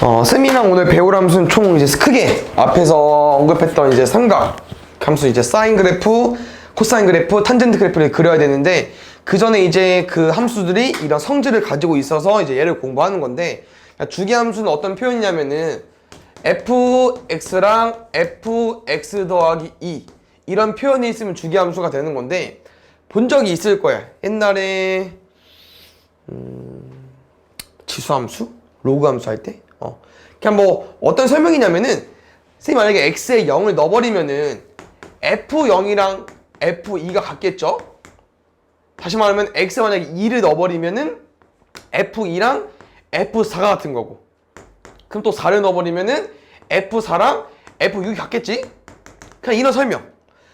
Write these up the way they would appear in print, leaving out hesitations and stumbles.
쌤이랑 오늘 배울 함수는 총 이제 크게 앞에서 언급했던 이제 삼각 함수 이제 사인 그래프, 코사인 그래프, 탄젠트 그래프를 그려야 되는데 그 전에 이제 그 함수들이 이런 성질을 가지고 있어서 이제 얘를 공부하는 건데 주기 함수는 어떤 표현이냐면은 fx랑 fx 더하기 2 이런 표현이 있으면 주기 함수가 되는 건데 본 적이 있을 거야. 옛날에 지수 함수? 로그 함수 할 때? 그냥 뭐 어떤 설명이냐면은 선생님 만약에 x에 0을 넣어버리면은 f0이랑 f2가 같겠죠? 다시 말하면 x에 만약에 2를 넣어버리면은 f2랑 f4가 같은 거고 그럼 또 4를 넣어버리면은 f4랑 f6이 같겠지? 그냥 이런 설명.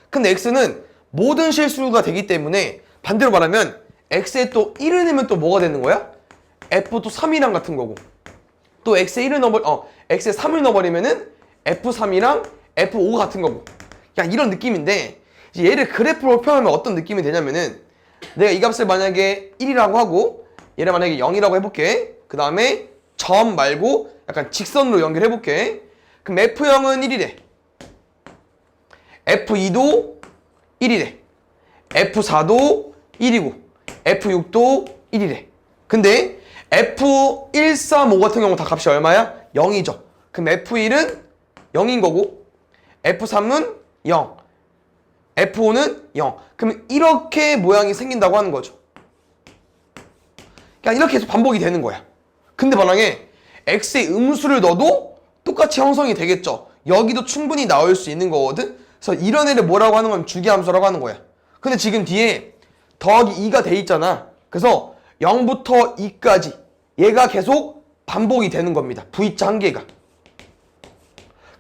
근데 x는 모든 실수가 되기 때문에 반대로 말하면 x에 또 1을 넣으면 또 뭐가 되는 거야? f 또 3이랑 같은 거고 또 x에 3을 넣어버리면은 f3이랑 f5가 같은 거고 그냥 이런 느낌인데 이제 얘를 그래프로 표현하면 어떤 느낌이 되냐면은 내가 이 값을 만약에 1이라고 하고 얘를 만약에 0이라고 해볼게. 그 다음에 점 말고 약간 직선으로 연결해볼게. 그럼 f0은 1이래 f2도 1이래 f4도 1이고 f6도 1이래 근데 f1, 3, 5 같은 경우 다 값이 얼마야? 0이죠. 그럼 f1은 0인 거고 f3은 0 f5는 0 그럼 이렇게 모양이 생긴다고 하는 거죠. 그냥 이렇게 해서 반복이 되는 거야. 근데 만약에 x에 음수를 넣어도 똑같이 형성이 되겠죠. 여기도 충분히 나올 수 있는 거거든. 그래서 이런 애를 뭐라고 하는 건 주기함수라고 하는 거야. 근데 지금 뒤에 더하기 2가 돼 있잖아. 그래서 0부터 2까지 얘가 계속 반복이 되는 겁니다. V자 한 개가.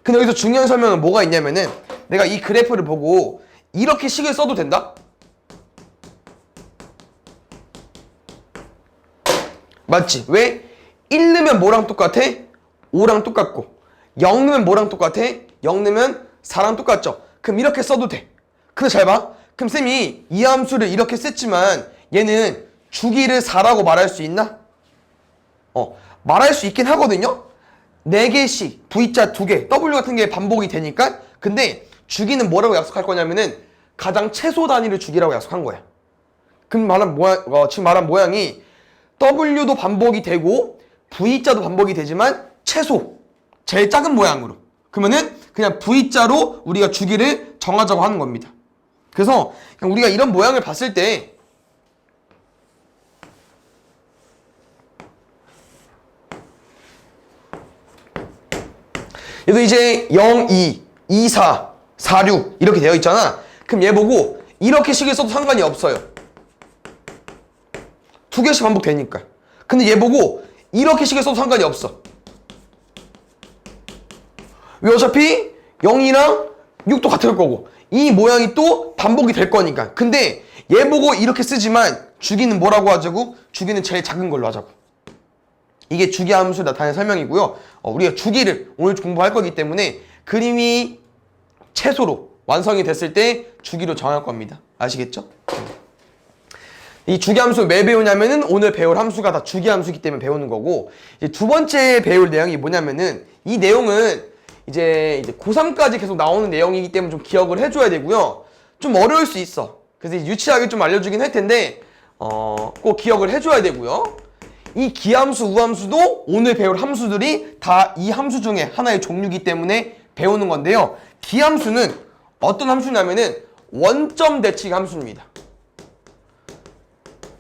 근데 여기서 중요한 설명은 뭐가 있냐면은 내가 이 그래프를 보고 이렇게 식을 써도 된다? 맞지? 왜? 1 넣으면 뭐랑 똑같아? 5랑 똑같고 0 넣으면 뭐랑 똑같아? 0 넣으면 4랑 똑같죠? 그럼 이렇게 써도 돼. 근데 잘 봐. 그럼 쌤이 이 함수를 이렇게 썼지만 얘는 주기를 4라고 말할 수 있나? 말할 수 있긴 하거든요? 4개씩 V자 2개, W 같은 게 반복이 되니까 근데 주기는 뭐라고 약속할 거냐면은 가장 최소 단위를 주기라고 약속한 거야. 그럼 지금 말한 모양이 W도 반복이 되고 V자도 반복이 되지만 최소, 제일 작은 모양으로 그러면은 그냥 V자로 우리가 주기를 정하자고 하는 겁니다. 그래서 그냥 우리가 이런 모양을 봤을 때 얘도 이제 0, 2, 2, 4, 4, 6 이렇게 되어 있잖아. 그럼 얘 보고 이렇게 식을 써도 상관이 없어요. 2개씩 반복되니까. 근데 얘 보고 이렇게 식을 써도 상관이 없어. 왜? 어차피 0이랑 6도 같을 거고 이 모양이 또 반복이 될 거니까. 근데 얘 보고 이렇게 쓰지만 주기는 뭐라고 하자고? 주기는 제일 작은 걸로 하자고. 이게 주기 함수에 나타낸 설명이고요. 우리가 주기를 오늘 공부할 거기 때문에 그림이 최소로 완성이 됐을 때 주기로 정할 겁니다. 아시겠죠? 이 주기 함수 왜 배우냐면은 오늘 배울 함수가 다 주기 함수이기 때문에 배우는 거고 이제 두 번째 배울 내용이 뭐냐면은 이 내용은 이제 고3까지 계속 나오는 내용이기 때문에 좀 기억을 해줘야 되고요. 좀 어려울 수 있어. 그래서 유치하게 좀 알려주긴 할 텐데 꼭 기억을 해줘야 되고요. 이 기함수, 우함수도 오늘 배울 함수들이 다 이 함수 중에 하나의 종류이기 때문에 배우는 건데요. 기함수는 어떤 함수냐면은 원점 대칭 함수입니다.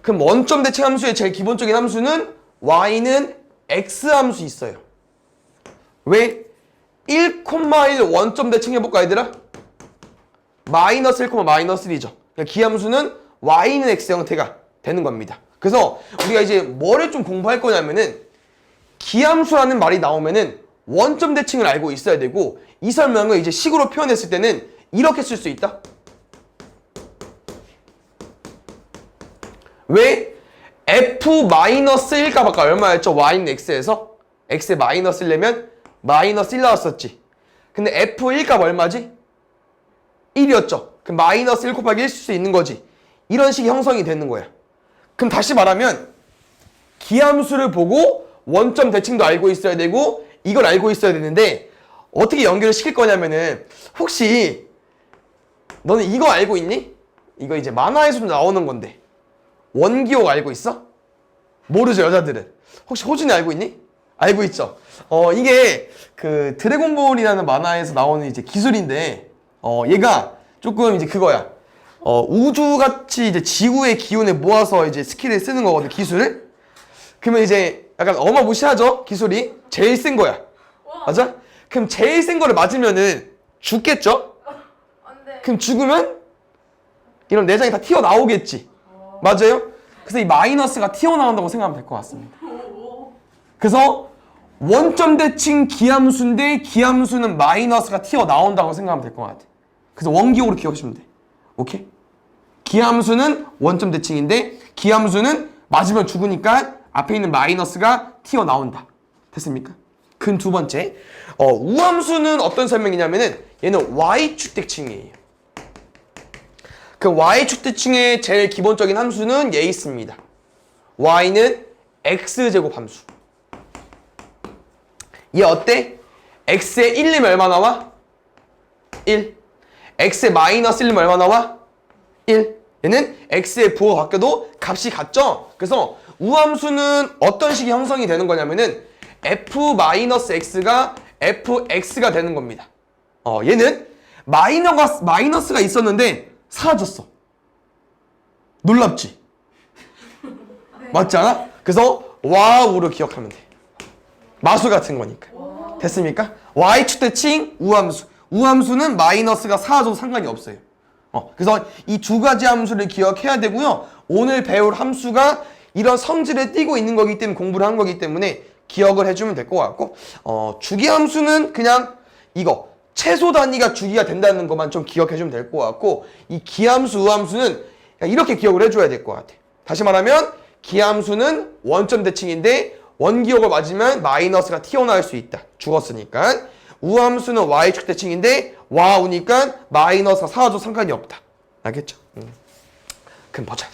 그럼 원점 대칭 함수의 제일 기본적인 함수는 y는 x 함수 있어요. 왜? 1,1 원점 대칭 해볼까 얘들아? 마이너스 1, 마이너스 1이죠. 그러니까 기함수는 y는 x 형태가 되는 겁니다. 그래서 우리가 이제 뭐를 좀 공부할 거냐면은 기함수라는 말이 나오면은 원점 대칭을 알고 있어야 되고 이 설명을 이제 식으로 표현했을 때는 이렇게 쓸 수 있다. 왜? f-1 값 아까 얼마였죠? y는 x에서 x에 마이너스 1내면 마이너스 1 나왔었지. 근데 f1 값 얼마지? 1이었죠. 그럼 마이너스 1 곱하기 1 쓸 수 있는 거지. 이런 식의 형성이 되는 거야. 그럼 다시 말하면 기함수를 보고 원점 대칭도 알고 있어야 되고 이걸 알고 있어야 되는데 어떻게 연결을 시킬 거냐면은 혹시 너는 이거 알고 있니? 이거 이제 만화에서도 나오는 건데 원기옥 알고 있어? 모르죠, 여자들은. 혹시 호준이 알고 있니? 알고 있죠. 이게 그 드래곤볼이라는 만화에서 나오는 이제 기술인데 얘가 조금 이제 그거야. 우주같이 이제 지구의 기운을 모아서 이제 스킬을 쓰는 거거든, 기술을. 그러면 이제 약간 어마무시하죠, 기술이. 제일 센 거야. 맞아? 그럼 제일 센 거를 맞으면은 죽겠죠? 안 돼. 그럼 죽으면 이런 내장이 다 튀어나오겠지. 맞아요? 그래서 이 마이너스가 튀어나온다고 생각하면 될 것 같습니다. 그래서 원점 대칭 기함수인데 기함수는 마이너스가 튀어나온다고 생각하면 될 것 같아. 그래서 원기옥으로 기억하시면 돼. 오케이? 기함수는 원점 대칭인데 기함수는 맞으면 죽으니까 앞에 있는 마이너스가 튀어나온다. 됐습니까? 근 두 번째, 우함수는 어떤 설명이냐면은 얘는 Y축 대칭이에요. 그 Y축 대칭의 제일 기본적인 함수는 얘 있습니다. Y는 X제곱 함수. 얘 어때? X의 1이 얼마 나와? 1. X의 마이너스 1이 얼마 나와? 1. 얘는 X의 부호가 바뀌어도 값이 같죠? 그래서 우함수는 어떤 식의 형성이 되는 거냐면은 F-X가 Fx가 되는 겁니다. 얘는 마이너스가 있었는데 사라졌어. 놀랍지? 맞지 않아? 그래서 와우로 기억하면 돼. 마수 같은 거니까. 됐습니까? Y축 대칭 우함수. 우함수는 마이너스가 사라져도 상관이 없어요. 그래서 이 두 가지 함수를 기억해야 되고요. 오늘 배울 함수가 이런 성질을 띠고 있는 거기 때문에 공부를 한 거기 때문에 기억을 해주면 될 것 같고, 주기함수는 그냥 이거 최소 단위가 주기가 된다는 것만 좀 기억해주면 될 것 같고, 이 기함수, 우함수는 이렇게 기억을 해줘야 될 것 같아. 다시 말하면 기함수는 원점 대칭인데 원기옥을 맞으면 마이너스가 튀어나올 수 있다. 죽었으니까. 우함수는 Y축 대칭인데 와우니까 마이너스가 사라져도 상관이 없다. 알겠죠? 그럼 보자.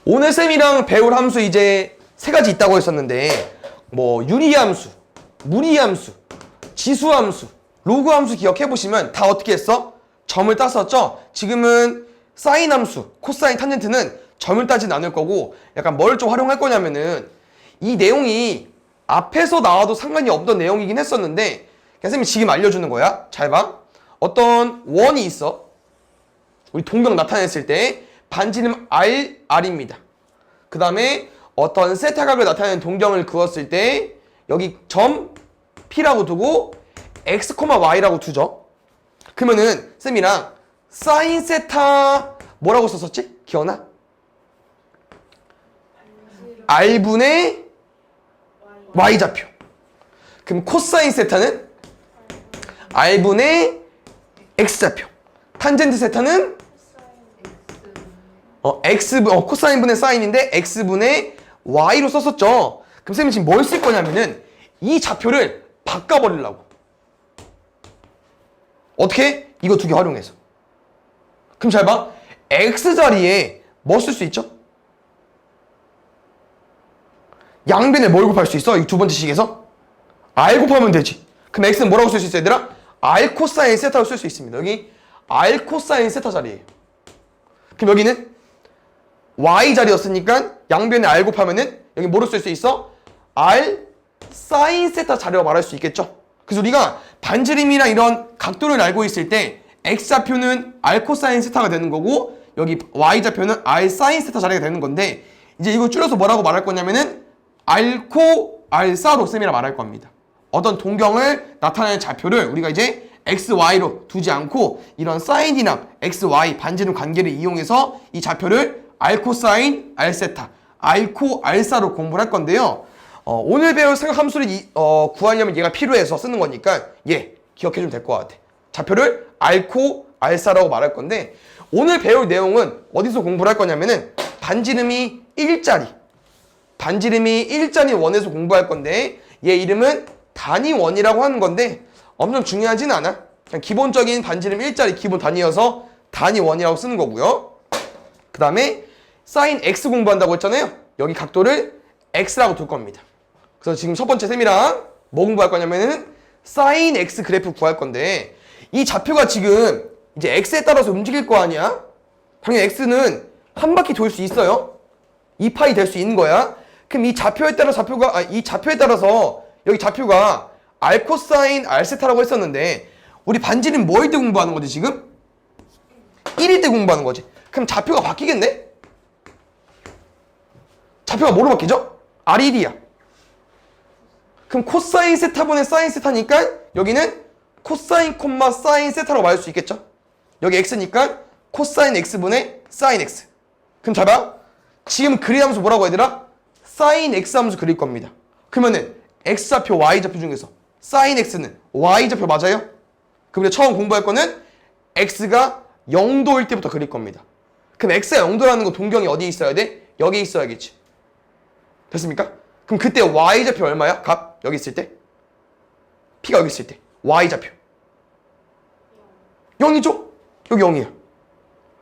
오늘 쌤이랑 배울 함수 이제 세 가지 있다고 했었는데 뭐 유리함수, 무리함수, 지수함수, 로그함수 기억해보시면 다 어떻게 했어? 점을 땄었죠? 지금은 사인함수, 코사인, 탄젠트는 점을 따진 않을 거고 약간 뭘 좀 활용할 거냐면은 이 내용이 앞에서 나와도 상관이 없던 내용이긴 했었는데 그냥 쌤이 지금 알려주는 거야. 잘 봐. 어떤 원이 있어. 우리 동경 나타냈을 때 반지름 R입니다. 그 다음에 어떤 세타각을 나타내는 동경을 그었을 때 여기 점 P라고 두고 X, Y라고 두죠. 그러면은 쌤이랑 사인 세타 뭐라고 썼었지? 기억나? R분의 Y좌표. 그럼 코사인 세타는 R분의 X좌표. 탄젠트 세타는 코사인분의 사인인데 X분의 Y로 썼었죠. 그럼 쌤이 지금 뭘 쓸 거냐면은 이 좌표를 바꿔버리려고. 어떻게? 이거 두 개 활용해서. 그럼 잘 봐. X 자리에 뭐 쓸 수 있죠? 양변에 뭘 곱할 수 있어? 이 두 번째 식에서? R 곱하면 되지. 그럼 X는 뭐라고 쓸 수 있어, 얘들아? R 코사인 세타로 쓸 수 있습니다. 여기 R 코사인 세타 자리예요. 그럼 여기는 Y 자리였으니까 양변에 R 곱하면은 여기 뭐로 쓸 수 있어? R 사인 세타 자리라고 말할 수 있겠죠? 그래서 우리가 반지름이랑 이런 각도를 알고 있을 때 X좌표는 R 코사인 세타가 되는 거고 여기 Y좌표는 R 사인 세타 자리가 되는 건데 이제 이거 줄여서 뭐라고 말할 거냐면은 R 코 R 사로 쌤이라 말할 겁니다. 어떤 동경을 나타내는 좌표를 우리가 이제 X, Y로 두지 않고 이런 사인이나 X, Y 반지름 관계를 이용해서 이 좌표를 R 코사인 R 세타, R 코 R 사로 공부를 할 건데요. 오늘 배울 생각 함수를 구하려면 얘가 필요해서 쓰는 거니까 얘 기억해주면 될 것 같아. 좌표를 R 코 R 사라고 말할 건데 오늘 배울 내용은 어디서 공부를 할 거냐면은 반지름이 1짜리 원에서 공부할 건데 얘 이름은 단위 원이라고 하는 건데 엄청 중요하진 않아. 그냥 기본적인 반지름 1짜리 기본 단위여서 단위 원이라고 쓰는 거고요. 그 다음에 사인 X 공부한다고 했잖아요. 여기 각도를 X라고 둘 겁니다. 그래서 지금 첫 번째 셈이랑 뭐 공부할 거냐면은 사인 x 그래프 구할 건데 이 좌표가 지금 이제 x에 따라서 움직일 거 아니야? 당연히 x는 한 바퀴 돌 수 있어요. 2파이 될 수 있는 거야. 그럼 이 좌표에 따라 이 좌표에 따라서 여기 좌표가 r 코사인 r 세타라고 했었는데 우리 반지는 뭐일 때 공부하는 거지 지금? 1일 때 공부하는 거지. 그럼 좌표가 바뀌겠네? 좌표가 뭐로 바뀌죠? r1이야. 그럼 코사인 세타분의 사인 세타니까 여기는 코사인 콤마 사인 세타라고 말할 수 있겠죠? 여기 x니까 코사인 x분의 사인 x. 그럼 잘 봐. 지금 그릴 함수 뭐라고 얘들아? 사인 x 함수 그릴 겁니다. 그러면은 x좌표, y좌표 중에서 사인 x는 y좌표 맞아요? 그럼 우리가 처음 공부할 거는 x가 0도일 때부터 그릴 겁니다. 그럼 x가 0도라는 건 동경이 어디에 있어야 돼? 여기 있어야겠지. 됐습니까? 그럼 그때 y좌표 얼마야? 값? 여기 있을 때? p가 여기 있을 때 y좌표 0이죠? 여기 0이야.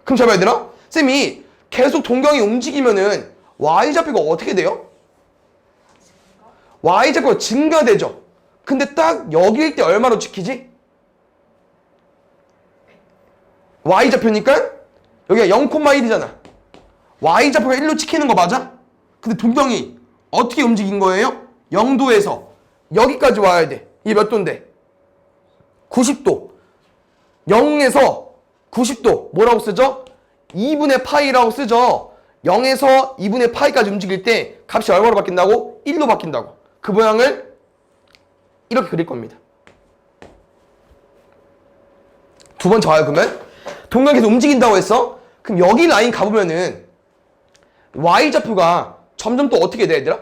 그럼 잘 봐야 되나? 쌤이 계속 동경이 움직이면은 y좌표가 어떻게 돼요? y좌표가 증가되죠. 근데 딱 여기일 때 얼마로 지키지? y좌표니까 여기가 0,1이잖아. y좌표가 1로 지키는 거 맞아? 근데 동경이 어떻게 움직인 거예요? 0도에서 여기까지 와야 돼. 이게 몇 도인데? 90도. 0에서 90도 뭐라고 쓰죠? 2분의 파이라고 쓰죠. 0에서 2분의 파이까지 움직일 때 값이 얼마로 바뀐다고? 1로 바뀐다고. 그 모양을 이렇게 그릴 겁니다. 두 번째 봐요. 그러면 동경이 계속 움직인다고 했어. 그럼 여기 라인 가보면은 y좌표가 점점 또 어떻게 돼 얘들아?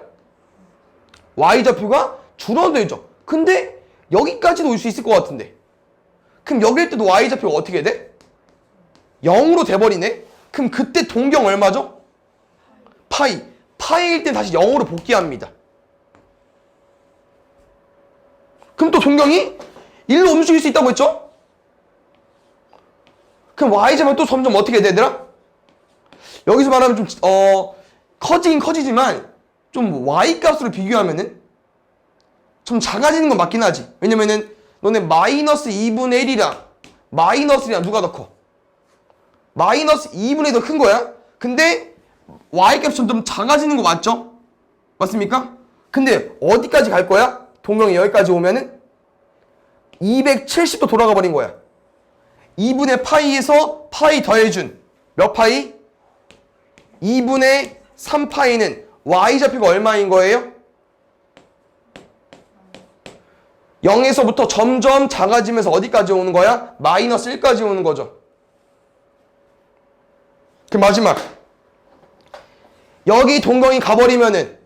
y좌표가 줄어들죠. 근데 여기까지도 올 수 있을 것 같은데 그럼 여기일 때도 y좌표가 어떻게 돼? 0으로 돼버리네? 그럼 그때 동경 얼마죠? 파이. 파이일 때 다시 0으로 복귀합니다. 그럼 또 동경이 1로 움직일 수 있다고 했죠? 그럼 y좌표가 또 점점 어떻게 돼 얘들아? 여기서 말하면 좀 커지긴 커지지만 좀 y값으로 비교하면은 좀 작아지는 건 맞긴 하지. 왜냐면은 너네 마이너스 2분의 1이랑 마이너스 1이랑 누가 더 커? 마이너스 2분의 1이 더 큰 거야. 근데 y값이 점점 작아지는 거 맞죠? 맞습니까? 근데 어디까지 갈 거야? 동경이 여기까지 오면은 270도 돌아가 버린 거야. 2분의 파이에서 파이 더해준 몇 파이? 2분의 3파이는 y좌표가 얼마인 거예요? 0에서부터 점점 작아지면서 어디까지 오는 거야? 마이너스 1까지 오는 거죠. 그 마지막 여기 동경이 가버리면은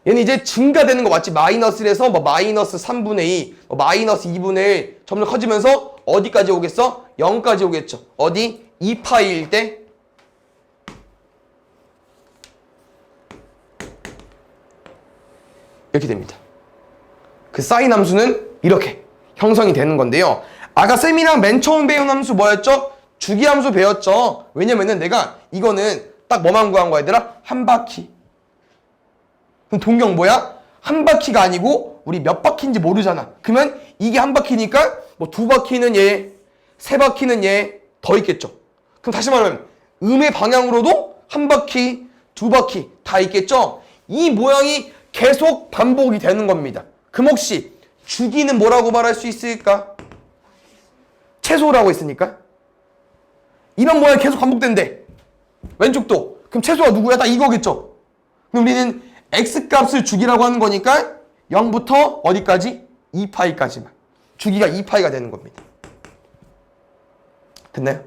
얘는 이제 증가되는 거 맞지? 마이너스 1에서 뭐 마이너스 3분의 2, 뭐 마이너스 2분의 1 점점 커지면서 어디까지 오겠어? 0까지 오겠죠. 어디? 2파이일 때 이렇게 됩니다. 그 사인 함수는 이렇게 형성이 되는 건데요. 아까 쌤이랑 맨 처음 배운 함수 뭐였죠? 주기함수 배웠죠. 왜냐면은 내가 이거는 딱 뭐만 구한 거야 얘들아? 한 바퀴. 그럼 동경 뭐야? 한 바퀴가 아니고 우리 몇 바퀴인지 모르잖아. 그러면 이게 한 바퀴니까 뭐 두 바퀴는 얘, 세 바퀴는 얘 더 있겠죠. 그럼 다시 말하면 음의 방향으로도 한 바퀴, 두 바퀴 다 있겠죠. 이 모양이 계속 반복이 되는 겁니다. 그럼 혹시 주기는 뭐라고 말할 수 있을까? 최소라고 했으니까. 이런 모양이 계속 반복된대. 왼쪽도. 그럼 최소가 누구야? 딱 이거겠죠. 그럼 우리는 x값을 주기라고 하는 거니까 0부터 어디까지? 2파이까지만. 주기가 2파이가 되는 겁니다. 됐나요?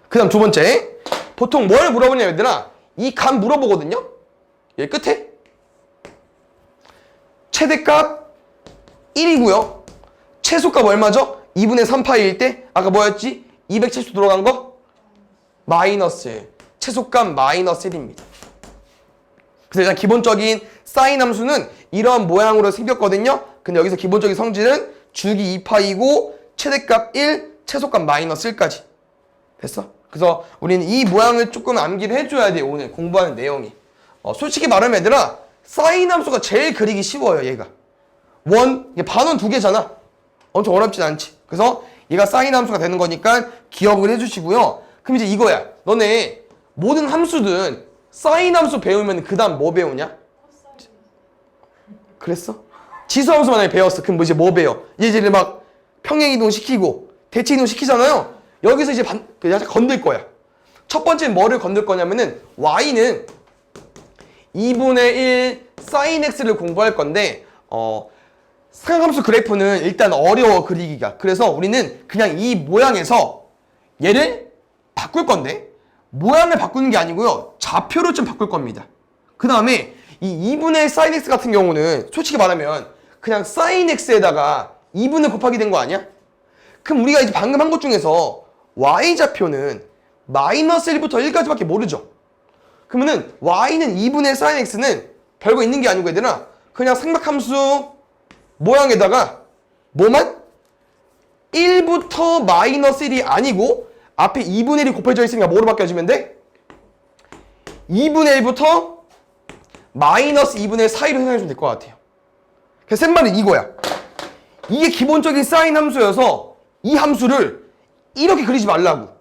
그 다음 두 번째. 보통 뭘 물어보냐 얘들아? 이 값 물어보거든요. 여기 끝에. 최대값 1이고요. 최소값 얼마죠? 2분의 3파이일 때 아까 뭐였지? 270도 돌아간 거? 마이너스 1. 최소값 마이너스 1입니다. 그래서 일단 기본적인 사인 함수는 이런 모양으로 생겼거든요. 근데 여기서 기본적인 성질은 주기 2파이고 최대값 1, 최소값 마이너스 1까지. 됐어? 그래서 우리는 이 모양을 조금 암기를 해줘야 돼. 오늘 공부하는 내용이. 솔직히 말하면 얘들아 사인 함수가 제일 그리기 쉬워요. 얘가. 이게 반원 두 개잖아. 엄청 어렵진 않지. 그래서 얘가 사인 함수가 되는 거니까 기억을 해주시고요. 그럼 이제 이거야. 너네 모든 함수든 사인 함수 배우면 그 다음 뭐 배우냐? 그랬어? 지수 함수 만약에 배웠어. 그럼 뭐 이제 뭐 배워? 이제 막 평행이동 시키고 대칭이동 시키잖아요. 여기서 이제 약간 건들 거야. 첫 번째는 뭐를 건들 거냐면은 y는 2분의 1 sin x를 공부할 건데 상함수 그래프는 일단 어려워 그리기가. 그래서 우리는 그냥 이 모양에서 얘를 바꿀 건데 모양을 바꾸는 게 아니고요. 좌표를 좀 바꿀 겁니다. 그 다음에 이 2분의 1 sin x 같은 경우는 솔직히 말하면 그냥 sin x에다가 2분의 곱하기 된 거 아니야? 그럼 우리가 이제 방금 한 것 중에서 y좌표는 마이너스 1부터 1까지밖에 모르죠. 그러면은 y는 2분의 1 sin x는 별거 있는 게 아니고 얘들아 그냥 삼각함수 모양에다가 뭐만? 1부터 마이너스 1이 아니고 앞에 2분의 1이 곱해져 있으니까 뭐로 바뀌어지면 돼? 2분의 1부터 마이너스 2분의 1 사이로 생각해주면 될 것 같아요. 그래서 센 말은 이거야. 이게 기본적인 사인 함수여서 이 함수를 이렇게 그리지 말라고.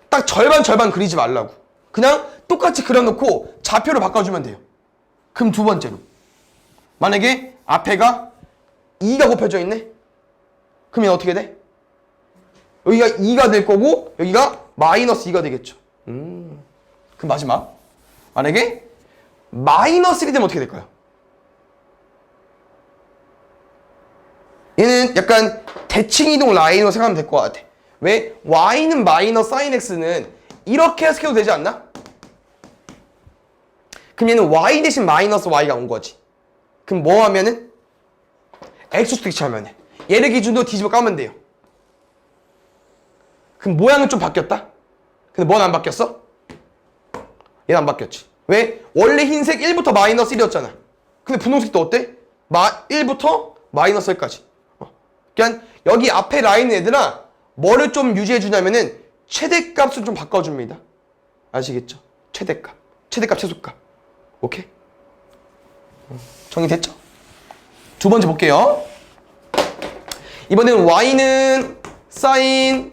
딱 절반 그리지 말라고. 그냥 똑같이 그려놓고 좌표를 바꿔주면 돼요. 그럼 두 번째로 만약에 앞에가 2가 곱해져 있네? 그러면 어떻게 돼? 여기가 2가 될 거고 여기가 마이너스 2가 되겠죠. 그럼 마지막 만약에 마이너스 1이 되면 어떻게 될까요? 얘는 약간 대칭이동 라인으로 생각하면 될 것 같아. 왜? y는 마이너스 sin x는 이렇게 해석해도 되지 않나? 그럼 얘는 y 대신 마이너스 y가 온 거지. 그럼 뭐 하면은? x축 하면 해. 얘를 기준으로 뒤집어 까면 돼요. 그럼 모양은 좀 바뀌었다? 근데 뭔 안 바뀌었어? 얘는 안 바뀌었지. 왜? 원래 흰색 1부터 마이너스 1이었잖아. 근데 분홍색도 어때? 1부터 마이너스 1까지. 그러니까 여기 앞에 라인 얘들아 뭐를 좀 유지해 주냐면은 최대값을 좀 바꿔줍니다. 아시겠죠? 최대값, 최소값. 오케이? 정리됐죠? 두 번째 볼게요. 이번에는 y는 sin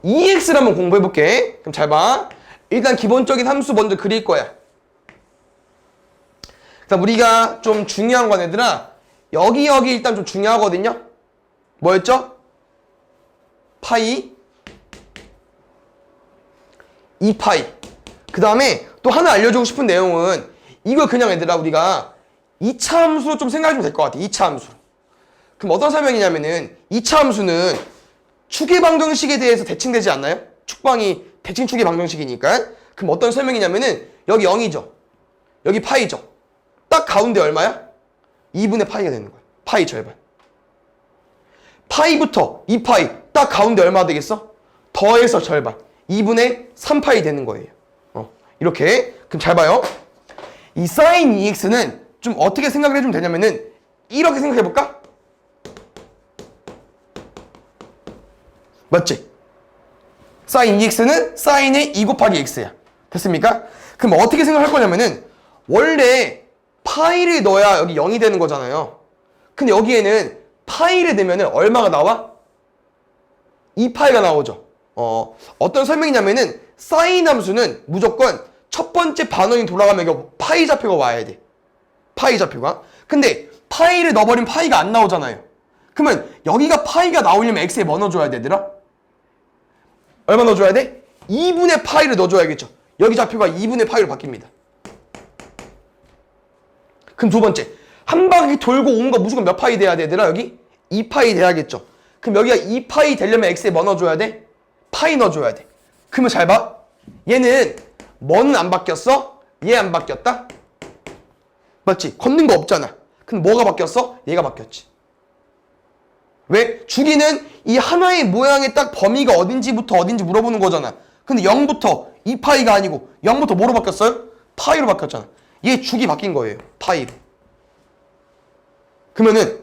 2x를 한번 공부해 볼게. 그럼 잘 봐. 일단 기본적인 함수 먼저 그릴 거야. 그다음 우리가 좀 중요한 건 얘들아 여기 일단 좀 중요하거든요. 뭐였죠? 파이 2파이. 그 다음에 또 하나 알려주고 싶은 내용은 이걸 그냥 얘들아 우리가 2차 함수로 좀 생각해주면 될 것 같아. 2차 함수로. 그럼 어떤 설명이냐면은 2차 함수는 축의 방정식에 대해서 대칭되지 않나요? 축방이 대칭 축의 방정식이니까. 그럼 어떤 설명이냐면은 여기 0이죠. 여기 파이죠. 딱 가운데 얼마야? 2분의 파이가 되는 거야. 파이 절반. 파이부터 2파이 딱 가운데 얼마 되겠어? 더해서 절반. 2분의 3파이 되는 거예요. 이렇게. 그럼 잘 봐요. 이 sin 2x는 좀 어떻게 생각을 해주면 되냐면은 이렇게 생각해볼까? 맞지? sin 2x는 sin의 2 곱하기 x야. 됐습니까? 그럼 어떻게 생각할 거냐면은 원래 파이를 넣어야 여기 0이 되는 거잖아요. 근데 여기에는 파이를 넣으면 얼마가 나와? 2파이가 나오죠. 어떤 설명이냐면은 사인 함수는 무조건 첫 번째 반원이 돌아가면 이거 파이 좌표가 와야 돼. 파이 좌표가. 근데 파이를 넣어버리면 파이가 안 나오잖아요. 그러면 여기가 파이가 나오려면 x에 뭐 넣어줘야 돼, 얘들아? 얼마 넣어줘야 돼? 2분의 파이를 넣어줘야겠죠. 여기 좌표가 2분의 파이로 바뀝니다. 그럼 두 번째. 한 바퀴 돌고 온 거 무조건 몇 파이 돼야 돼, 얘들아? 여기? 2파이 돼야겠죠. 그럼 여기가 2파이 되려면 x에 뭐 넣어줘야 돼? 파이 넣어줘야 돼. 그러면 잘 봐. 얘는 뭐는 안 바뀌었어? 얘 안 바뀌었다? 맞지? 걷는 거 없잖아. 근데 뭐가 바뀌었어? 얘가 바뀌었지. 왜? 주기는 이 하나의 모양의 딱 범위가 어딘지부터 어딘지 물어보는 거잖아. 근데 0부터 2파이가 아니고 0부터 뭐로 바뀌었어요? 파이로 바뀌었잖아. 얘 주기 바뀐 거예요. 파이로. 그러면은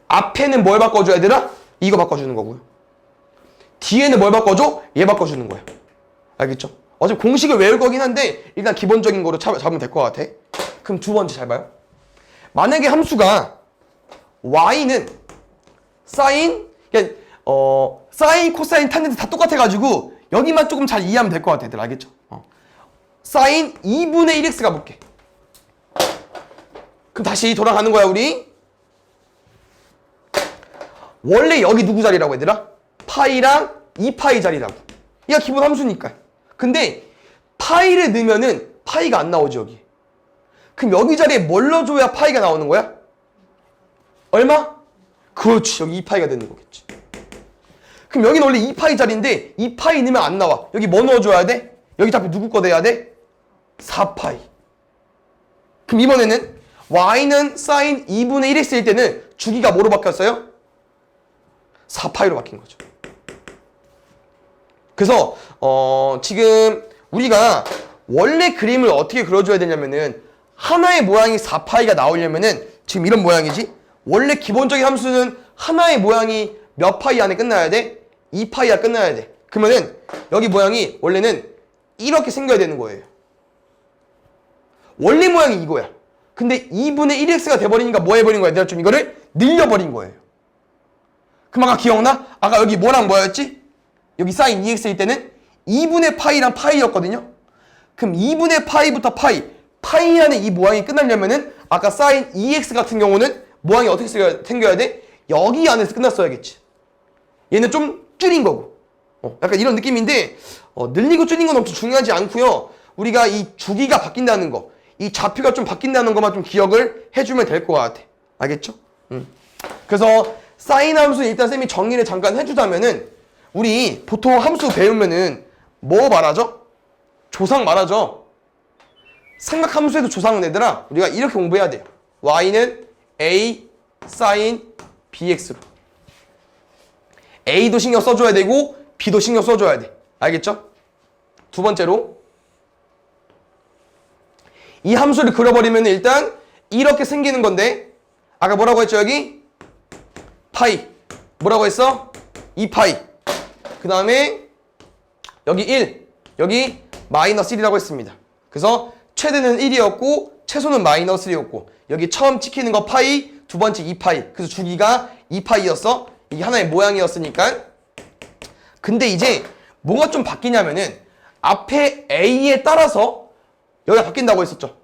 앞에는 뭘 바꿔줘야 되나? 이거 바꿔주는 거고요. 뒤에는 뭘 바꿔줘? 얘 바꿔주는 거야. 알겠죠? 어차피 공식을 외울 거긴 한데 일단 기본적인 거로 잡으면 될 것 같아. 그럼 두 번째 잘 봐요. 만약에 함수가 y는 사인, 그러니까 사인, 코사인, 탄젠트 다 똑같아가지고 여기만 조금 잘 이해하면 될 것 같아, 얘들 알겠죠? 사인 2분의 1x 가볼게. 그럼 다시 돌아가는 거야, 우리. 원래 여기 누구 자리라고 얘들아? 파이랑 2파이 자리라고. 얘가 기본 함수니까. 근데 파이를 넣으면은 파이가 안 나오지, 여기. 그럼 여기 자리에 뭘 넣어줘야 파이가 나오는 거야? 얼마? 그렇지, 여기 2파이가 되는 거겠지. 그럼 여기는 원래 2파이 자리인데 2파이 넣으면 안 나와. 여기 뭐 넣어줘야 돼? 여기 답이 누구 거 돼야 돼? 4파이. 그럼 이번에는 y는 사인 2분의 1x일 때는 주기가 뭐로 바뀌었어요? 4파이로 바뀐 거죠. 그래서 지금 우리가 원래 그림을 어떻게 그려줘야 되냐면은 하나의 모양이 4파이가 나오려면은 지금 이런 모양이지? 원래 기본적인 함수는 하나의 모양이 몇 파이 안에 끝나야 돼? 2파이가 끝나야 돼. 그러면은 여기 모양이 원래는 이렇게 생겨야 되는 거예요. 원래 모양이 이거야. 근데 2분의 1x가 돼버리니까 뭐 해버린 거야? 내가 좀 이거를 늘려버린 거예요. 그럼 아까 기억나? 아까 여기 뭐랑 뭐였지? 여기 사인 2x일 때는 2분의 파이랑 파이였거든요. 그럼 2분의 파이부터 파이 안에 이 모양이 끝나려면은 아까 사인 2x 같은 경우는 모양이 어떻게 생겨야 돼? 여기 안에서 끝났어야겠지. 얘는 좀 줄인 거고. 약간 이런 느낌인데 늘리고 줄인 건 엄청 중요하지 않고요. 우리가 이 주기가 바뀐다는 거, 이 좌표가 좀 바뀐다는 것만 좀 기억을 해주면 될 것 같아. 알겠죠? 그래서 사인 함수 일단 쌤이 정리를 잠깐 해주자면은 우리 보통 함수 배우면은 뭐 말하죠? 조상 말하죠. 삼각함수에도 조상은 얘들아 우리가 이렇게 공부해야 돼요. y는 a 사인 bx로. a도 신경 써줘야 되고 b도 신경 써줘야 돼. 알겠죠? 두 번째로 이 함수를 그려버리면 일단 이렇게 생기는 건데 아까 뭐라고 했죠 여기? 파이. 뭐라고 했어? 2파이. 그 다음에 여기 1. 여기 마이너스 1이라고 했습니다. 그래서 최대는 1이었고 최소는 마이너스 1이었고 여기 처음 찍히는 거 파이, 두 번째 2파이. 그래서 주기가 2파이였어. 이게 하나의 모양이었으니까. 근데 이제 뭐가 좀 바뀌냐면은 앞에 a에 따라서 여기가 바뀐다고 했었죠.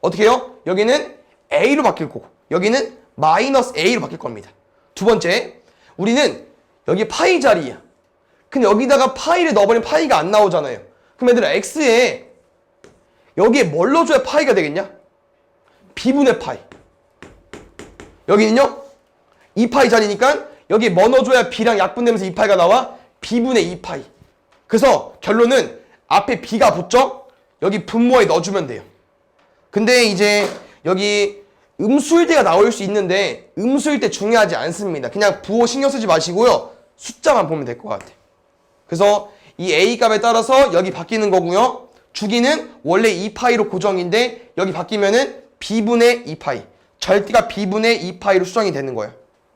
어떻게 해요? 여기는 a로 바뀔 거고 여기는 마이너스 a로 바뀔 겁니다. 두 번째, 우리는 여기 파이 자리야. 근데 여기다가 파이를 넣어버리면 파이가 안 나오잖아요. 그럼 얘들아 x에 여기에 뭘 넣어줘야 파이가 되겠냐? b분의 파이. 여기는요 2파이 자리니까 여기에 뭐 넣어줘야 b랑 약분되면서 2파이가 나와? b분의 2파이. 그래서 결론은 앞에 b가 붙죠? 여기 분모에 넣어주면 돼요. 근데 이제 여기 음수일 때가 나올 수 있는데 음수일 때 중요하지 않습니다. 그냥 부호 신경 쓰지 마시고요. 숫자만 보면 될 것 같아요. 그래서 이 a 값에 따라서 여기 바뀌는 거고요. 주기는 원래 2파이로 고정인데 여기 바뀌면은 b분의 2파이. 절대가 b분의 2파이로 수정이 되는 거예요.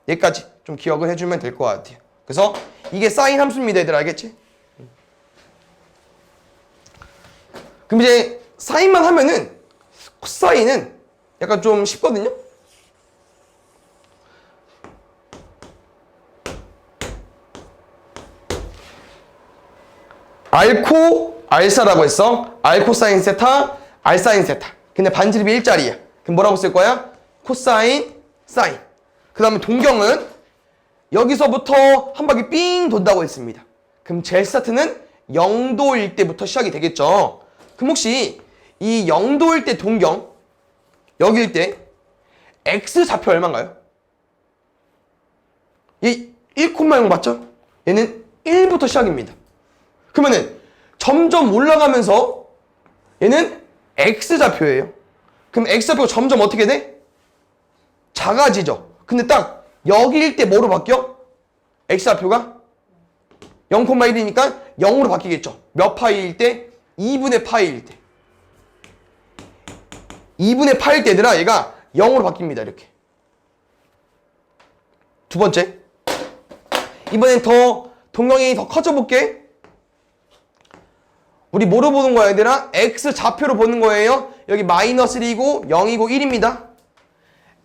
여기까지 좀 기억을 해주면 될 것 같아요. 그래서 이게 사인 함수입니다. 얘들 알겠지? 그럼 이제 사인만 하면은 코사인은 약간 좀 쉽거든요? 알코, 알사라고 했어. 알코사인 세타, 알사인 세타. 근데 반지름이 일자리야. 그럼 뭐라고 쓸 거야? 코사인, 사인. 그 다음에 동경은 여기서부터 한 바퀴 삥 돈다고 했습니다. 그럼 제 스타트는 0도일 때부터 시작이 되겠죠. 그럼 혹시 이 0도일 때 동경, 여기일 때 x 좌표 얼마인가요? 얘 1,0 맞죠? 얘는 1부터 시작입니다. 그러면은 점점 올라가면서 얘는 x 좌표예요. 그럼 x 좌표가 점점 어떻게 돼? 작아지죠. 근데 딱 여기일 때 뭐로 바뀌어? x 좌표가 0,1이니까 0으로 바뀌겠죠. 몇 파이일 때? 2분의 파이일 때. 2분의 파일 때 얘들아 얘가 0으로 바뀝니다. 이렇게. 두 번째, 이번엔 더 동경이 더 커져 볼게. 우리 뭐로 보는 거야 얘들아? x 좌표로 보는 거예요. 여기 마이너스 1이고 0이고 1입니다.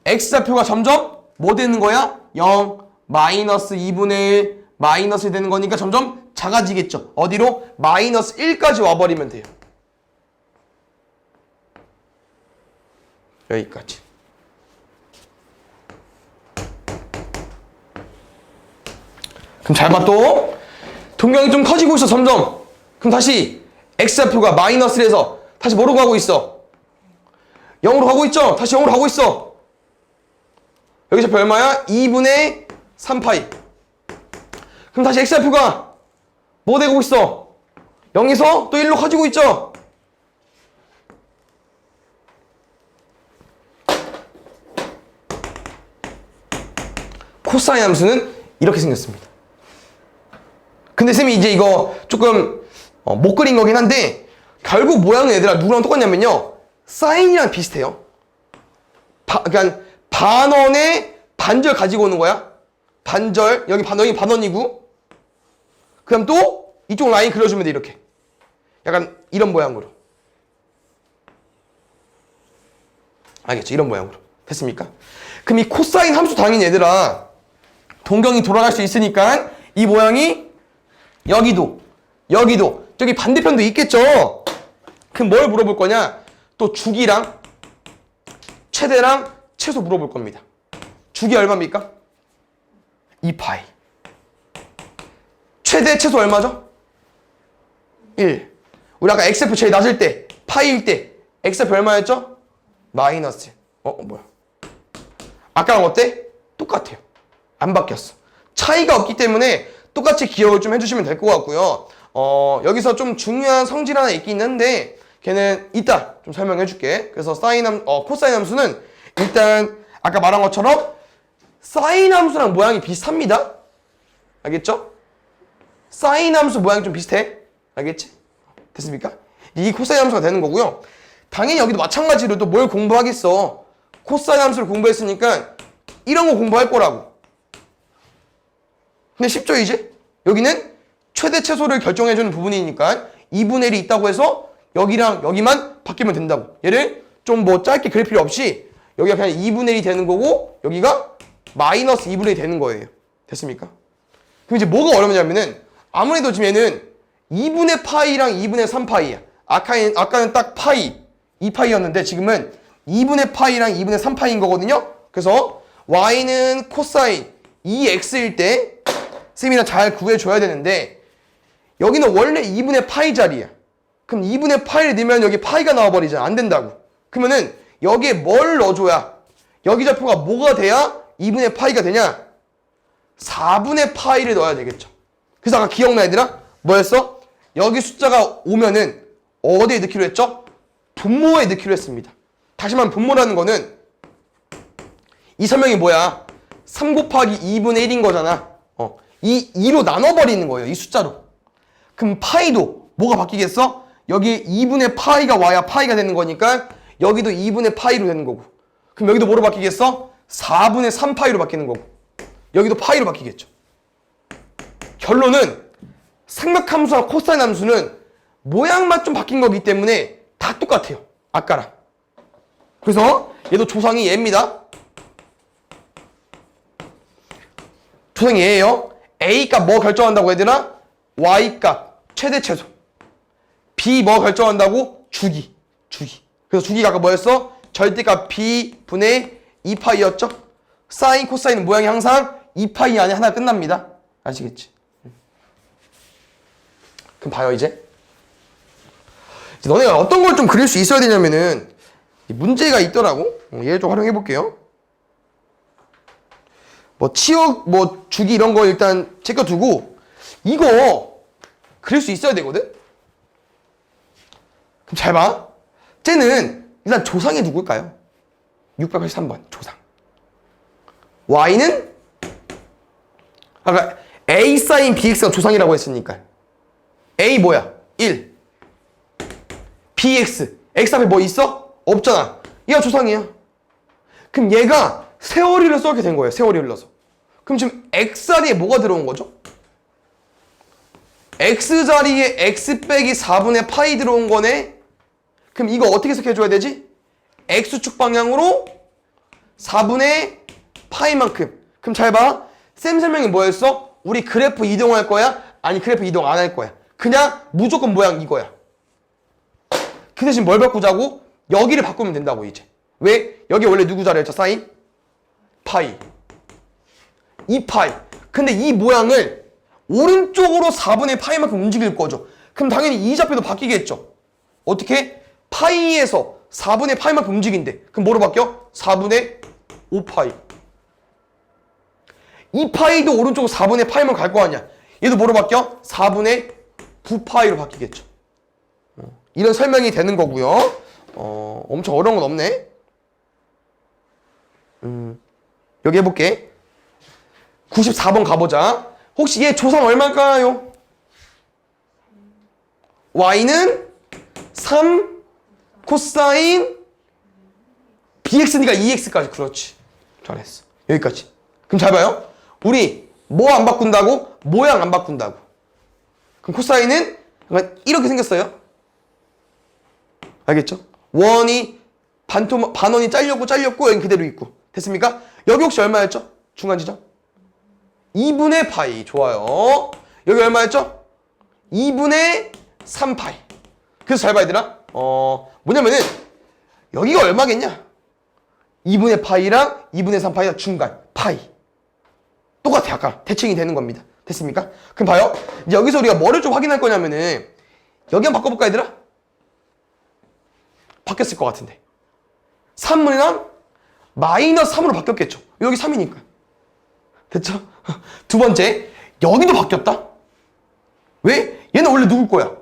x좌표가 점점 뭐 되는 거야? 0, 마이너스 2분의 1, 마이너스 되는 거니까 점점 작아지겠죠. 어디로? 마이너스 1까지 와버리면 돼요. 여기까지. 그럼 잘 봐 또. 동경이 좀 커지고 있어 점점. 그럼 다시 x좌표가 마이너스에서 다시 뭐로 가고 있어? 0으로 가고 있죠? 다시 0으로 가고 있어. 여기 좌표 얼마야? 2분의 3파이. 그럼 다시 x좌표가 뭐 되고 있어? 0에서 또 1로 커지고 있죠? 코사인 함수는 이렇게 생겼습니다. 근데 쌤이 이제 이거 조금 못 그린 거긴 한데 결국 모양은 얘들아 누구랑 똑같냐면요. 사인이랑 비슷해요. 그러니까 반원의 반절 가지고 오는 거야. 반절, 여기 반원이고 그럼 또 이쪽 라인 그려주면 돼 이렇게. 약간 이런 모양으로. 알겠죠? 이런 모양으로. 됐습니까? 그럼 이 코사인 함수 당연히 얘들아 동경이 돌아갈 수 있으니까 이 모양이 여기도 저기 반대편도 있겠죠. 그럼 뭘 물어볼 거냐? 또 주기랑 최대랑 최소 물어볼 겁니다. 주기 얼마입니까? 2파이. 최대 최소 얼마죠? 1. 우리 아까 x좌표 제일 낮을 때 파이일 때 x좌표 얼마였죠? 마이너스. 뭐야? 아까랑 어때? 똑같아요. 안 바뀌었어. 차이가 없기 때문에 똑같이 기억을 좀 해주시면 될 것 같고요. 여기서 좀 중요한 성질 하나 있긴 한데 걔는 이따 좀 설명해 줄게. 그래서 코사인 함수는 일단 아까 말한 것처럼 사인 함수랑 모양이 비슷합니다. 알겠죠? 사인 함수 모양이 좀 비슷해. 알겠지? 됐습니까? 이 코사인 함수가 되는 거고요. 당연히 여기도 마찬가지로 또 뭘 공부하겠어. 코사인 함수를 공부했으니까 이런 거 공부할 거라고. 근데 쉽죠 이제? 여기는 최대 최소를 결정해주는 부분이니까 2분의 1이 있다고 해서 여기랑 여기만 바뀌면 된다고. 얘를 좀 뭐 짧게 그릴 필요 없이 여기가 그냥 2분의 1이 되는 거고 여기가 마이너스 2분의 1이 되는 거예요. 됐습니까? 그럼 이제 뭐가 어렵냐면은 아무래도 지금 얘는 2분의 파이랑 2분의 3파이야. 아까는 딱 파이, 2파이였는데 지금은 2분의 파이랑 2분의 3파이인 거거든요. 그래서 y는 코사인 2x일 때 쌤이랑 잘 구해줘야 되는데 여기는 원래 2분의 파이 자리야. 그럼 2분의 파이를 넣으면 여기 파이가 나와버리잖아. 안 된다고. 그러면은 여기에 뭘 넣어줘야 여기 좌표가 뭐가 돼야 2분의 파이가 되냐? 4분의 파이를 넣어야 되겠죠. 그래서 아까 기억나 얘들아? 뭐였어? 여기 숫자가 오면은 어디에 넣기로 했죠? 분모에 넣기로 했습니다. 다시 말하면 분모라는 거는 이 설명이 뭐야? 3 곱하기 2분의 1인 거잖아. 이 2로 나눠버리는 거예요. 이 숫자로. 그럼 파이도 뭐가 바뀌겠어? 여기 2분의 파이가 와야 파이가 되는 거니까 여기도 2분의 파이로 되는 거고. 그럼 여기도 뭐로 바뀌겠어? 4분의 3파이로 바뀌는 거고. 여기도 파이로 바뀌겠죠. 결론은 삼각함수와 코사인 함수는 모양만 좀 바뀐 거기 때문에 다 똑같아요. 아까랑. 그래서 얘도 조상이 얘입니다. 조상이 얘예요. A값 뭐 결정한다고 얘들아? Y값 최대 최소. B 뭐 결정한다고? 주기. 그래서 주기가 아까 뭐였어? 절대값 B분의 2파이였죠? 사인 코사인은 모양이 항상 2파이 안에 하나 끝납니다. 아시겠지? 그럼 봐요 이제 너네가 어떤 걸 좀 그릴 수 있어야 되냐면은 문제가 있더라고. 얘를 좀 활용해 볼게요. 뭐 치역 뭐 주기 이런 거 일단 제껴두고 이거 그릴 수 있어야 되거든. 그럼 잘 봐. 쟤는 일단 조상이 누굴까요? 683번 조상. y는 아까 a sin bx가 조상이라고 했으니까 a 뭐야? 1 bx x 앞에 뭐 있어? 없잖아. 얘가 조상이야. 그럼 얘가 세월이를 써게 된 거예요. 세월이 흘러서. 그럼 지금 x 자리에 뭐가 들어온 거죠? x 자리에 x 빼기 4분의 파이 들어온 거네. 그럼 이거 어떻게 해석해줘야 되지? x축 방향으로 4분의 파이만큼. 그럼 잘 봐. 쌤 설명이 뭐였어? 우리 그래프 이동할 거야? 아니 그래프 이동 안 할 거야? 그냥 무조건 모양 이거야. 그 대신 뭘 바꾸자고? 여기를 바꾸면 된다고 이제. 왜? 여기 원래 누구 자리였죠? 사인? 파이. 2파이. 근데 이 모양을 오른쪽으로 4분의 파이만큼 움직일 거죠. 그럼 당연히 이 좌표도 바뀌겠죠. 어떻게? 파이에서 4분의 파이만큼 움직인대. 그럼 뭐로 바뀌어? 4분의 5파이. 2파이도 오른쪽으로 4분의 파이만 갈 거 아니야. 얘도 뭐로 바뀌어? 4분의 9파이로 바뀌겠죠. 이런 설명이 되는 거고요. 엄청 어려운 건 없네. 여기 해볼게. 94번 가보자. 혹시 얘 조상 얼마일까요? y는 3 코사인 bx니까 2x까지. 그렇지. 잘했어. 여기까지. 그럼 잘 봐요. 우리 뭐 안 바꾼다고? 모양 안 바꾼다고. 그럼 코사인은 이렇게 생겼어요. 알겠죠? 원이 반원이 잘렸고 여기 그대로 있고. 됐습니까? 여기 혹시 얼마였죠? 중간 지점? 2분의 파이. 좋아요. 여기 얼마였죠? 2분의 3파이. 그래서 잘 봐 얘들아. 뭐냐면은 여기가 얼마겠냐? 2분의 파이랑 2분의 3파이랑 중간 파이. 똑같아. 아까 대칭이 되는 겁니다. 됐습니까? 그럼 봐요. 이제 여기서 우리가 뭐를 좀 확인할 거냐면은 여기 한번 바꿔볼까 얘들아? 바뀌었을 것 같은데 3이랑 마이너스 3으로 바뀌었겠죠. 여기 3이니까. 됐죠? 두 번째, 여기도 바뀌었다. 왜? 얘는 원래 누구 거야?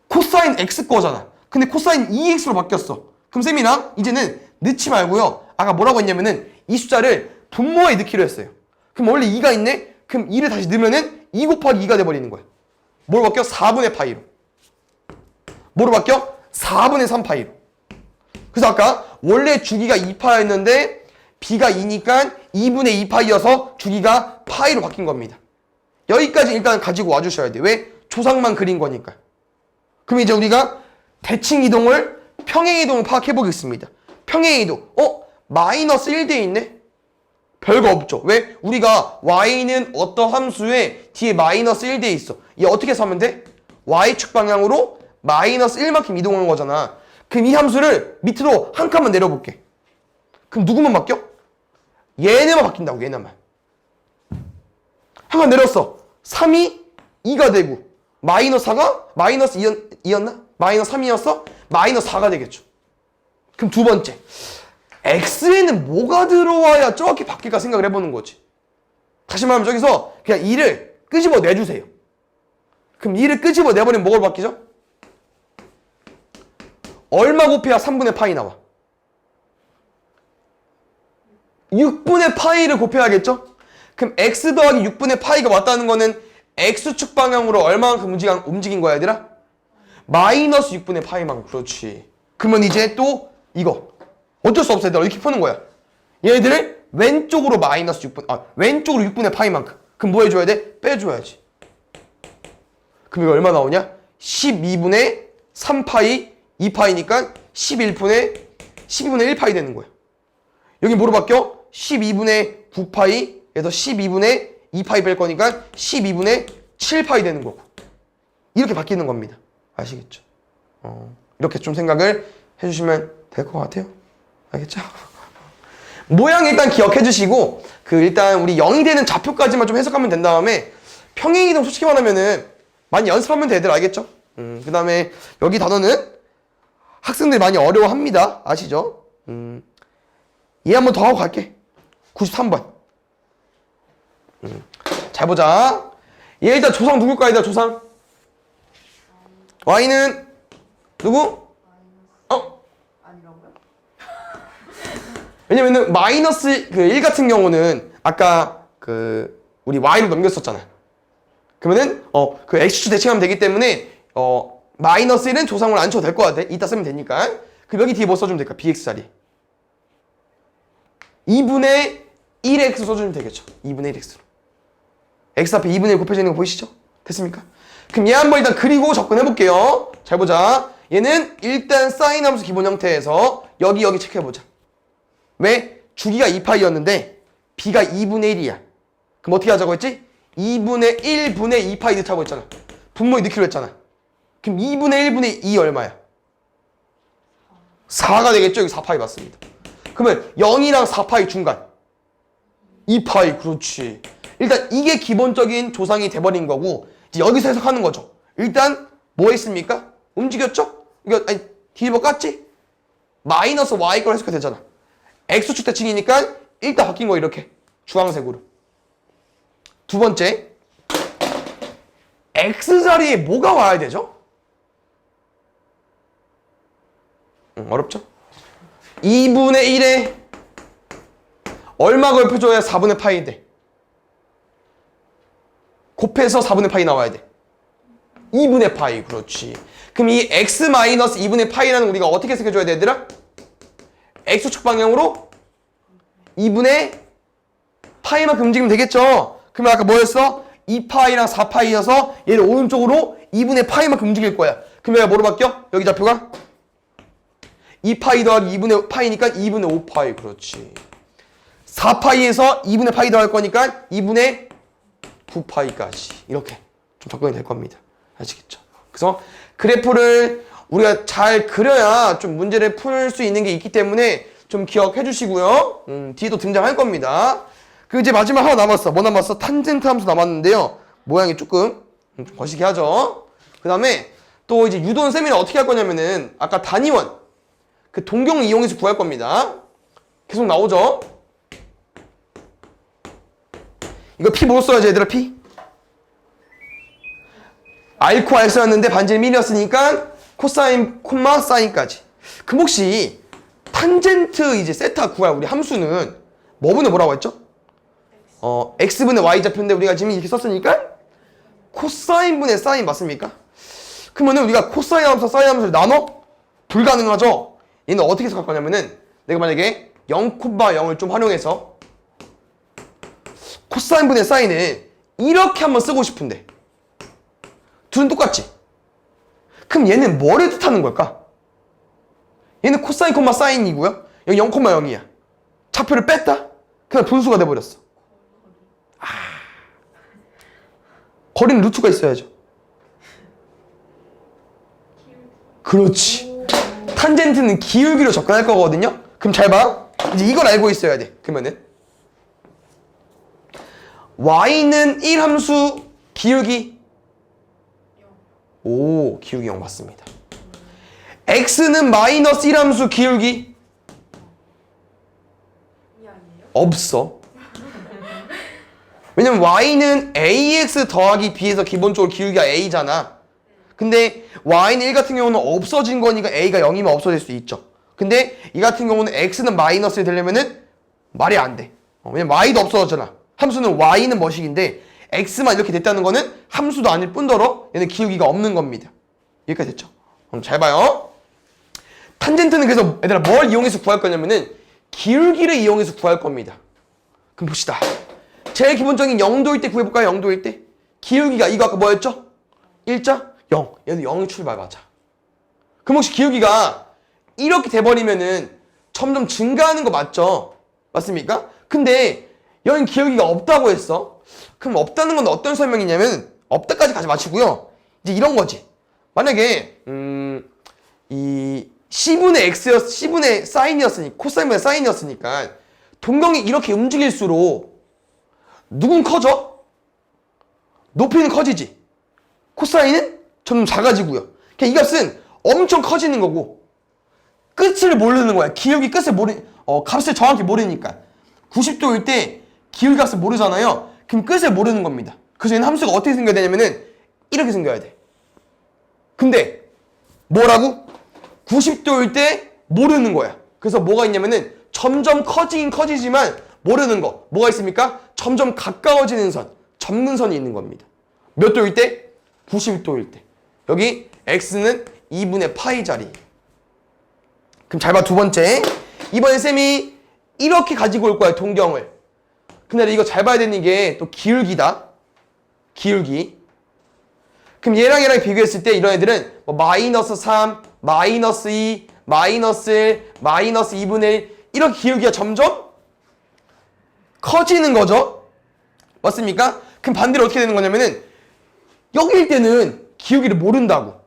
코사인 x 거잖아. 근데 코사인 2x로 바뀌었어. 그럼 쌤이랑 이제는 넣지 말고요. 아까 뭐라고 했냐면은 이 숫자를 분모에 넣기로 했어요. 그럼 원래 2가 있네? 그럼 2를 다시 넣으면은 2 곱하기 2가 돼버리는 거야. 뭐로 바뀌어? 4분의 파이로. 뭐로 바뀌어? 4분의 3파이로. 그래서 아까 원래 주기가 2파였는데 b가 2니까 2분의 2파이여서 주기가 파이로 바뀐 겁니다. 여기까지 일단 가지고 와주셔야 돼. 왜? 조상만 그린 거니까. 그럼 이제 우리가 대칭 이동을 평행 이동을 파악해 보겠습니다. 평행 이동. 마이너스 1대 있네? 별거 없죠. 왜? 우리가 y는 어떤 함수에 뒤에 마이너스 1대 있어. 얘 어떻게 해서 하면 돼? y축 방향으로 마이너스 1만큼 이동한 거잖아. 그럼 이 함수를 밑으로 한 칸만 내려볼게. 그럼 누구만 바뀌어? 얘네만 바뀐다고. 얘네만. 한 칸 내렸어. 3이 2가 되고 마이너스 4가 마이너스 2였나? 마이너스 3이었어? 마이너스 4가 되겠죠. 그럼 두 번째, x에는 뭐가 들어와야 저렇게 바뀔까 생각을 해보는 거지. 다시 말하면 저기서 그냥 2를 끄집어 내주세요. 그럼 2를 끄집어 내버리면 뭐로 바뀌죠? 얼마 곱해야 3분의 파이 나와? 6분의 파이를 곱해야겠죠? 그럼 x 더하기 6분의 파이가 왔다는 거는 x축 방향으로 얼마만큼 움직인 거야 얘들아? 마이너스 6분의 파이만큼. 그렇지. 그러면 이제 또 이거 어쩔 수 없어 얘들아. 이렇게 푸는 거야. 얘들을 왼쪽으로 왼쪽으로 6분의 파이만큼. 그럼 뭐 해줘야 돼? 빼줘야지. 그럼 이거 얼마 나오냐? 12분의 3파이 2파이니까 12분의 1파이 되는 거야. 여기 뭐로 바뀌어? 12분의 9파이에서 12분의 2파이 뺄 거니까 12분의 7파이 되는 거고. 이렇게 바뀌는 겁니다. 아시겠죠? 이렇게 좀 생각을 해주시면 될 것 같아요. 알겠죠? 모양 일단 기억해 주시고 일단 우리 0이 되는 좌표까지만 좀 해석하면 된 다음에 평행이동 솔직히 말하면은 많이 연습하면 되들. 알겠죠? 그 다음에 여기 단어는 학생들이 많이 어려워합니다. 아시죠? 얘 한 번 더 하고 갈게. 93번. 잘 보자. 얘 일단 조상 누굴까? 얘들아 조상. y는 누구? 아니라고요? 왜냐면은 마이너스 1 같은 경우는 아까 우리 y로 넘겼었잖아. 그러면은 x축 대칭하면 되기 때문에 마이너스 1은 조상으로 안 쳐도 될 것 같아. 이따 쓰면 되니까. 그럼 여기 뒤에 뭐 써주면 될까? bx 자리 2분의 1x 써주면 되겠죠. 2분의 1x로 x 앞에 2분의 1 곱해지는 거 보이시죠? 됐습니까? 그럼 얘 한번 일단 그리고 접근해 볼게요. 잘 보자. 얘는 일단 사인 함수 기본 형태에서 여기 체크해 보자. 왜? 주기가 2파이였는데 b가 2분의 1이야. 그럼 어떻게 하자고 했지? 2분의 1분의 2파이 넣자고 했잖아. 분모에 넣기로 했잖아. 그럼 2분의 1분의 2 얼마야? 4가 되겠죠? 여기 4파이 맞습니다. 그러면 0이랑 4파이 중간 2파이. 그렇지. 일단 이게 기본적인 조상이 돼버린 거고 이제 여기서 해석하는 거죠. 일단 뭐 했습니까? 움직였죠? 이거 아니 뒤집어 깠지? 마이너스 y 걸 해석해도 되잖아. x축 대칭이니까 일단 바뀐 거 이렇게 주황색으로. 두 번째, x 자리에 뭐가 와야 되죠? 어렵죠? 2분의 1에 얼마 걸쳐줘야 4분의 파이 돼? 곱해서 4분의 파이 나와야 돼. 2분의 파이. 그렇지. 그럼 이 x 마이너스 2분의 파이라는 우리가 어떻게 해석해줘야 돼, 얘들아? x축 방향으로 2분의 파이만큼 움직이면 되겠죠? 그러면 아까 뭐였어? 2파이랑 4파이여서 얘를 오른쪽으로 2분의 파이만큼 움직일 거야. 그럼 얘가 뭐로 바뀌어? 여기 좌표가? 2파이 더하기 2분의 파이니까 2분의 5파이. 그렇지. 4파이에서 2분의 파이 더할 거니까 2분의 9파이까지. 이렇게 좀 접근이 될 겁니다. 아시겠죠? 그래서 그래프를 우리가 잘 그려야 좀 문제를 풀 수 있는 게 있기 때문에 좀 기억해 주시고요. 뒤에도 등장할 겁니다. 그 이제 마지막 하나 남았어. 뭐 남았어? 탄젠트 함수 남았는데요. 모양이 조금 좀 거시기 하죠. 그 다음에 또 이제 유도는 쌤이는 어떻게 할 거냐면은 아까 단위원 그 동경을 이용해서 구할 겁니다. 계속 나오죠. 이거 P 뭐 써야지 얘들아? P? R코 R였는데 반지름 1이었으니까 코사인, 콤마, 사인까지. 그럼 혹시 탄젠트 이제 세타 구할 우리 함수는 뭐분의 뭐라고 했죠? x분의 y 좌표인데 우리가 지금 이렇게 썼으니까 코사인분의 사인 맞습니까? 그러면은 우리가 코사인 함수, 사인 함수를 나눠? 불가능하죠? 얘는 어떻게 해석할 거냐면은 내가 만약에 0,0을 좀 활용해서 코사인분의 사인을 이렇게 한번 쓰고 싶은데 둘은 똑같지? 그럼 얘는 뭐를 뜻하는 걸까? 얘는 코사인, 콤마, 사인이고요. 여기 0,0이야. 차표를 뺐다? 그냥 분수가 돼버렸어. 거리는 루트가 있어야죠. 그렇지. 탄젠트는 기울기로 접근할 거거든요. 그럼 잘 봐. 이제 이걸 알고 있어야 돼. 그러면은 y는 1함수 기울기 0. 기울기 0 맞습니다. x는 마이너스 1함수 기울기 없어. 왜냐면 y는 ax 더하기 b에서 기본적으로 기울기가 a잖아. 근데 y는 1 같은 경우는 없어진 거니까 a가 0이면 없어질 수 있죠. 근데 이 같은 경우는 x는 마이너스 되려면은 말이 안 돼. 왜냐면 y도 없어졌잖아. 함수는 y는 뭐식인데 x만 이렇게 됐다는 거는 함수도 아닐 뿐더러 얘는 기울기가 없는 겁니다. 여기까지 됐죠? 그럼 잘 봐요. 탄젠트는 그래서 얘들아 뭘 이용해서 구할 거냐면은 기울기를 이용해서 구할 겁니다. 그럼 봅시다. 제일 기본적인 0도일 때 구해볼까요? 0도일 때 기울기가 이거 아까 뭐였죠? 1자 0. 얘도 0이 출발 맞아. 그럼 혹시 기울기가 이렇게 돼버리면은 점점 증가하는 거 맞죠? 맞습니까? 근데 여긴 기울기가 없다고 했어. 그럼 없다는 건 어떤 설명이냐면 없다까지 가지 마시고요. 이제 이런 거지. 만약에 이 C분의 X였, C분의 사인이었으니까 코사인분의 사인이었으니까 동경이 이렇게 움직일수록 누군 커져? 높이는 커지지. 코사인은 점점 작아지고요. 그냥 이 값은 엄청 커지는 거고 끝을 모르는 거야. 기울기 끝을 값을 정확히 모르니까 90도일 때 기울기 값을 모르잖아요. 그럼 끝을 모르는 겁니다. 그래서 얘는 함수가 어떻게 생겨야 되냐면은 이렇게 생겨야 돼. 근데 뭐라고? 90도일 때 모르는 거야. 그래서 뭐가 있냐면은 점점 커지긴 커지지만 모르는 거. 뭐가 있습니까? 점점 가까워지는 선, 점근선이 있는 겁니다. 몇 도일 때? 90도일 때. 여기 x는 2분의 파이 자리. 그럼 잘 봐, 두 번째. 이번에 쌤이 이렇게 가지고 올 거야, 동경을. 근데 이거 잘 봐야 되는 게 또 기울기다. 기울기. 그럼 얘랑 비교했을 때 이런 애들은 뭐 마이너스 3, 마이너스 2, 마이너스 1, 마이너스 2분의 1 이렇게 기울기가 점점 커지는 거죠. 맞습니까? 그럼 반대로 어떻게 되는 거냐면은 여기일 때는 기울기를 모른다고.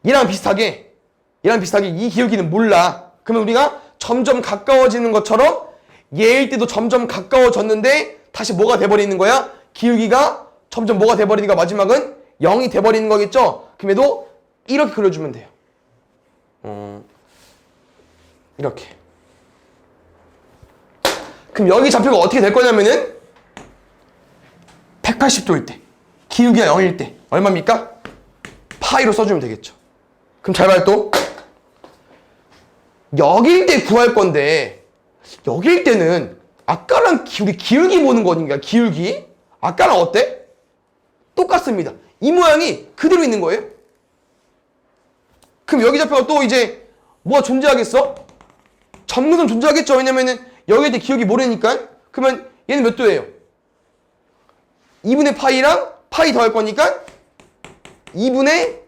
얘랑 비슷하게 이 기울기는 몰라. 그러면 우리가 점점 가까워지는 것처럼 얘일 때도 점점 가까워졌는데 다시 뭐가 돼버리는 거야? 기울기가 점점 뭐가 돼버리니까 마지막은 0이 돼버리는 거겠죠? 그럼에도 이렇게 그려주면 돼요. 이렇게. 그럼 여기 좌표가 어떻게 될 거냐면은 180도일 때, 기울기가 0일 때 얼마입니까? 파이로 써주면 되겠죠. 그럼 잘 봐요 또. 여기일 때 구할 건데 여기일 때는 아까랑 우리 기울기 보는 거니까 기울기 아까랑 어때? 똑같습니다. 이 모양이 그대로 있는 거예요. 그럼 여기 좌표가 또 이제 뭐가 존재하겠어? 점근선 존재하겠죠. 왜냐면은 여기일 때 기울기 모르니까. 그러면 얘는 몇 도예요? 2분의 파이랑 파이 더할 거니까 2분의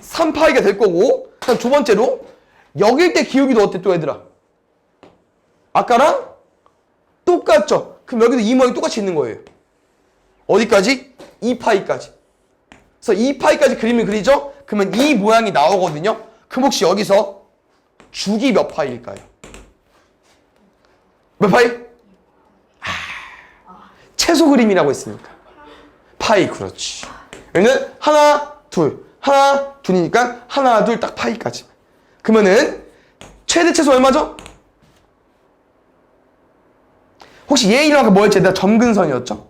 3파이가 될 거고. 그다음 두 번째로 여기일 때 기울기도 어때 또 얘들아? 아까랑 똑같죠? 그럼 여기도 이 모양이 똑같이 있는 거예요. 어디까지? 2파이까지. 그래서 2파이까지 그림을 그리죠? 그러면 이 모양이 나오거든요. 그럼 혹시 여기서 주기 몇 파이일까요? 몇 파이? 최소 그림이라고 했으니까. 파이, 그렇지. 여기는 하나, 둘이니까 하나, 둘, 딱 파이까지. 그러면은 최대 최소 얼마죠? 혹시 얘 이름은 뭐였지? 내가 점근선이었죠?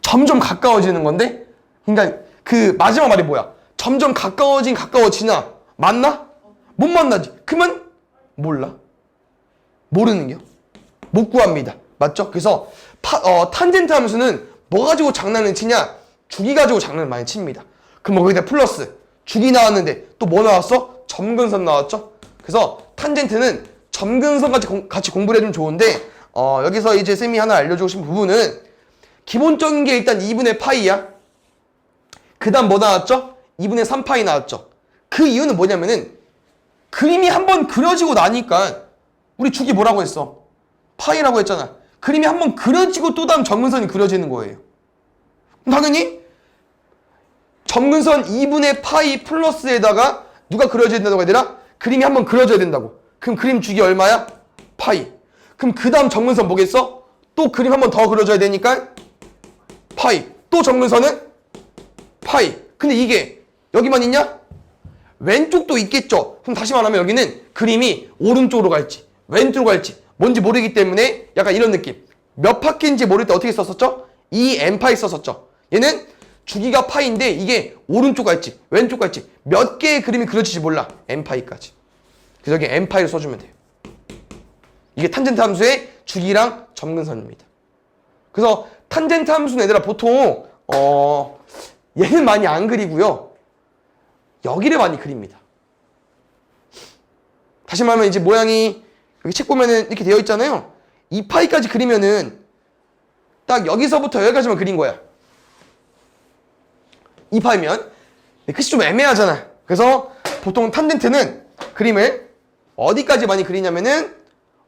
점점 가까워지는 건데, 그러니까 그 마지막 말이 뭐야? 점점 가까워지나? 맞나? 못 만나지. 그러면 몰라. 모르는 게 못 구합니다. 맞죠? 그래서 탄젠트 함수는 뭐 가지고 장난을 치냐? 주기 가지고 장난을 많이 칩니다. 그럼 거기다 플러스 주기 나왔는데 또 뭐 나왔어? 점근선 나왔죠? 그래서 탄젠트는 점근선 같이 공부를 해주면 좋은데 여기서 이제 쌤이 하나 알려주고 싶은 부분은 기본적인 게 일단 2분의 파이야. 그 다음 뭐 나왔죠? 2분의 3파이 나왔죠. 그 이유는 뭐냐면은 그림이 한번 그려지고 나니까 우리 주기 뭐라고 했어? 파이라고 했잖아. 그림이 한번 그려지고 또 다음 점근선이 그려지는 거예요. 당연히 점근선 2분의 파이 플러스에다가 누가 그려져야 된다고 해야 되나? 그림이 한번 그려져야 된다고. 그럼 그림 주기 얼마야? 파이. 그럼 그 다음 점근선 뭐겠어? 또 그림 한번 더 그려줘야 되니까 파이. 또 점근선은 파이. 근데 이게 여기만 있냐? 왼쪽도 있겠죠. 그럼 다시 말하면 여기는 그림이 오른쪽으로 갈지 왼쪽으로 갈지 뭔지 모르기 때문에 약간 이런 느낌. 몇 바퀴인지 모를 때 어떻게 썼었죠? 2n파이 썼었죠. 얘는 주기가 파이인데 이게 오른쪽 갈지 왼쪽 갈지 몇 개의 그림이 그려지지 몰라. n파이까지. 그래서 여기 n파이로 써주면 돼요. 이게 탄젠트 함수의 주기랑 점근선입니다. 그래서 탄젠트 함수는 얘들아 보통 얘는 많이 안 그리고요. 여기를 많이 그립니다. 다시 말하면 이제 모양이 여기 책 보면은 이렇게 되어 있잖아요. 2파이까지 그리면은 딱 여기서부터 여기까지만 그린 거야. 2파이면 끝이 좀 애매하잖아. 그래서 보통 탄젠트는 그림을 어디까지 많이 그리냐면은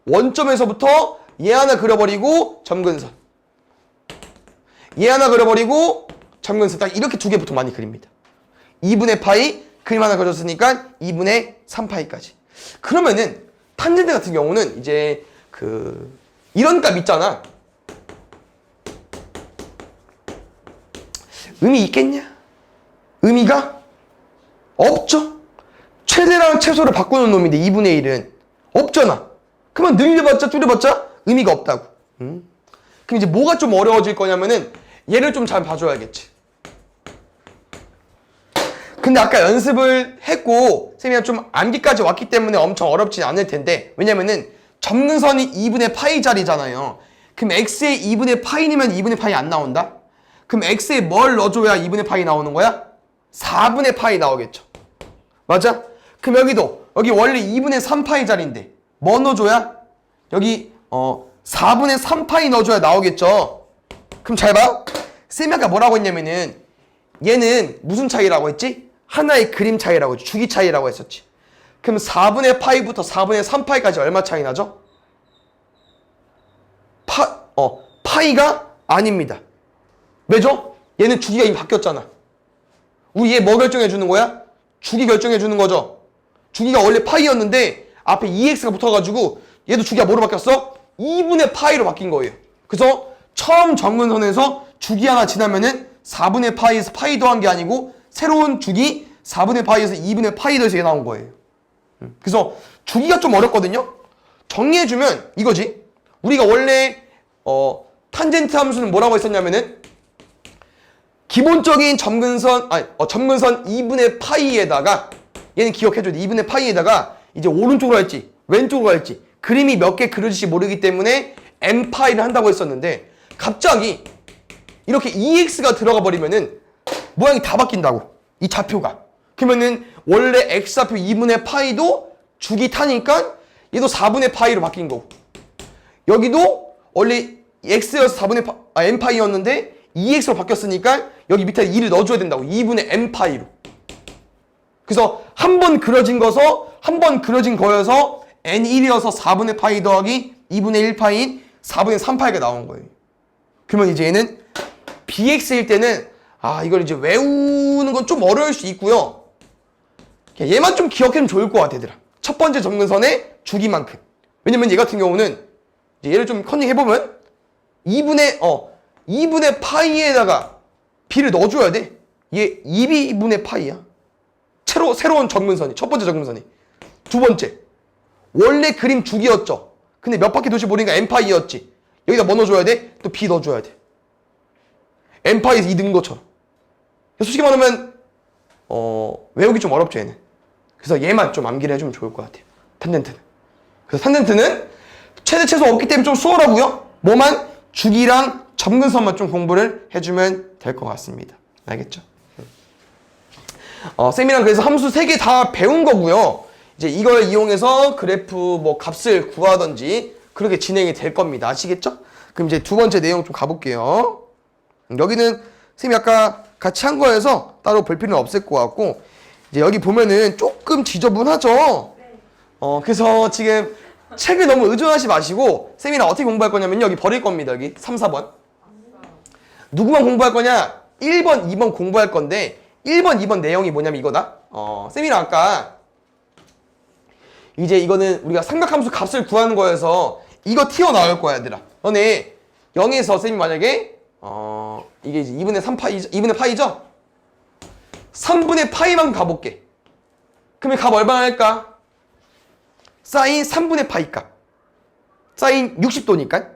원점에서부터 얘 하나 그려버리고 점근선, 얘 하나 그려버리고 점근선, 딱 이렇게 두 개 보통 많이 그립니다. 2분의 파이 그림 하나 그려줬으니까 2분의 3파이까지. 그러면은 탄젠트 같은 경우는 이제 이런 값 있잖아. 의미 있겠냐? 의미가 없죠. 최대랑 최소를 바꾸는 놈인데 2분의 1은 없잖아. 그러면 늘려봤자 줄여봤자 의미가 없다고. 그럼 이제 뭐가 좀 어려워질 거냐면은 얘를 좀 잘 봐줘야겠지. 근데 아까 연습을 했고 쌤이 좀 암기까지 왔기 때문에 엄청 어렵지 않을 텐데, 왜냐면은 점근선이 2분의 파이 자리잖아요. 그럼 x에 2분의 파이면 2분의 파이 안 나온다? 그럼 x에 뭘 넣어줘야 2분의 파이 나오는 거야? 4분의 파이 나오겠죠. 맞아? 그럼 여기 원래 2분의 3파이 자리인데 뭐 넣어줘야? 여기 4분의 3파이 넣어줘야 나오겠죠. 그럼 잘 봐. 쌤이 아까 뭐라고 했냐면은 얘는 무슨 차이라고 했지? 하나의 그림 차이라고 했지. 주기 차이라고 했었지. 그럼 4분의 파이부터 4분의 3파이까지 얼마 차이 나죠? 파이가 아닙니다. 왜죠? 얘는 주기가 이미 바뀌었잖아. 우리 얘 뭐 결정해 주는 거야? 주기 결정해 주는 거죠. 주기가 원래 파이였는데 앞에 2x가 붙어가지고 얘도 주기가 뭐로 바뀌었어? 2분의 파이로 바뀐 거예요. 그래서 처음 정근선에서 주기 하나 지나면은 4분의 파이에서 파이 더한 게 아니고 새로운 주기 4분의 파이에서 2분의 파이 더해서 이게 나온 거예요. 그래서 주기가 좀 어렵거든요. 정리해주면 이거지. 우리가 원래 탄젠트 함수는 뭐라고 했었냐면은 기본적인 점근선 2분의 파이에다가 얘는 기억해줘야 돼. 2분의 파이에다가 이제 오른쪽으로 할지 왼쪽으로 할지 그림이 몇 개 그려질지 모르기 때문에 n파이를 한다고 했었는데 갑자기 이렇게 2x가 들어가 버리면은 모양이 다 바뀐다고. 이 좌표가. 그러면은 원래 x좌표 2분의 파이도 주기 타니까 얘도 4분의 파이로 바뀐 거고 여기도 원래 x여서 4분의 n파이였는데 2x로 바뀌었으니까 여기 밑에 2를 넣어줘야 된다고. 2분의 n파이로. 그래서 한 번 그려진 거여서 n1이어서 4분의 파이 더하기 2분의 1파이인 4분의 3파이가 나온 거예요. 그러면 이제 얘는 bx일 때는 이걸 이제 외우는 건 좀 어려울 수 있고요. 얘만 좀 기억하면 좋을 것 같아, 얘들아. 첫 번째 점근선의 주기만큼. 왜냐면 얘 같은 경우는 이제 얘를 좀 컨닝해보면 2분의 파이에다가 b를 넣어줘야 돼. 얘 2b분의 파이야. 새로운 점근선이. 첫 번째 점근선이. 두 번째. 원래 그림 주기였죠. 근데 몇 바퀴 도시 보니까 n파이였지. 여기다 뭐 넣어줘야 돼? 또 b 넣어줘야 돼. n파이에서 2 는 것처럼. 솔직히 말하면 외우기 좀 어렵죠, 얘는. 그래서 얘만 좀 암기를 해주면 좋을 것 같아요. 탄젠트는. 그래서 탄젠트는 최대 최소 없기 때문에 좀 수월하고요. 뭐만 주기랑 점근선만 좀 공부를 해주면 될 것 같습니다. 알겠죠? 쌤이랑 그래서 함수 3개 다 배운 거고요. 이제 이걸 이용해서 그래프 뭐 값을 구하던지 그렇게 진행이 될 겁니다. 아시겠죠? 그럼 이제 두 번째 내용 좀 가볼게요. 여기는 쌤이 아까 같이 한 거여서 따로 볼 필요는 없을 것 같고 이제 여기 보면은 조금 지저분하죠? 그래서 지금 책을 너무 의존하지 마시고 쌤이랑 어떻게 공부할 거냐면 여기 버릴 겁니다. 여기 3, 4번. 누구만 공부할 거냐? 1번, 2번 공부할 건데 1번, 2번 내용이 뭐냐면 이거다. 쌤이랑 아까 이제 이거는 우리가 삼각함수 값을 구하는 거여서 이거 튀어나올 거야, 얘들아. 너네 0에서 쌤이 만약에 이게 이제 2분의 3파이죠? 2분의 파이죠? 3분의 파이만 가볼게. 그러면 값 얼마나 할까? 사인 3분의 파이 값. 사인 60도니까.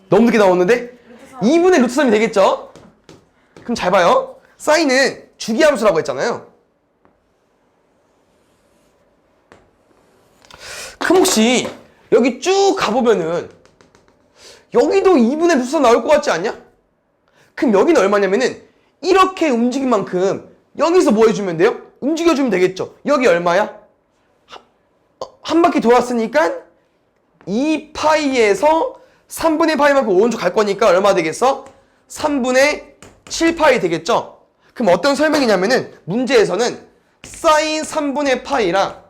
너무 늦게 나왔는데? 2분의 루트 3이 되겠죠? 그럼 잘 봐요. 사인은 주기함수라고 했잖아요. 그럼 혹시 여기 쭉 가보면은 여기도 2분의 루트 3 나올 것 같지 않냐? 그럼 여기는 얼마냐면은 이렇게 움직인 만큼 여기서 뭐 해주면 돼요? 움직여주면 되겠죠. 여기 얼마야? 한 바퀴 돌았으니까 2파이에서 3분의 파이만큼 오른쪽 갈 거니까 얼마 되겠어? 3분의 7파이 되겠죠? 그럼 어떤 설명이냐면은 문제에서는 사인 3분의 파이랑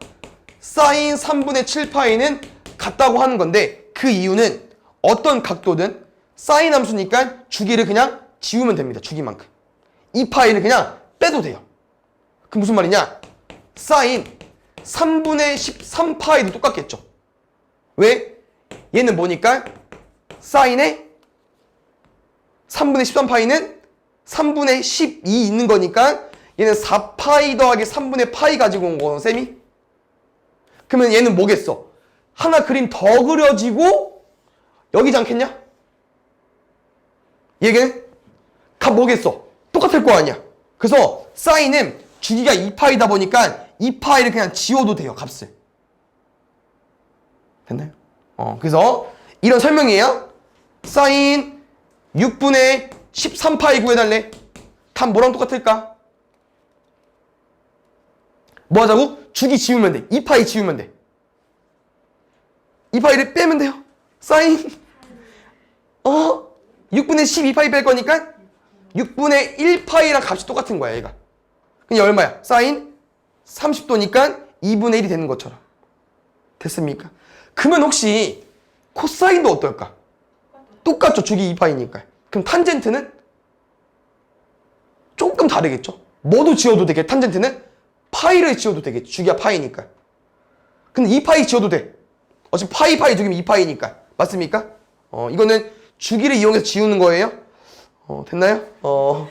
사인 3분의 7파이는 같다고 하는 건데 그 이유는 어떤 각도든 사인 함수니까 주기를 그냥 지우면 됩니다. 주기만큼. 이 파이를 그냥 빼도 돼요. 그럼 무슨 말이냐? 사인 3분의 13파이도 똑같겠죠. 왜? 얘는 뭐니까? 사인의 3분의 13파이는 3분의 12 있는 거니까 얘는 4파이 더하기 3분의 파이 가지고 온 거는 쌤이? 그러면 얘는 뭐겠어? 하나 그림 더 그려지고 여기지 않겠냐? 얘는 값 뭐겠어? 똑같을 거 아니야. 그래서 사인은 주기가 2파이다 보니까 2파이를 그냥 지워도 돼요, 값을. 됐나요? 그래서 이런 설명이에요. 사인 6분의 13파이 구해달래. 값 뭐랑 똑같을까? 뭐 하자고? 주기 지우면 돼. 2파이 지우면 돼. 2파이를 빼면 돼요. 사인 6분의 12파이 뺄 거니까 6분의 1파이랑 값이 똑같은 거야, 얘가. 그냥 얼마야? 사인 30도니까 2분의 1이 되는 것처럼. 됐습니까? 그러면 혹시 코사인도 어떨까? 똑같죠. 주기 2파이니까. 그럼 탄젠트는? 조금 다르겠죠. 뭐도 지워도 되게 탄젠트는? 파이를 지워도 되겠죠. 주기가 파이니까. 근데 2파이 지워도 돼. 어차피 파이 두기면 2파이니까. 맞습니까? 이거는 주기를 이용해서 지우는 거예요. 됐나요?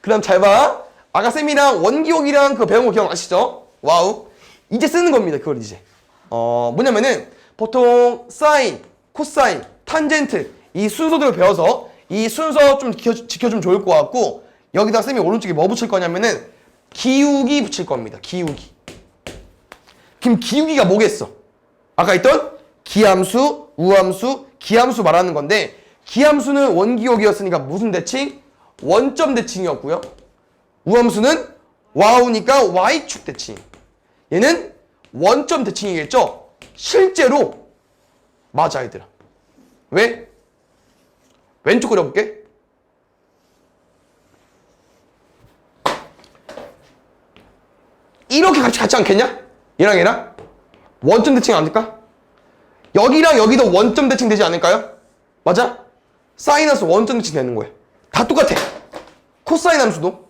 그다음 잘 봐. 아까 쌤이랑 원기옥이랑 그 배운 거 기억나시죠? 와우. 이제 쓰는 겁니다. 그걸 이제. 뭐냐면은 보통 사인, 코사인, 탄젠트 이 순서대로 배워서 이 순서 좀 지켜주면 좋을 것 같고 여기다 쌤이 오른쪽에 뭐 붙일 거냐면은 기울기 붙일 겁니다. 기울기. 그럼 기울기가 뭐겠어? 아까 있던 기함수, 우함수, 기함수 말하는 건데 기함수는 원기옥이었으니까 무슨 대칭? 원점 대칭이었고요. 우함수는 와우니까 Y축 대칭. 얘는 원점 대칭이겠죠? 실제로 맞아 얘들아. 왜? 왼쪽 그려볼게. 이렇게 같지 않겠냐? 얘랑 원점 대칭 안 될까? 여기랑 여기도 원점 대칭 되지 않을까요? 맞아? 사인함수 원점 대칭 되는 거야. 다 똑같아. 코사인 함수도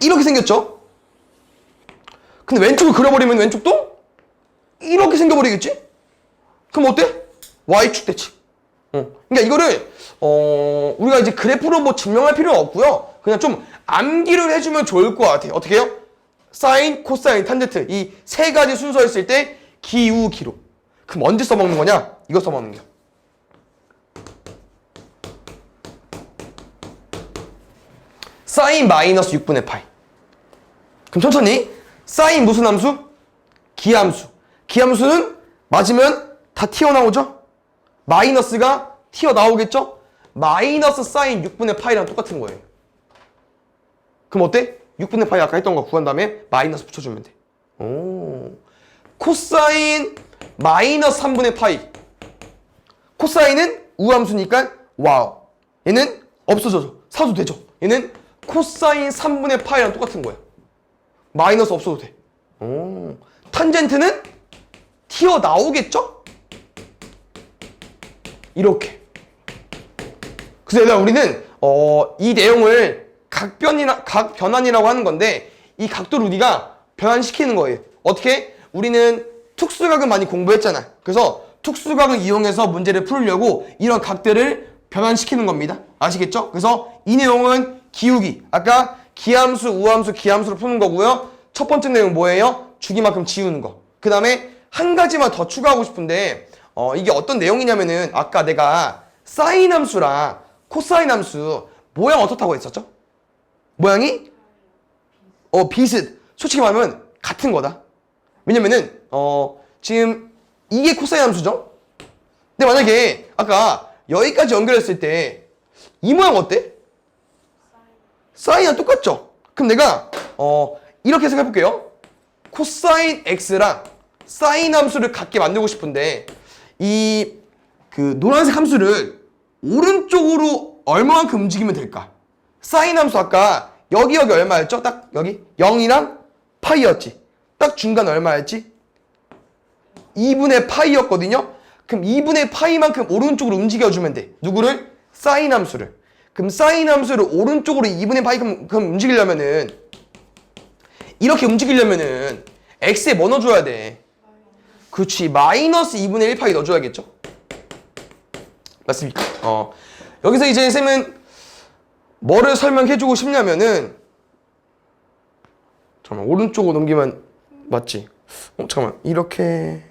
이렇게 생겼죠? 근데 왼쪽을 그려버리면 왼쪽도 이렇게 생겨버리겠지? 그럼 어때? Y축 대칭. 그러니까 이거를 우리가 이제 그래프로 뭐 증명할 필요는 없고요. 그냥 좀 암기를 해주면 좋을 것 같아요. 어떻게 해요? 사인, 코사인, 탄젠트 이 세 가지 순서였을 때 기울기로. 그럼 언제 써먹는 거냐? 이거 써먹는 거야. 사인 마이너스 6분의 파이. 그럼 천천히 사인 무슨 함수? 기함수. 기함수는 맞으면 다 튀어나오죠? 마이너스가 튀어나오겠죠? 마이너스 사인 6분의 파이랑 똑같은 거예요. 그럼 어때? 6분의 파이 아까 했던 거 구한 다음에 마이너스 붙여주면 돼. 오. 코사인 마이너스 3분의 파이. 코사인은 우함수니까 와우. 얘는 없어져서 사도 되죠. 얘는 코사인 3분의 파이랑 똑같은 거야. 마이너스 없어도 돼. 오. 탄젠트는 튀어나오겠죠? 이렇게. 그래서 얘들아 우리는 이 내용을 각변환이라고 하는 건데 이 각도를 우리가 변환시키는 거예요. 어떻게? 우리는 특수각을 많이 공부했잖아. 그래서 특수각을 이용해서 문제를 풀려고 이런 각들을 변환시키는 겁니다. 아시겠죠? 그래서 이 내용은 기울기. 아까 기함수, 우함수, 기함수로 푸는 거고요. 첫 번째 내용 뭐예요? 주기만큼 지우는 거. 그 다음에 한 가지만 더 추가하고 싶은데 이게 어떤 내용이냐면은 아까 내가 사인 함수랑 코사인 함수 모양 어떻다고 했었죠? 모양이 비슷. 솔직히 말하면 같은 거다. 왜냐면은 지금 이게 코사인 함수죠? 근데 만약에 아까 여기까지 연결했을 때 이 모양 어때? 사인이랑 똑같죠? 그럼 내가 이렇게 생각해볼게요. 코사인 x랑 사인 함수를 같게 만들고 싶은데 이 그 노란색 함수를 오른쪽으로 얼마만큼 움직이면 될까? 사인 함수 아까 여기 얼마였죠? 딱 여기 0이랑 파이였지. 딱 중간 얼마였지? 2분의 파이였거든요. 그럼 2분의 파이만큼 오른쪽으로 움직여주면 돼. 누구를? 사인 함수를. 그럼 사인 함수를 오른쪽으로 2분의 파이만큼 움직이려면은 이렇게 움직이려면은 x에 뭐 넣어줘야 돼? 그렇지. 마이너스 2분의 1파이 넣어줘야겠죠? 맞습니까? 여기서 이제 쌤은 뭐를 설명해주고 싶냐면은 잠깐만 오른쪽으로 넘기면 맞지? 잠깐만 이렇게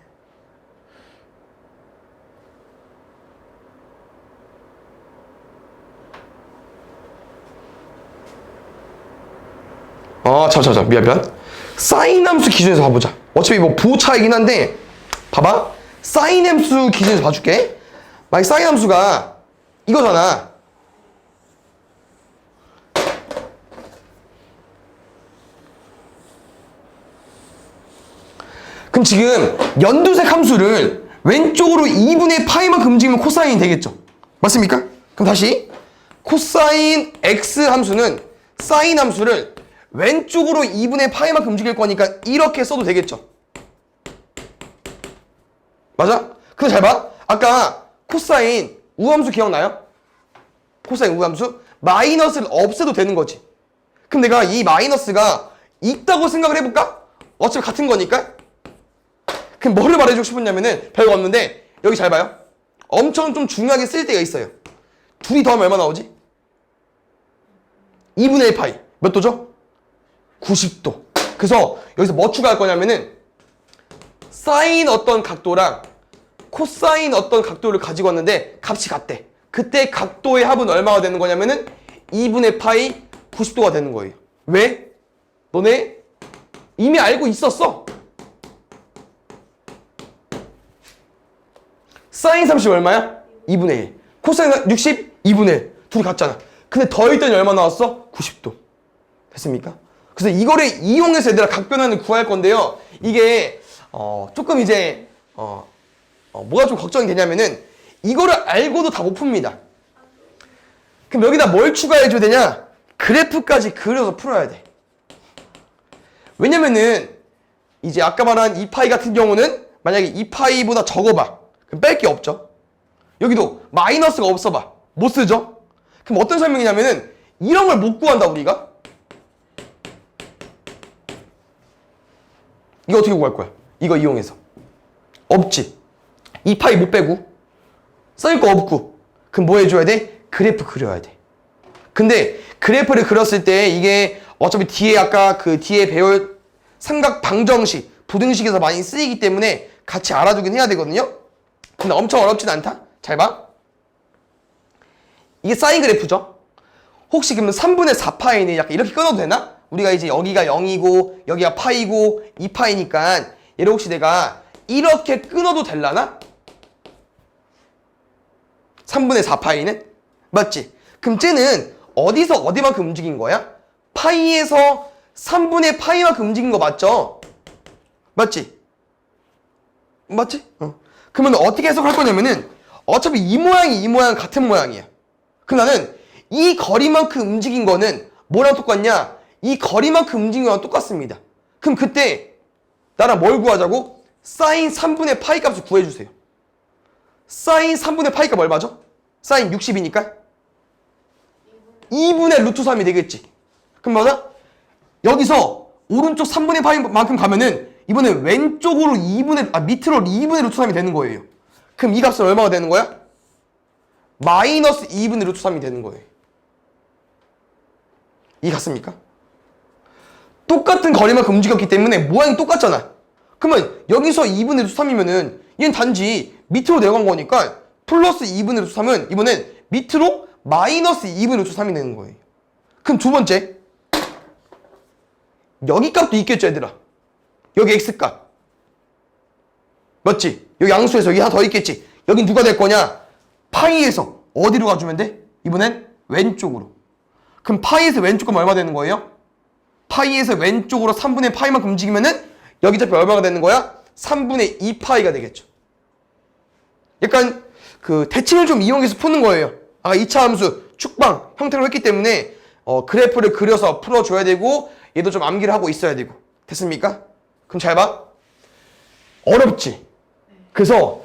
잠깐 미안 사인 함수 기준에서 봐보자. 어차피 뭐 부호 차이긴 한데 봐봐. 사인 함수 기준에서 봐줄게. 만약 사인 함수가 이거잖아. 그럼 지금 연두색 함수를 왼쪽으로 2분의 파이만큼 움직이면 코사인이 되겠죠? 맞습니까? 그럼 다시 코사인 x 함수는 사인 함수를 왼쪽으로 2분의 파이만큼 움직일 거니까 이렇게 써도 되겠죠? 맞아? 근데 잘 봐. 아까 코사인 우함수 기억나요? 코사인 우함수? 마이너스를 없애도 되는 거지. 그럼 내가 이 마이너스가 있다고 생각을 해볼까? 어차피 같은 거니까. 그럼 뭐를 말해주고 싶었냐면은 별거 없는데 여기 잘 봐요. 엄청 좀 중요하게 쓸 때가 있어요. 둘이 더하면 얼마 나오지? 2분의 1 파이. 몇 도죠? 90도. 그래서 여기서 뭐 추가할 거냐면은 사인 어떤 각도랑 코사인 어떤 각도를 가지고 왔는데 값이 같대. 그때 각도의 합은 얼마가 되는 거냐면은 2분의 파이 90도가 되는 거예요. 왜? 너네 이미 알고 있었어. 사인 30 얼마야? 2분의 1. 코사인 60? 2분의 1. 둘이 같잖아. 근데 더했더니 얼마 나왔어? 90도. 됐습니까? 그래서 이거를 이용해서 얘들아 각변환을 구할 건데요. 이게 조금 이제 뭐가 좀 걱정이 되냐면은 이거를 알고도 다 못 풉니다. 그럼 여기다 뭘 추가해줘야 되냐? 그래프까지 그려서 풀어야 돼. 왜냐면은 이제 아까 말한 2파이 같은 경우는 만약에 2파이보다 적어봐. 그럼 뺄 게 없죠. 여기도 마이너스가 없어봐. 못 쓰죠? 그럼 어떤 설명이냐면은 이런 걸 못 구한다 우리가. 이거 어떻게 구할 거야? 이거 이용해서. 없지. 2파이 못 빼고 써일 거 없고. 그럼 뭐 해줘야 돼? 그래프 그려야 돼. 근데 그래프를 그렸을 때 이게 어차피 뒤에 아까 그 뒤에 배울 삼각 방정식, 부등식에서 많이 쓰이기 때문에 같이 알아두긴 해야 되거든요. 근데 엄청 어렵진 않다. 잘 봐. 이게 사인 그래프죠. 혹시 그러면 3분의 4파이는 약간 이렇게 끊어도 되나? 우리가 이제 여기가 0이고 여기가 파이고 2파이니까 얘를 혹시 내가 이렇게 끊어도 될라나? 3분의 4파이는? 맞지? 그럼 쟤는 어디서 어디만큼 움직인 거야? 파이에서 3분의 파이만큼 움직인 거 맞죠? 맞지? 맞지? 그러면 어떻게 해석할 거냐면은 어차피 이 모양 같은 모양이야. 그럼 나는 이 거리만큼 움직인 거는 뭐랑 똑같냐? 이 거리만큼 움직인 거랑 똑같습니다. 그럼 그때 나랑 뭘 구하자고? 사인 3분의 파이 값을 구해주세요. 사인 3분의 파이 값 얼마죠? 사인 60이니까 2분의 루트 3이 되겠지. 그럼 맞아? 여기서 오른쪽 3분의 파이만큼 가면은 이번엔 왼쪽으로 밑으로 2분의 루트 3이 되는 거예요. 그럼 이 값은 얼마가 되는 거야? 마이너스 2분의 루트 3이 되는 거예요. 이 같습니까? 똑같은 거리만큼 움직였기 때문에 모양이 똑같잖아. 그러면 여기서 2분의 루트 3이면은 얘는 단지 밑으로 내려간 거니까 플러스 2분의 루트 3은 이번엔 밑으로 마이너스 2분의 루트 3이 되는 거예요. 그럼 두 번째 여기 값도 있겠죠 얘들아. 여기 x값 맞지? 여기 양수에서 여기 하나 더 있겠지. 여긴 누가 될 거냐? 파이에서 어디로 가주면 돼? 이번엔 왼쪽으로. 그럼 파이에서 왼쪽 가면 얼마 되는 거예요? 파이에서 왼쪽으로 3분의 파이만큼 움직이면은 여기 잡혀 얼마가 되는 거야? 3분의 2파이가 되겠죠. 약간 그 대칭을 좀 이용해서 푸는 거예요. 아까 2차 함수 축방 형태로 했기 때문에 그래프를 그려서 풀어줘야 되고 얘도 좀 암기를 하고 있어야 되고. 됐습니까? 그럼 잘 봐. 어렵지? 그래서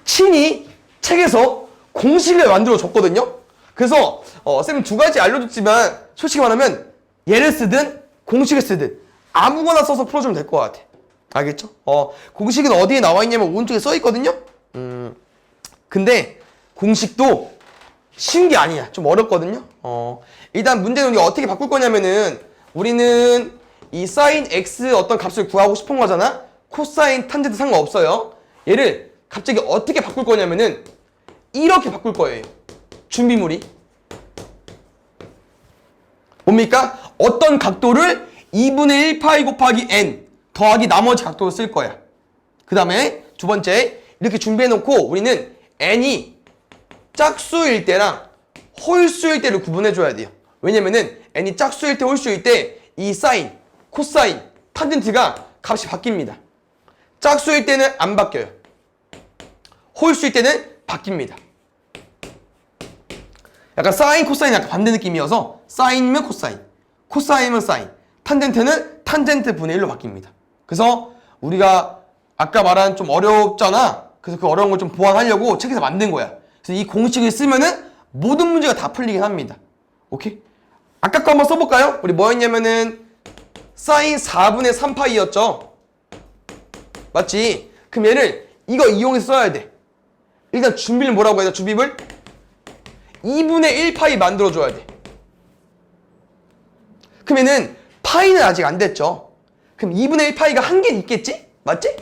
친히 책에서 공식을 만들어 줬거든요. 그래서 쌤은 두 가지 알려줬지만 솔직히 말하면 얘를 쓰든 공식을 쓰든 아무거나 써서 풀어주면 될 것 같아. 알겠죠? 공식은 어디에 나와 있냐면 오른쪽에 써 있거든요. 근데 공식도 쉬운 게 아니야. 좀 어렵거든요. 일단 문제는 우리가 어떻게 바꿀 거냐면은 우리는 이 사인 x 어떤 값을 구하고 싶은 거잖아. 코사인 탄젠트 상관없어요. 얘를 갑자기 어떻게 바꿀 거냐면은 이렇게 바꿀 거예요. 준비물이 뭡니까? 어떤 각도를 2분의 1파이 곱하기 n 더하기 나머지 각도를 쓸 거야. 그 다음에 두 번째 이렇게 준비해놓고 우리는 n이 짝수일 때랑 홀수일 때를 구분해줘야 돼요. 왜냐면은 n이 짝수일 때 홀수일 때 이 사인, 코사인, 탄젠트가 값이 바뀝니다. 짝수일 때는 안 바뀌어요. 홀수일 때는 바뀝니다. 약간 사인, 코사인 약간 반대 느낌이어서 사인이면 코사인, 코사인이면 사인, 탄젠트는 탄젠트 분의 1로 바뀝니다. 그래서 우리가 아까 말한 좀 어렵잖아. 그래서 그 어려운 걸 좀 보완하려고 책에서 만든 거야. 그래서 이 공식을 쓰면은 모든 문제가 다 풀리긴 합니다. 오케이? 아까 거 한번 써볼까요? 우리 뭐였냐면은 사인 4분의 3파이였죠? 맞지? 그럼 얘를 이거 이용해서 써야 돼. 일단 준비를 뭐라고 해야 돼? 준비를 2분의 1파이 만들어줘야 돼. 그러면은 파이는 아직 안 됐죠? 그럼 2분의 1파이가 한 개 있겠지? 맞지?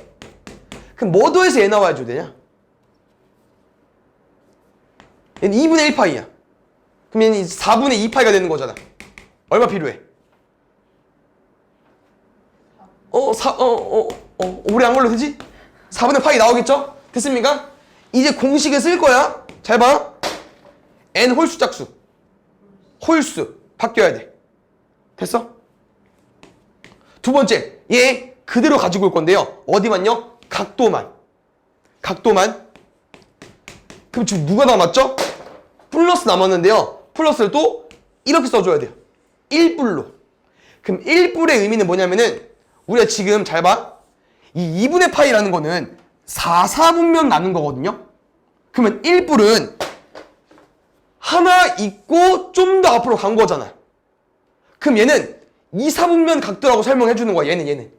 그럼 뭐 더해서 얘 나와줘야 되냐? 얘는 2분의 1파이야. 그럼 얘는 4분의 2파이가 되는 거잖아. 얼마 필요해? 오래 안 걸려도 되지? 4분의 파이 나오겠죠? 됐습니까? 이제 공식을 쓸 거야. 잘 봐. n 홀수 짝수. 홀수. 바뀌어야 돼. 됐어? 두 번째. 얘 그대로 가지고 올 건데요. 어디만요? 각도만. 각도만. 그럼 지금 누가 남았죠? 플러스 남았는데요. 플러스를 또 이렇게 써줘야 돼요. 1불로. 그럼 1불의 의미는 뭐냐면은 우리가 지금 잘 봐. 이 2분의 파이라는 거는 4분면 나눈 거거든요. 그러면 1불은 하나 있고 좀 더 앞으로 간 거잖아. 그럼 얘는 2사분면 각도라고 설명해 주는 거야. 얘는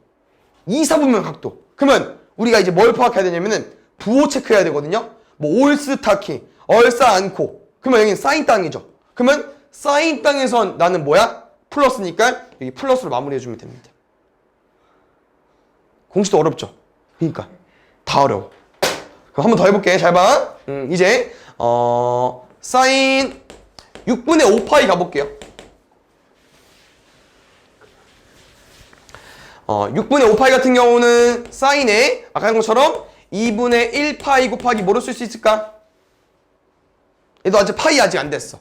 2사분면 각도. 그러면 우리가 이제 뭘 파악해야 되냐면은 부호 체크해야 되거든요. 뭐 올스타킹, 얼싸 않고. 그러면 여기는 사인 땅이죠. 그러면 사인 땅에선 나는 뭐야? 플러스니까 여기 플러스로 마무리해 주면 됩니다. 공식도 어렵죠? 그러니까 다 어려워. 그럼 한 번 더 해볼게. 잘 봐. 이제 사인 6분의 5파이 가볼게요. 6분의 5파이 같은 경우는 사인에 아까 한 것처럼 2분의 1파이 곱하기 뭐로 쓸 수 있을까? 얘도 아직 파이 아직 안 됐어.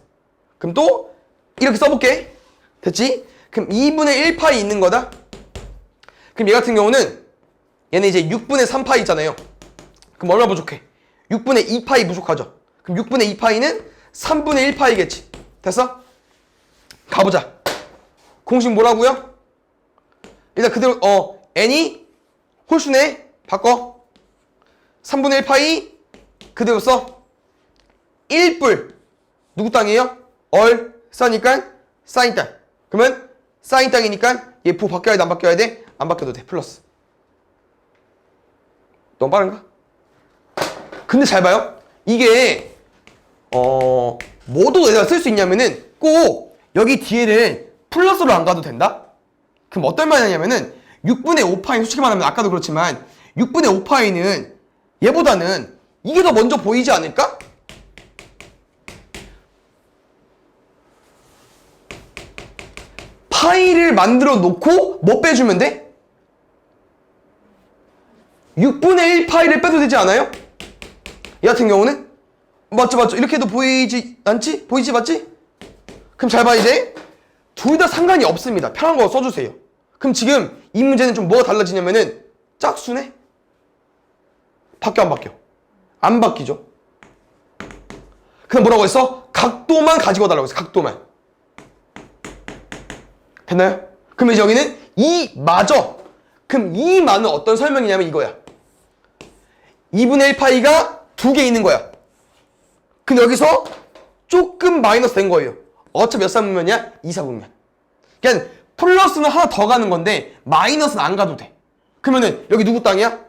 그럼 또 이렇게 써볼게. 됐지? 그럼 2분의 1파이 있는 거다. 그럼 얘 같은 경우는 얘는 이제 6분의 3파이 있잖아요. 그럼 얼마 부족해? 6분의 2파이 부족하죠. 그럼 6분의 2파이는 3분의 1파이겠지. 됐어? 가보자. 공식 뭐라고요? 일단 그대로 n이 홀수네. 바꿔. 3분의 1파이 그대로 써. 1불 누구 땅이에요? 얼싸니까 사인 땅. 그러면 사인 땅이니까 얘 부호 바뀌어야 돼? 안 바뀌어야 돼? 안 바뀌어도 돼. 플러스. 너무 빠른가? 근데 잘 봐요. 이게 뭐도 내가 쓸 수 있냐면은 꼭 여기 뒤에를 플러스로 안 가도 된다? 그럼 어떤 말이냐면은 6분의 5파이 솔직히 말하면 아까도 그렇지만 6분의 5파이는 얘보다는 이게 더 먼저 보이지 않을까? 파이를 만들어 놓고 뭐 빼주면 돼? 6분의 1파이를 빼도 되지 않아요? 얘 같은 경우는 맞죠 이렇게 해도 보이지 않지? 보이지 맞지? 그럼 잘 봐. 이제 둘 다 상관이 없습니다. 편한 거 써주세요. 그럼 지금 이 문제는 좀 뭐가 달라지냐면은 짝수네? 바뀌어 안 바뀌어? 안 바뀌죠. 그럼 뭐라고 했어? 각도만 가지고 달라고 했어. 각도만. 됐나요? 그럼 이제 여기는 2마저. 그럼 2마는 어떤 설명이냐면 이거야. 2분의 1파이가 두 개 있는 거야. 근데 여기서 조금 마이너스 된 거예요. 어차피 몇 사분면이야? 2사분면. 그냥 플러스는 하나 더 가는 건데 마이너스는 안 가도 돼. 그러면은 여기 누구 땅이야?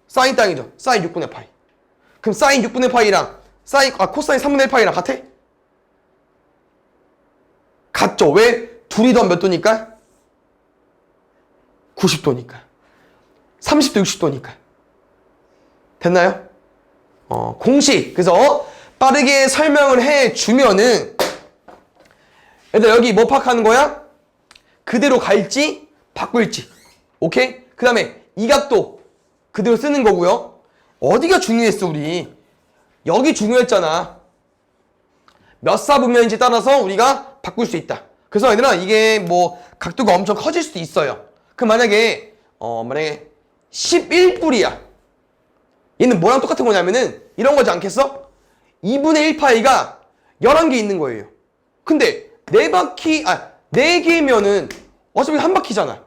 사인 땅이죠. 사인 6분의 파이. 그럼 사인 6분의 파이랑 코사인 3분의 1파이랑 같아? 같죠. 왜? 둘이 더하면 몇 도니까? 90도니까. 30도 60도니까. 됐나요? 공식. 그래서 빠르게 설명을 해주면은 얘들 여기 뭐 파악하는 거야? 그대로 갈지 바꿀지. 오케이? 그 다음에 이 각도 그대로 쓰는 거고요. 어디가 중요했어 우리? 여기 중요했잖아. 몇 사분면인지 따라서 우리가 바꿀 수 있다. 그래서 얘들아 이게 뭐 각도가 엄청 커질 수도 있어요. 그럼 만약에 11불이야. 얘는 뭐랑 똑같은 거냐면은 이런 거지 않겠어? 2분의 1파이가 11개 있는 거예요. 근데 4개면은 어차피 한 바퀴잖아.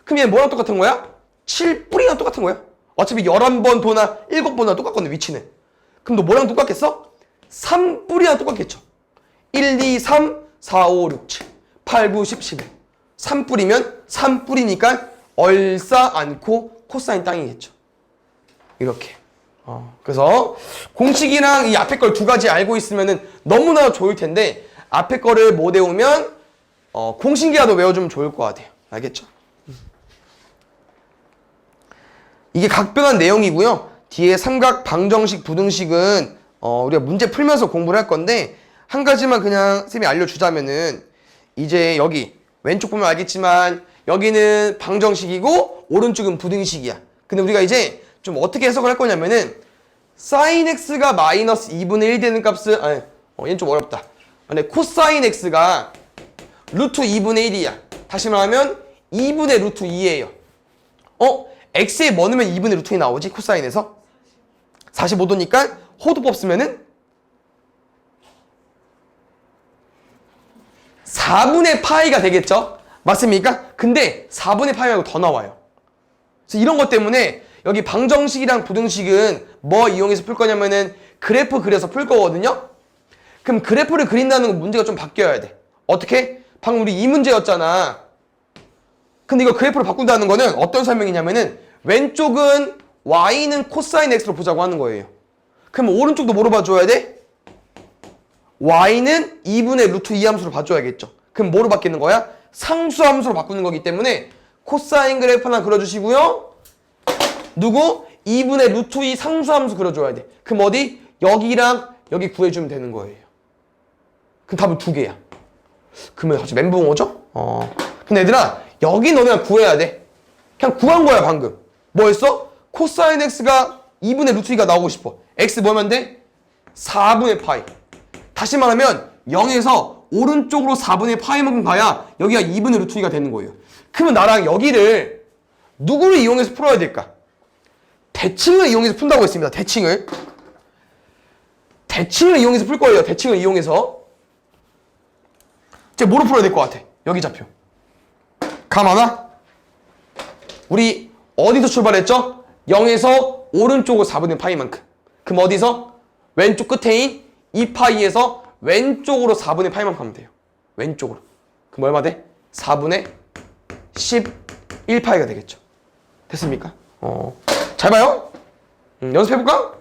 그럼 얘는 뭐랑 똑같은 거야? 7불이랑 똑같은 거야. 어차피 11번 도나 7번이나 똑같거든, 위치는. 그럼 너 뭐랑 똑같겠어? 3뿌리랑 똑같겠죠. 1, 2, 3, 4, 5, 6, 7, 8, 9, 10, 11. 3뿌리면 3뿌리니까 얼싸 않고 코사인 땅이겠죠. 이렇게. 그래서 공식이랑 이 앞에 걸 두 가지 알고 있으면은 너무나 좋을 텐데 앞에 거를 못 외우면 공식이라도 외워주면 좋을 것 같아요. 알겠죠? 이게 각변한 내용이고요. 뒤에 삼각 방정식 부등식은 우리가 문제 풀면서 공부를 할 건데 한 가지만 그냥 쌤이 알려주자면은 이제 여기 왼쪽 보면 알겠지만 여기는 방정식이고 오른쪽은 부등식이야. 근데 우리가 이제 좀 어떻게 해석을 할 거냐면은 sin x가 마이너스 2분의 1 되는 값은 얘는 좀 어렵다. 근데 코사인 x가 루트 2분의 1이야. 다시 말하면 2분의 루트 2예요. x에 뭐 넣으면 2분의 루트 2 나오지? 코사인에서 45도니까 호도법 쓰면은 4분의 파이가 되겠죠? 맞습니까? 근데 4분의 파이 말고 더 나와요. 그래서 이런 것 때문에 여기 방정식이랑 부등식은 뭐 이용해서 풀 거냐면은 그래프 그려서 풀 거거든요? 그럼 그래프를 그린다는 건 문제가 좀 바뀌어야 돼. 어떻게? 방금 우리 이 문제였잖아. 근데 이거 그래프를 바꾼다는 거는 어떤 설명이냐면은 왼쪽은 y는 코사인 x로 보자고 하는 거예요. 그럼 오른쪽도 뭐로 봐줘야 돼? y는 2분의 루트 2 함수로 봐줘야겠죠. 그럼 뭐로 바뀌는 거야? 상수 함수로 바꾸는 거기 때문에 코사인 그래프 하나 그려주시고요. 누구? 2분의 루트 2 상수 함수 그려줘야 돼. 그럼 어디? 여기랑 여기 구해주면 되는 거예요. 그럼 답은 두 개야. 그러면 갑자기 멘붕 오죠? 근데 얘들아 여기 너네가 구해야 돼. 그냥 구한 거야 방금. 뭐였어? 코사인 x가 2분의 루트 2가 나오고 싶어. x 뭐면 돼? 4분의 파이. 다시 말하면 0에서 오른쪽으로 4분의 파이만큼 가야 여기가 2분의 루트 2가 되는 거예요. 그러면 나랑 여기를 누구를 이용해서 풀어야 될까? 대칭을 이용해서 푼다고 했습니다. 대칭을 이용해서 풀 거예요. 대칭을 이용해서. 이제 뭐로 풀어야 될 것 같아? 여기 좌표. 감 하나? 우리 어디서 출발했죠? 0에서 오른쪽으로 4분의 파이만큼. 그럼 어디서? 왼쪽 끝에인 2파이에서 왼쪽으로 4분의 파이만큼 하면 돼요. 왼쪽으로. 그럼 얼마 돼? 4분의 11파이가 되겠죠. 됐습니까? 잘 봐요. 연습해볼까?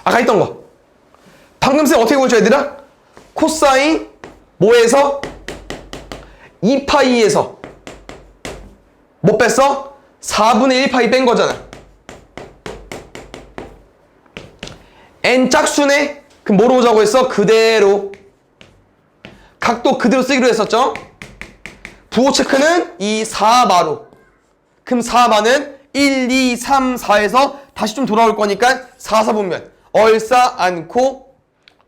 아까 했던 거. 방금 쌤 어떻게 보여줘 얘들아? 코사인 뭐에서? 2파이에서 뭐 뺐어? 4분의 1파이 뺀 거잖아. n 짝수네? 그럼 뭐로 보자고 했어? 그대로. 각도 그대로 쓰기로 했었죠? 부호 체크는 이 4마로. 그럼 4마는 1, 2, 3, 4에서 다시 좀 돌아올 거니까 4, 4분면 얼싸 않고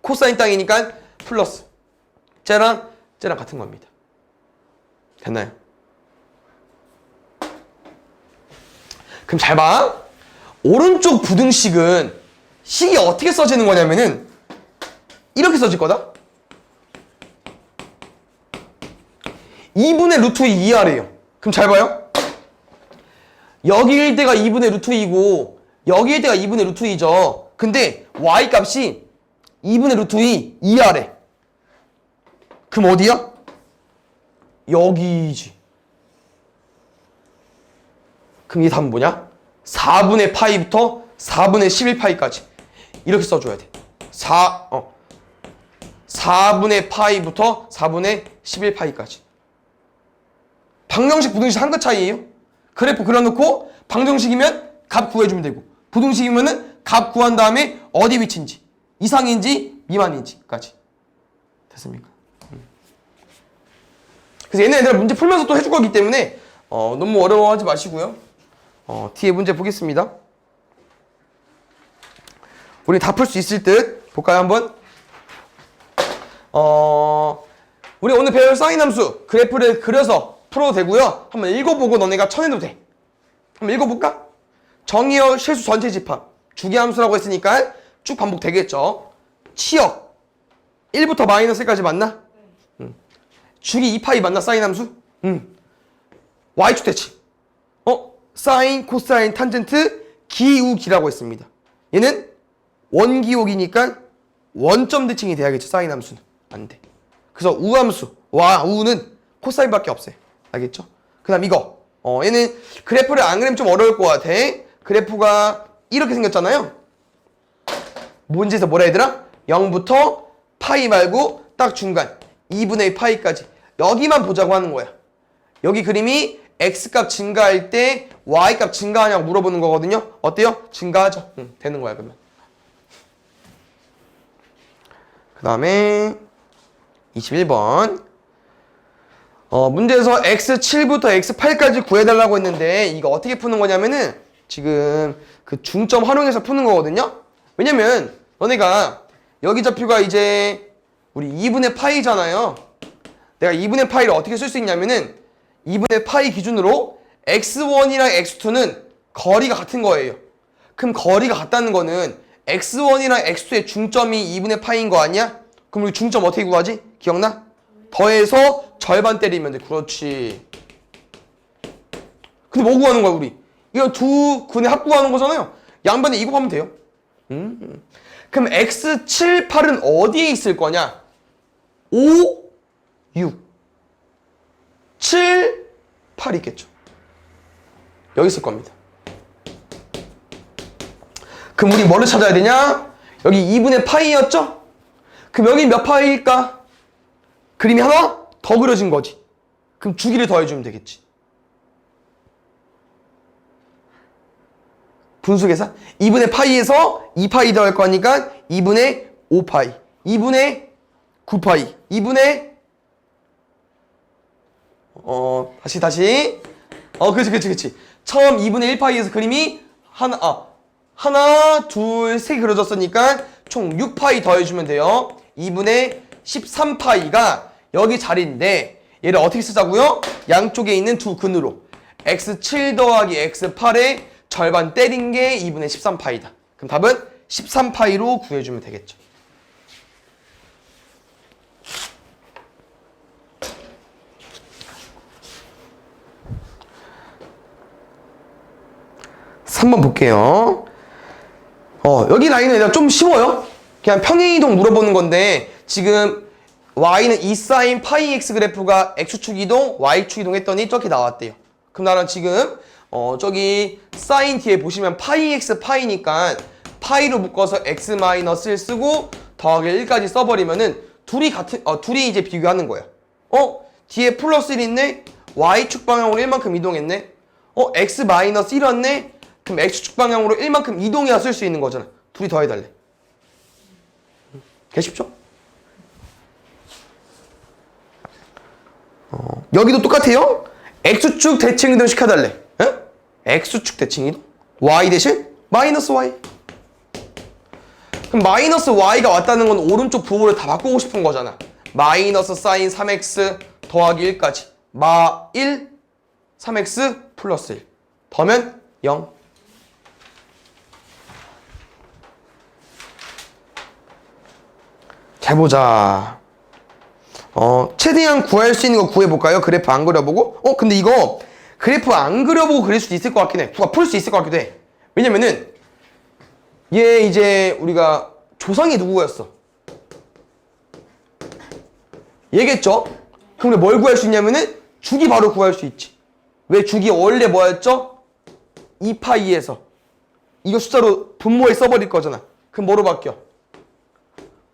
코사인 땅이니까 플러스. 쟤랑 같은 겁니다. 됐나요? 그럼 잘 봐. 오른쪽 부등식은 식이 어떻게 써지는 거냐면은 이렇게 써질 거다. 2분의 루트 2 이하래요. 그럼 잘 봐요. 여기일 때가 2분의 루트 2고 여기일 때가 2분의 루트 2죠. 근데 y 값이 2분의 루트 2 이하래. 그럼 어디야? 여기지. 그럼 이 답은 뭐냐? 4분의 파이부터 4분의 11파이까지 이렇게 써줘야 돼. 4분의 파이부터 4분의 11파이까지. 방정식, 부등식 한 끗 차이예요. 그래프 그려놓고 방정식이면 값 구해주면 되고 부등식이면은 값 구한 다음에 어디 위치인지 이상인지 미만인지까지. 됐습니까? 그래서 얘네 애들 문제 풀면서 또 해줄 거기 때문에 너무 어려워하지 마시고요. 뒤에 문제 보겠습니다. 우리 다 풀 수 있을 듯. 볼까요 한번? 우리 오늘 배울 사인 함수 그래프를 그려서 풀어도 되고요. 한번 읽어보고 너네가 쳐내도 돼. 한번 읽어볼까? 정의역 실수 전체 집합 주기함수라고 했으니까 쭉 반복되겠죠. 치역 1부터 마이너스 1까지 맞나? 주기 2파이 맞나 사인 함수? Y축 대칭 사인, 코사인, 탄젠트, 기우기라고 했습니다. 얘는 원기옥이니까 원점 대칭이 돼야겠죠. 사인 함수는. 안 돼. 그래서 우함수, 우는 코사인밖에 없어요. 알겠죠? 그 다음 이거. 얘는 그래프를 안 그리면 좀 어려울 것 같아. 그래프가 이렇게 생겼잖아요. 문제에서 뭐라 얘들아? 0부터 파이 말고 딱 중간 2분의 파이까지 여기만 보자고 하는 거야. 여기 그림이 x값 증가할 때 y값 증가하냐고 물어보는 거거든요. 어때요? 증가하죠. 되는 거야 그러면. 그 다음에 21번 문제에서 x7부터 x8까지 구해달라고 했는데 이거 어떻게 푸는 거냐면은 지금 그 중점 활용해서 푸는 거거든요. 왜냐면 너네가 여기 좌표가 이제 우리 2분의 파이잖아요. 내가 2분의 파이를 어떻게 쓸 수 있냐면은 2분의 파이 기준으로 x1이랑 x2는 거리가 같은 거예요. 그럼 거리가 같다는 거는 x1이랑 x2의 중점이 2분의 파이인 거 아니야? 그럼 우리 중점 어떻게 구하지? 기억나? 더해서 절반 때리면 돼. 그렇지. 근데 뭐 구하는 거야 우리? 이거 두 근의 합 구하는 거잖아요. 양변에 2 곱하면 돼요. 그럼 x7, 8은 어디에 있을 거냐? 5, 6, 7, 8 있겠죠. 여기 있을 겁니다. 그럼 우리 뭐를 찾아야 되냐? 여기 2분의 파이였죠? 그럼 여기 몇 파이일까? 그림이 하나 더 그려진 거지. 그럼 주기를 더해주면 되겠지. 분수 계산? 2분의 파이에서 2파이 더할 거니까 2분의 5파이, 2분의 9파이, 2분의 다시 그렇지. 처음 2분의 1파이에서 그림이 하나, 둘, 세 개 그려졌으니까 총 6파이 더해주면 돼요. 2분의 13파이가 여기 자리인데 얘를 어떻게 쓰자고요? 양쪽에 있는 두 근으로 x7 더하기 x8의 절반 때린 게 2분의 13파이다. 그럼 답은 13파이로 구해주면 되겠죠. 한번 볼게요. 여기 라인은 좀 쉬워요. 그냥 평행이동 물어보는 건데 지금 y는 2sin 파이 x 그래프가 x축 이동, y축 이동 했더니 저렇게 나왔대요. 그럼 나는 지금 저기 sin 뒤에 보시면 파이 x 파이니까 파이로 묶어서 x-1 쓰고 더하기 1까지 써버리면은 둘이 이제 비교하는 거야. 뒤에 플러스 1 있네? y축 방향으로 1만큼 이동했네? x-1 왔네? 그럼 x축 방향으로 1만큼 이동해야 쓸 수 있는 거잖아. 둘이 더해달래. 개 쉽죠? 여기도 똑같아요. x축 대칭 이동 시켜달래. x축 대칭 이동? y 대신 마이너스 y. 그럼 마이너스 y가 왔다는 건 오른쪽 부호를 다 바꾸고 싶은 거잖아. 마이너스 사인 3x 더하기 1까지 마 1, 3x 플러스 1 더하면 0. 잘 보자. 최대한 구할 수 있는 거 구해볼까요? 그래프 안 그려보고? 근데 이거 그래프 안 그려보고 그릴 수도 있을 것 같긴 해. 풀 수 있을 것 같기도 해. 왜냐면은 얘 이제 우리가 조상이 누구였어? 얘겠죠? 그럼 뭘 구할 수 있냐면은 주기 바로 구할 수 있지. 왜 주기 원래 뭐였죠? 2파이에서 이거 숫자로 분모에 써버릴 거잖아. 그럼 뭐로 바뀌어?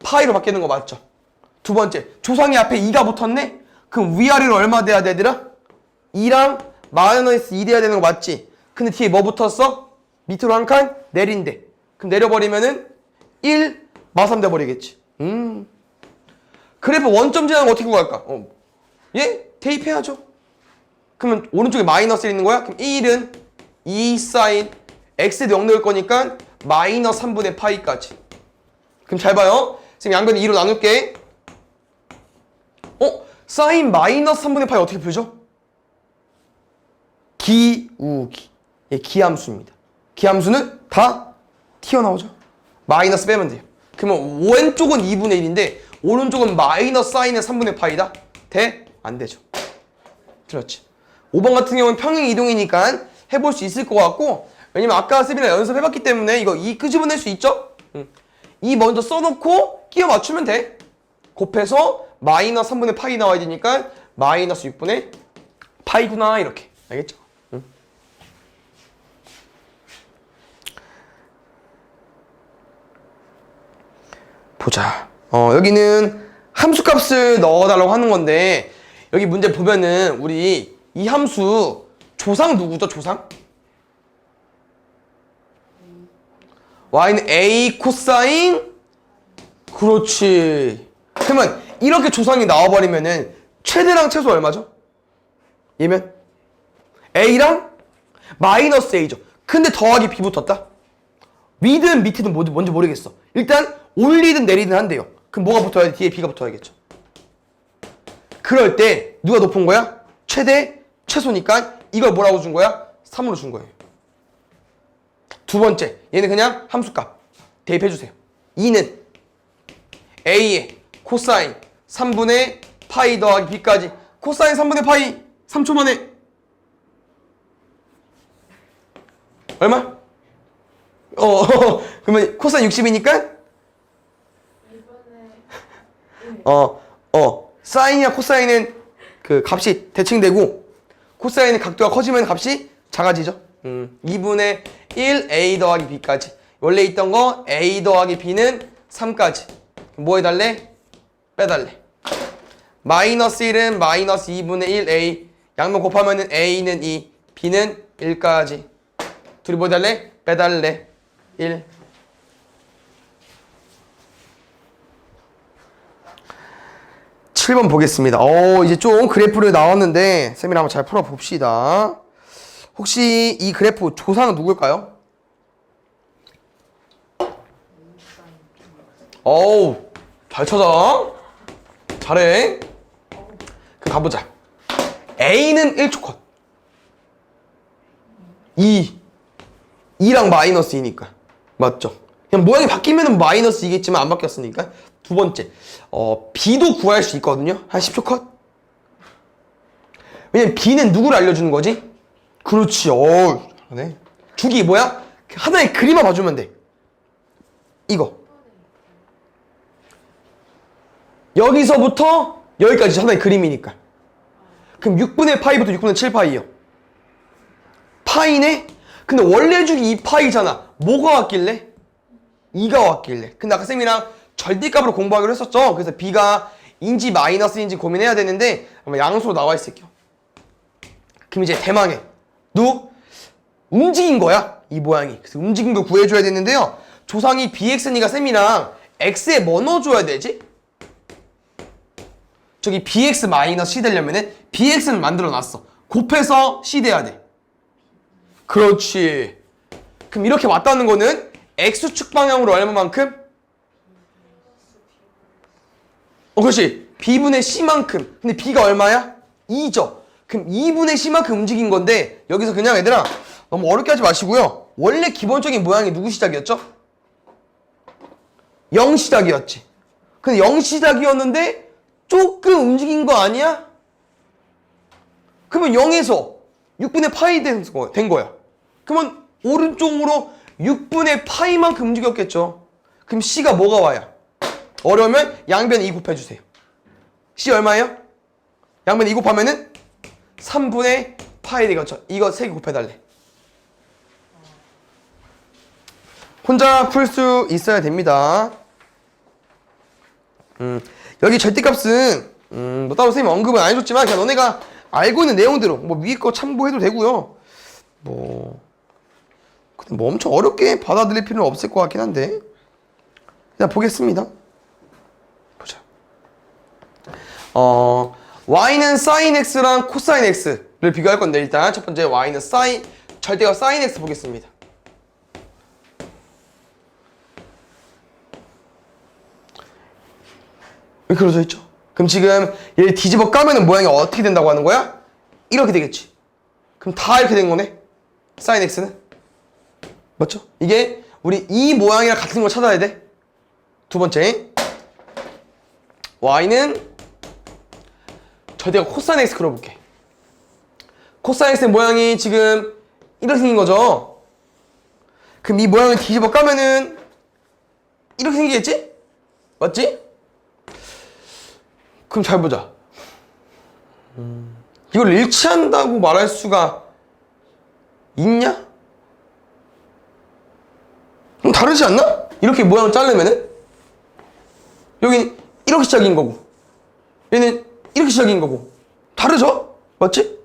파이로 바뀌는 거 맞죠? 두 번째, 조상이 앞에 2가 붙었네? 그럼 위아래로 얼마 돼야 되더라? 2랑 마이너스 2 돼야 되는 거 맞지? 근데 뒤에 뭐 붙었어? 밑으로 한 칸 내린대. 그럼 내려버리면은 1, 마3 돼버리겠지. 그래프 원점 지나는 거 어떻게 구할까? 대입해야죠. 그러면 오른쪽에 마이너스 1 있는 거야? 그럼 1은 2 사인 x에도 0 넣을 거니까 마이너스 3분의 파이까지. 그럼 잘 봐요. 지금 양변을 2로 나눌게. 사인 마이너스 3분의 파이 어떻게 풀죠? 기우기. 기함수입니다. 기함수는 다 튀어나오죠. 마이너스 빼면 돼요. 그러면 왼쪽은 2분의 1인데 오른쪽은 마이너스 사인의 3분의 파이다? 돼? 안 되죠. 그렇지. 5번 같은 경우는 평행 이동이니까 해볼 수 있을 것 같고, 왜냐면 아까 쌤이랑 연습해봤기 때문에 이거 이 끄집어낼 수 있죠? 이 먼저 써놓고 끼워 맞추면 돼. 곱해서 마이너스 3분의 파이 나와야 되니까 마이너스 6분의 파이구나 이렇게. 알겠죠? 보자. 여기는 함수값을 넣어달라고 하는 건데 여기 문제 보면은 우리 이 함수 조상 누구죠? 조상? y는 a 코사인. 그렇지. 그러면 이렇게 조상이 나와버리면은 최대랑 최소 얼마죠? 얘면 a랑 마이너스 a죠. 근데 더하기 b 붙었다. 위든 밑이든 뭔지 모르겠어. 일단 올리든 내리든 한대요. 그럼 뭐가 붙어야 돼? 뒤에 b가 붙어야겠죠. 그럴 때 누가 높은 거야? 최대, 최소니까 이걸 뭐라고 준 거야? 3으로 준 거예요. 두 번째, 얘는 그냥 함수값 대입해주세요. 2는 a의 코사인 3분의 파이 더하기 b까지. 코사인 3분의 파이 3초 만에 얼마? 그러면 코사인 60이니까 사인이나 코사인은 그 값이 대칭되고 코사인의 각도가 커지면 값이 작아지죠. 2분의 1 a 더하기 b까지. 원래 있던 거 a 더하기 b는 3까지. 뭐 해달래? 빼달래. 마이너스 1은 마이너스 2분의 1 a. 양면 곱하면은 a는 2, b는 1까지. 둘이 뭐 해달래? 빼달래. 1. 칠 번 보겠습니다. 이제 좀 그래프를 나왔는데 쌤이랑 한번 잘 풀어봅시다. 혹시 이 그래프 조상은 누굴까요? 잘 찾아. 잘해. 그럼 가보자. A는 1초 컷. 2랑 마이너스 2니까. 맞죠? 그냥 모양이 바뀌면 마이너스 2겠지만 안 바뀌었으니까. 두 번째. B도 구할 수 있거든요. 한 10초 컷. 왜냐면 B는 누구를 알려주는 거지? 그렇지. 잘하네. 주기 뭐야? 하나의 그림만 봐주면 돼. 이거. 여기서부터 여기까지 하나의 그림이니까. 그럼 6분의 파이부터 6분의 7파이요. 파이네? 근데 원래 주기 2파이잖아. 뭐가 왔길래? 2가 왔길래. 근데 아까 쌤이랑 절대값으로 공부하기로 했었죠. 그래서 B가 인지 마이너스인지 고민해야 되는데 아마 양수로 나와 있을게요. 그럼 이제 대망의 움직인 거야. 이 모양이. 그래서 움직인 거 구해줘야 되는데요. 조상이 bx니까 쌤이랑 x에 뭐 넣어줘야 되지? 저기 bx 마이너스 c 되려면은 bx는 만들어놨어. 곱해서 c 돼야 돼. 그렇지. 그럼 이렇게 왔다는 거는 x축 방향으로 얼마만큼? 그렇지. b분의 c만큼. 근데 b가 얼마야? 2죠. 그럼 2분의 c만큼 움직인 건데 여기서 그냥 얘들아 너무 어렵게 하지 마시고요. 원래 기본적인 모양이 누구 시작이었죠? 0 시작이었지. 근데 0 시작이었는데 조금 움직인 거 아니야? 그러면 0에서 6분의 파이 된 거야. 그러면 오른쪽으로 6분의 파이만큼 움직였겠죠. 그럼 C가 뭐가 와야? 어려우면 양변 2 곱해주세요. C 얼마예요? 양변 2 곱하면은 3분의 파이 되겠죠. 이거 3개 곱해달래. 혼자 풀 수 있어야 됩니다. 여기 절대값은 뭐 따로 선생님이 언급은 안 해줬지만 그냥 너네가 알고 있는 내용대로 뭐 위에 거 참고해도 되고요. 근데 뭐 엄청 어렵게 받아들일 필요는 없을 것 같긴 한데 그냥 보겠습니다. 보자. y는 sin x랑 코사인 x를 비교할 건데 일단 첫 번째 y는 절대값 sin x 보겠습니다. 왜 그러져 있죠? 그럼 지금 얘를 뒤집어 까면은 모양이 어떻게 된다고 하는 거야? 이렇게 되겠지. 그럼 다 이렇게 된 거네. sin x는 맞죠? 이게 우리 이 모양이랑 같은 걸 찾아야 돼. 두 번째 y는 절대값 코사인 x 그려볼게. 코사인 x의 모양이 지금 이렇게 생긴 거죠. 그럼 이 모양을 뒤집어 까면은 이렇게 생기겠지? 맞지? 그럼 잘 보자. 이걸 일치한다고 말할 수가 있냐? 그럼 다르지 않나? 이렇게 모양을 자르면은 여기 이렇게 시작인 거고 얘는 이렇게 시작인 거고 다르죠? 맞지?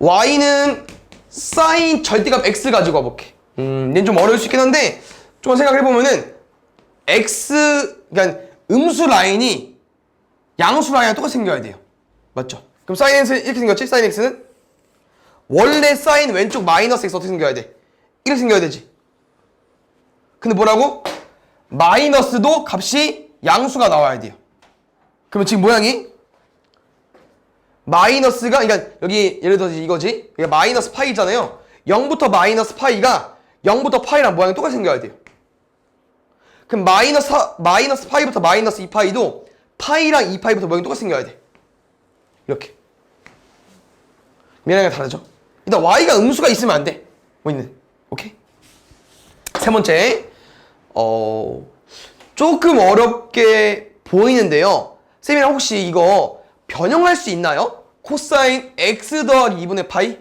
y는 sin 절대값 x 가지고 와볼게. 얘는 좀 어려울 수 있긴 한데 좀 생각해보면은 x 그러니까 음수 라인이 양수 라인이랑 똑같이 생겨야 돼요. 맞죠? 그럼 sin x는 이렇게 생겼지? sin x는 원래 sin 왼쪽 마이너스 x 어떻게 생겨야 돼? 이렇게 생겨야 되지. 근데 뭐라고? 마이너스도 값이 양수가 나와야 돼요. 그러면 지금 모양이 마이너스가 그러니까 여기 예를 들어서 이거지. 그러니까 마이너스 파이잖아요. 0부터 마이너스 파이가 0부터 파이랑 모양이 똑같이 생겨야 돼요. 그럼 마이너스 파이부터 마이너스 2파이도 파이랑 2파이부터 모양이 똑같이 생겨야 돼. 이렇게. 얘랑 다르죠? 일단 y가 음수가 있으면 안 돼. 뭐 있는. 오케이? 세 번째. 조금 어렵게 보이는데요. 쌤이랑 혹시 이거 변형할 수 있나요? 코사인 x 더하기 2분의 파이?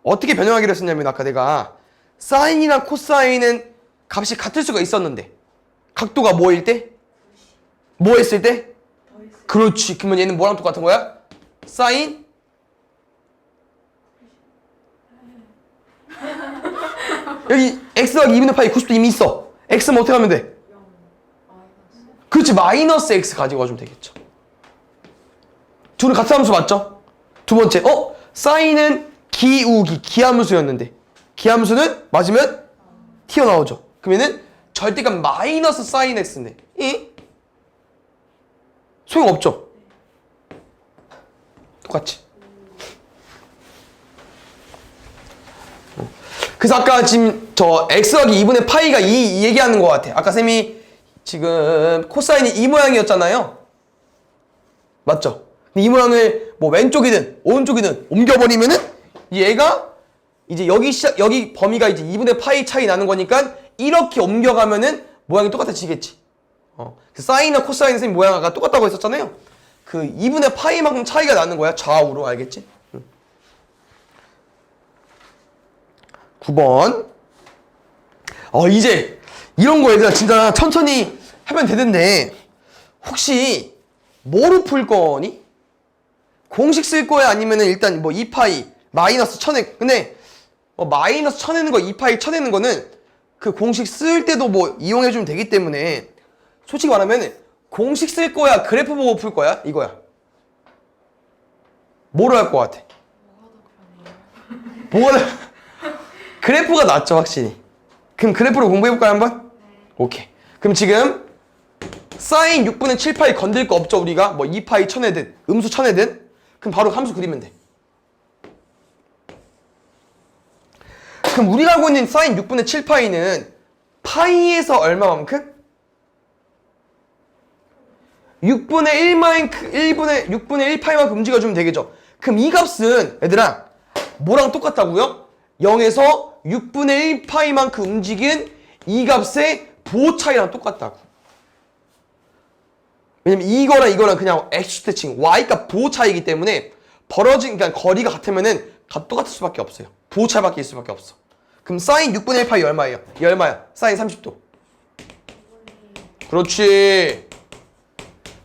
어떻게 변형하기로 했었냐면 아까 내가 사인이랑 코사인은 값이 같을 수가 있었는데 각도가 뭐일 때? 뭐 했을 때? 그렇지. 그러면 얘는 뭐랑 똑같은 거야? 사인? 여기 x 더하기 2분의 파이 90도 이미 있어. x는 어떻게 하면 돼? 그렇지. 마이너스 x 가지고 와주면 되겠죠. 둘은 같은 함수 맞죠? 두 번째, 사인은 기함수였는데 기함수는 맞으면 튀어나오죠. 그러면은 절대값 마이너스 사인 x네. 소용없죠? 똑같이. 그래서 아까 지금 저 x 더하기 2분의 파이가 이 얘기하는 것 같아. 아까 쌤이 지금 코사인이 이 모양이었잖아요. 맞죠? 이 모양을 뭐 왼쪽이든 오른쪽이든 옮겨버리면은 얘가 이제 여기 범위가 이제 2분의 파이 차이 나는 거니까 이렇게 옮겨가면은 모양이 똑같아지겠지. 사인이나 코사인 쌤 모양과 똑같다고 했었잖아요. 그 2분의 파이만큼 차이가 나는 거야. 좌우로. 알겠지? 9번. 이제 이런 거 얘들아 진짜 천천히 하면 되는데 혹시 뭐로 풀 거니? 공식 쓸 거야? 아니면은 일단 뭐 2파이 마이너스 쳐내. 근데 마이너스 쳐내는 거 2파이 쳐내는 거는 그 공식 쓸 때도 뭐 이용해주면 되기 때문에 솔직히 말하면 공식 쓸 거야? 그래프 보고 풀 거야? 이거야. 뭐로 할 것 같아? 뭐가 더 그래프가 낫죠 확실히. 그럼 그래프로 공부해볼까요 한번? 오케이. 그럼 지금 사인 6분의 7파이 건들 거 없죠 우리가? 뭐 2파이 쳐내든 음수 쳐내든 그럼 바로 함수 그리면 돼. 그럼 우리가 알고 있는 사인 6분의 7파이는 파이에서 얼마만큼? 6분의 1파이만큼 움직여주면 되겠죠. 그럼 이 값은 얘들아 뭐랑 똑같다고요? 0에서 6분의 1파이만큼 움직인 이 값의 부호 차이랑 똑같다고. 왜냐면 이거랑 그냥 x축 대칭 y값 부호 차이이기 때문에 벌어진 그러니까 거리가 같으면은 값 똑같을 수밖에 없어요. 부호 차이밖에 있을 수밖에 없어. 그럼 사인 6분의 1파이 얼마예요? 얼마야? 사인 30도. 그렇지.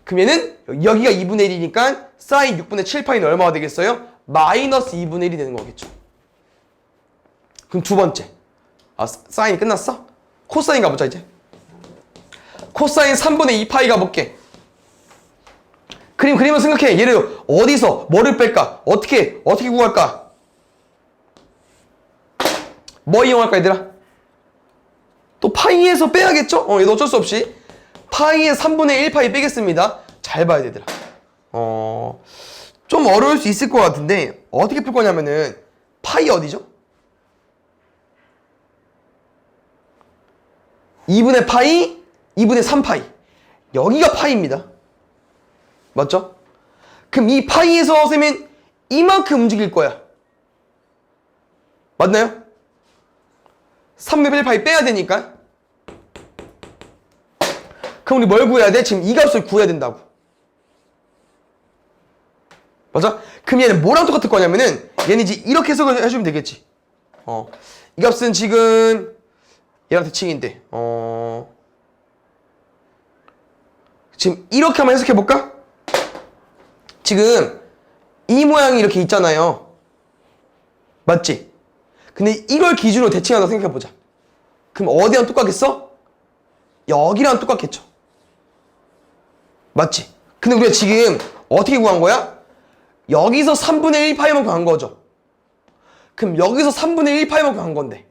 그럼 얘는 여기가 2분의 1이니까 사인 6분의 7파이는 얼마가 되겠어요? 마이너스 2분의 1이 되는 거겠죠. 그럼 두 번째. 사인이 끝났어? 코사인 가보자 이제. 코사인 3분의 2파이 가볼게. 그림을 생각해. 얘를 어디서 뭐를 뺄까? 어떻게 구할까? 뭐 이용할까 얘들아? 또 파이에서 빼야겠죠? 얘도 어쩔 수 없이 파이에 3분의 1파이 빼겠습니다. 잘 봐야 돼 얘들아. 좀 어려울 수 있을 것 같은데 어떻게 풀 거냐면은 파이 어디죠? 2분의 파이, 2분의 3파이. 여기가 파이입니다. 맞죠? 그럼 이 파이에서 선생님 이만큼 움직일 거야. 맞나요? 3분의 1파이 빼야 되니까. 그럼 우리 뭘 구해야 돼? 지금 이 값을 구해야 된다고. 맞아? 그럼 얘는 뭐랑 똑같을 거냐면은 얘는 이제 이렇게 해석을 해주면 되겠지. 이 값은 지금 얘랑 대칭인데 지금 이렇게 한번 해석해 볼까? 지금 이 모양이 이렇게 있잖아요. 맞지? 근데 이걸 기준으로 대칭한다고 생각해 보자. 그럼 어디랑 똑같겠어? 여기랑 똑같겠죠. 맞지? 근데 우리가 지금 어떻게 구한 거야? 여기서 3분의 1파이만큼 간 거죠. 그럼 여기서 3분의 1파이만큼 간 건데.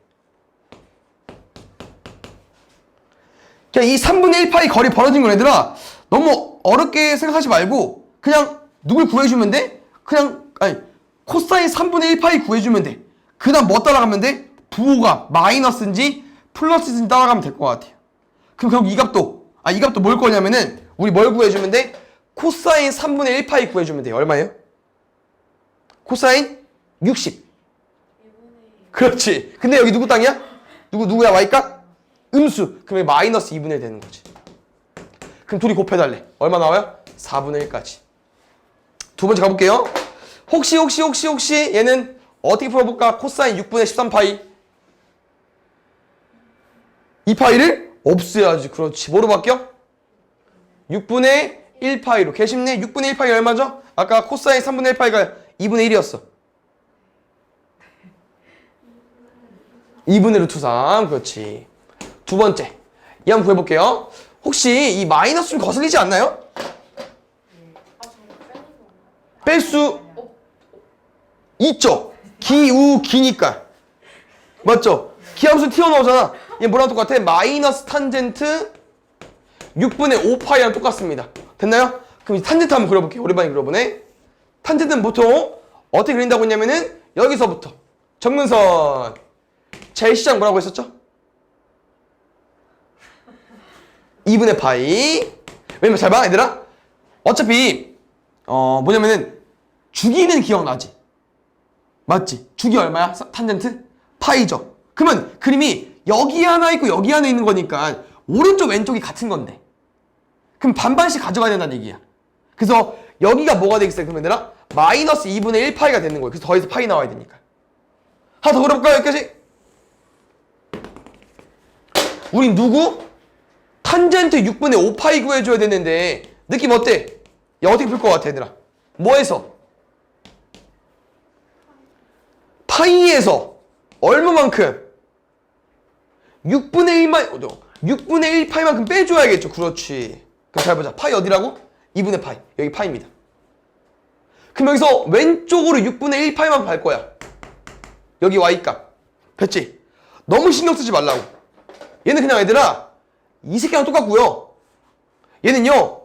그냥 이 3분의 1파이 거리 벌어진 거 얘들아 너무 어렵게 생각하지 말고 그냥 누굴 구해주면 돼? 그냥 코사인 3분의 1파이 구해주면 돼. 그 다음 뭐 따라가면 돼? 부호가 마이너스인지 플러스인지 따라가면 될 것 같아요. 그럼 결국 이 값도 뭘 거냐면은 우리 뭘 구해주면 돼? 코사인 3분의 1파이 구해주면 돼요. 얼마예요? 코사인 60. 그렇지. 근데 여기 누구 땅이야? 누구야? y값? 음수. 그럼 마이너스 2분의 1 되는 거지. 그럼 둘이 곱해달래. 얼마 나와요? 4분의 1까지. 두 번째 가볼게요. 혹시 얘는 어떻게 풀어볼까? 코사인 6분의 13파이. 이 파이를 없애야지. 그렇지. 뭐로 바뀌어? 6분의 1파이로. 개쉽네. 6분의 1파이 얼마죠? 아까 코사인 3분의 1파이가 2분의 1이었어. 2분의 루트 3. 그렇지. 두 번째. 이 한번 구해볼게요. 혹시 이 마이너스 좀 거슬리지 않나요? 뺄 수 있죠. 기니까. 맞죠? 기함수 튀어나오잖아. 얘 뭐랑 똑같아? 마이너스 탄젠트 6분의 5파이랑 똑같습니다. 됐나요? 그럼 이 탄젠트 한번 그려볼게요. 오랜만에 그려보네. 탄젠트는 보통 어떻게 그린다고 했냐면은 여기서부터 정근선 제일 시작 뭐라고 했었죠? 2분의 파이. 왜냐면 잘 봐 얘들아. 어차피 뭐냐면은 주기는 기억나지? 맞지? 주기 얼마야? 탄젠트? 파이죠. 그러면 그림이 여기 하나 있고 여기 하나 있는 거니까 오른쪽 왼쪽이 같은 건데 그럼 반반씩 가져가야 된다는 얘기야. 그래서 여기가 뭐가 되겠어요? 그러면 얘들아 마이너스 2분의 1파이가 되는 거예요. 그래서 더해서 파이 나와야 되니까. 하나 더 그려볼까요? 여기까지. 우린 누구? 탄젠트 6분의 5파이 구해줘야 되는데 느낌 어때? 야 어떻게 풀 것 같아 얘들아? 뭐에서? 파이에서 얼마만큼? 6분의 1 파이만큼 빼줘야겠죠. 그렇지. 그럼 잘 보자. 파이 어디라고? 2분의 파이. 여기 파이입니다. 그럼 여기서 왼쪽으로 6분의 1 파이만큼 갈 거야. 여기 y값. 됐지? 너무 신경 쓰지 말라고. 얘는 그냥 얘들아 이 새끼랑 똑같고요. 얘는요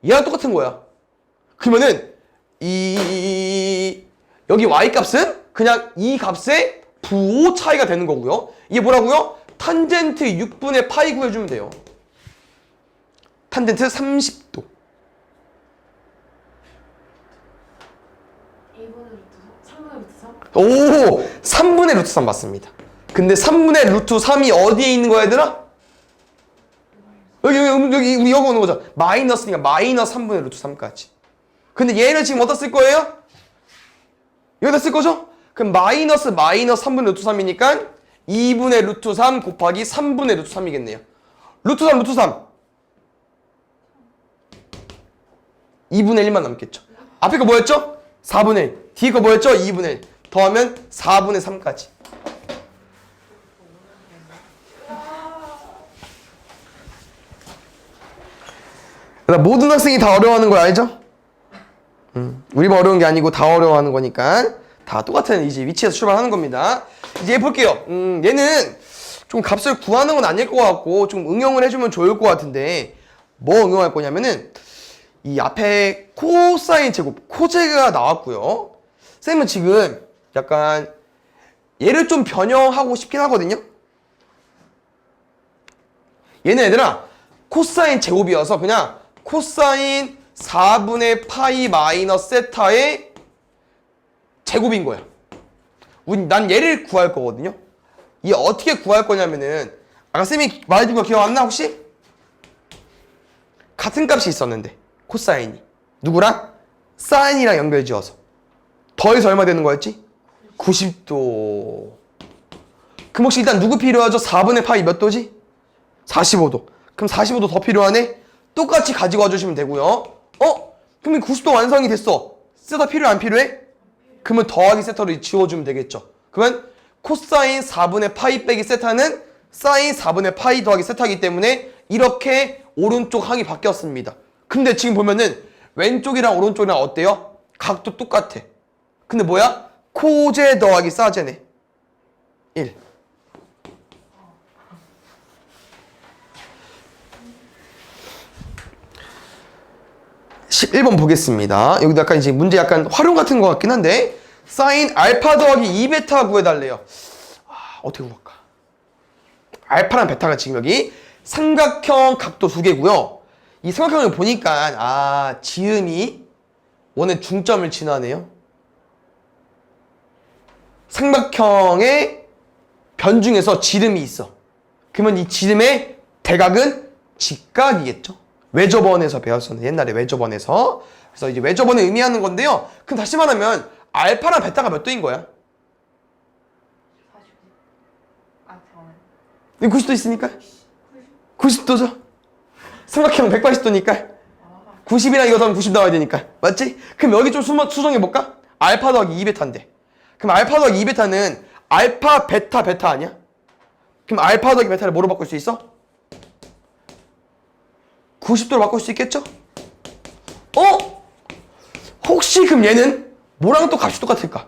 얘랑 똑같은 거야. 그러면은 여기 y값은 그냥 이 값의 부호 차이가 되는 거고요. 이게 뭐라고요? 탄젠트 6분의 파이 구해주면 돼요. 탄젠트 30도. 2분의 루트 3? 3분의 루트 3? 오! 3분의 루트 3 맞습니다. 근데 3분의 루트 3이 어디에 있는 거야 얘들아? 여기 우리 여기 오는 거죠. 마이너스니까 마이너스 3분의 루트 3까지. 근데 얘는 지금 어디다 쓸 거예요? 여기다 쓸 거죠? 그럼 마이너스 3분의 루트 3이니까 2분의 루트 3 곱하기 3분의 루트 3이겠네요. 루트 3 2분의 1만 남겠죠. 앞에 거 뭐였죠? 4분의 1. 뒤에 거 뭐였죠? 2분의 1. 더하면 4분의 3까지. 모든 학생이 다 어려워하는 거 알죠? 우리만 어려운 게 아니고 다 어려워하는 거니까 다 똑같은 이제 위치에서 출발하는 겁니다. 이제 볼게요. 얘는 좀 값을 구하는 건 아닐 것 같고 좀 응용을 해주면 좋을 것 같은데 뭐 응용할 거냐면은 이 앞에 코사인 제곱, 코제가 나왔고요. 쌤은 지금 약간 얘를 좀 변형하고 싶긴 하거든요. 얘는 얘들아 코사인 제곱이어서 그냥 코사인 4분의 파이 마이너스 세타의 제곱인 거야. 난 얘를 구할 거거든요. 이 어떻게 구할 거냐면은 아까 쌤이 말해준 거 기억 안 나 혹시? 같은 값이 있었는데 코사인이 누구랑? 사인이랑 연결 지어서 더해서 얼마 되는 거였지? 90도. 그럼 혹시 일단 누구 필요하죠? 4분의 파이 몇 도지? 45도. 그럼 45도 더 필요하네? 똑같이 가지고 와주시면 되고요. 그럼 90도 완성이 됐어. 세터 필요해 안 필요해? 그러면 더하기 세터를 지워주면 되겠죠. 그러면 코사인 4분의 파이 빼기 세타는 사인 4분의 파이 더하기 세타이기 때문에 이렇게 오른쪽 항이 바뀌었습니다. 근데 지금 보면은 왼쪽이랑 오른쪽이랑 어때요? 각도 똑같아. 근데 뭐야? 코제 더하기 사제네. 1. (11번) 보겠습니다. 여기도 약간 이제 문제 약간 활용 같은 것 같긴 한데 사인 알파 더하기 2베타 구해달래요. 어떻게 구할까? 알파랑 베타가 지금 여기 삼각형 각도 두 개고요. 이 삼각형을 보니까 지름이 원의 중점을 지나네요. 삼각형의 변 중에서 지름이 있어. 그러면 이 지름의 대각은 직각이겠죠. 외접원에서 배웠었는데 옛날에 외접원에서. 그래서 이제 외접원을 의미하는 건데요. 그럼 다시 말하면 알파랑 베타가 몇 도인 거야? 40. 잠깐만. 90도 있으니까 90도죠. 삼각형 180도니까 90이랑 이거 더하면 90 나와야 되니까 맞지? 그럼 여기 좀 수정해볼까? 알파 더하기 2베타인데 그럼 알파 더하기 2베타는 알파 베타 베타 아니야? 그럼 알파 더하기 베타를 뭐로 바꿀 수 있어? 90도로 바꿀 수 있겠죠? 혹시 그럼 얘는 뭐랑 또 값이 똑같을까?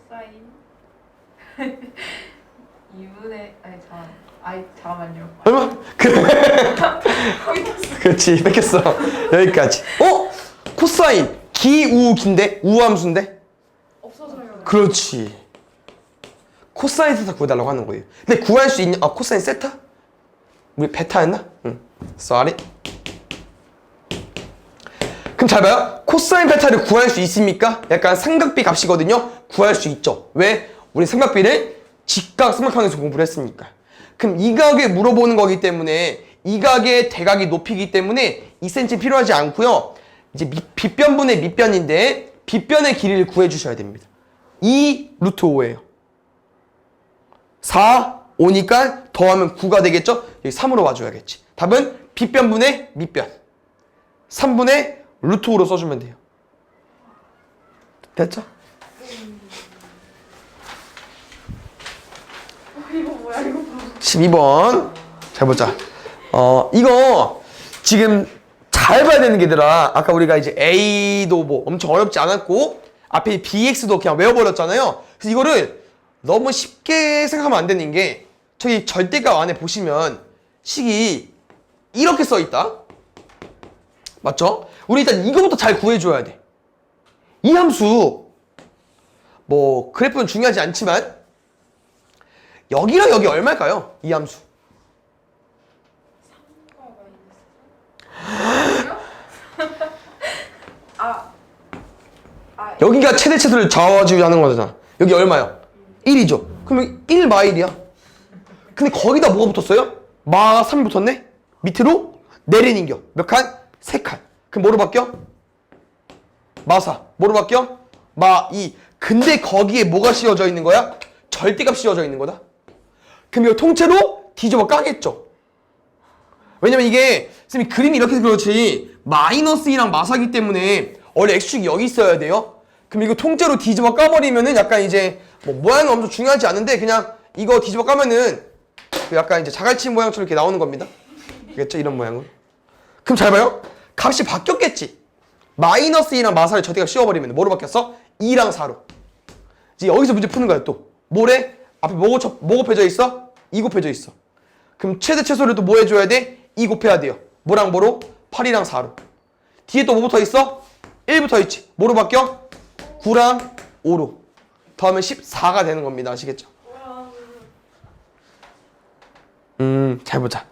코사인 2분의 잠깐만요. 얼마? 그렇지 뺏겼어. 여기까지. 코사인 기우긴데 우함수인데? 없어져요. 그렇지. 코사인 세타 구해달라고 하는 거예요. 근데 구할 수 있냐? 코사인 세타? 우리 베타였나? 응. sorry. 그럼 잘 봐요. 코사인 베타를 구할 수 있습니까? 약간 삼각비 값이거든요. 구할 수 있죠. 왜? 우리 삼각비를 직각 삼각형에서 공부를 했으니까. 그럼 이 각에 물어보는 거기 때문에 이 각의 대각이 높이기 때문에 2cm 필요하지 않고요. 이제 빗변분의 밑변인데 빗변의 길이를 구해 주셔야 됩니다. 2 루트 5예요. 4, 5니까 더하면 9가 되겠죠? 여기 3으로 와줘야겠지. 답은 빗변분의 밑변. 3분의 루트 5로 써주면 돼요. 됐죠? 이거 뭐야 이거? 12번. 잘 보자. 이거 지금 잘 봐야 되는 게들아. 아까 우리가 이제 A도 뭐 엄청 어렵지 않았고 앞에 BX도 그냥 외워버렸잖아요. 그래서 이거를 너무 쉽게 생각하면 안 되는 게 저기 절대값 안에 보시면 식이 이렇게 써 있다. 맞죠? 우리 일단 이거부터 잘 구해줘야 돼. 이 함수 뭐 그래프는 중요하지 않지만 여기랑 여기 얼마일까요? 이 함수. 여기가 최대 최소를 좌우하는 거잖아. 여기 얼마요? 1이죠. 그러면 1 마일이야. 근데 거기다 뭐가 붙었어요? 마 3이 붙었네? 밑으로 내리는겨. 몇 칸? 3칸. 그럼 뭐로 바뀌어? 마4. 뭐로 바뀌어? 마2. 근데 거기에 뭐가 씌워져 있는 거야? 절대값 씌워져 있는 거다. 그럼 이거 통째로 뒤집어 까겠죠. 왜냐면 이게 쌤이 그림이 이렇게 그렇지 마이너스 2랑 마사기 때문에 원래 x축이 여기 있어야 돼요. 그럼 이거 통째로 뒤집어 까버리면은 약간 이제 뭐 모양은 엄청 중요하지 않은데 그냥 이거 뒤집어 까면은 그 약간 이제 자갈치 모양처럼 이렇게 나오는 겁니다. 알겠죠? 이런 모양은. 그럼 잘 봐요. 값이 바뀌었겠지. 마이너스 2랑 마사를 절대값 씌워버리면 뭐로 바뀌었어? 2랑 4로. 이제 여기서 문제 푸는 거야 또. 뭐래? 앞에 뭐 곱해져 있어? 2 곱해져 있어. 그럼 최대 최소를 또 뭐 해줘야 돼? 2 곱해야 돼요. 뭐랑 뭐로? 8이랑 4로. 뒤에 또 뭐 붙어 있어? 1 붙어 있지. 뭐로 바뀌어? 9랑 5로. 더하면 14가 되는 겁니다. 아시겠죠? 잘 보자.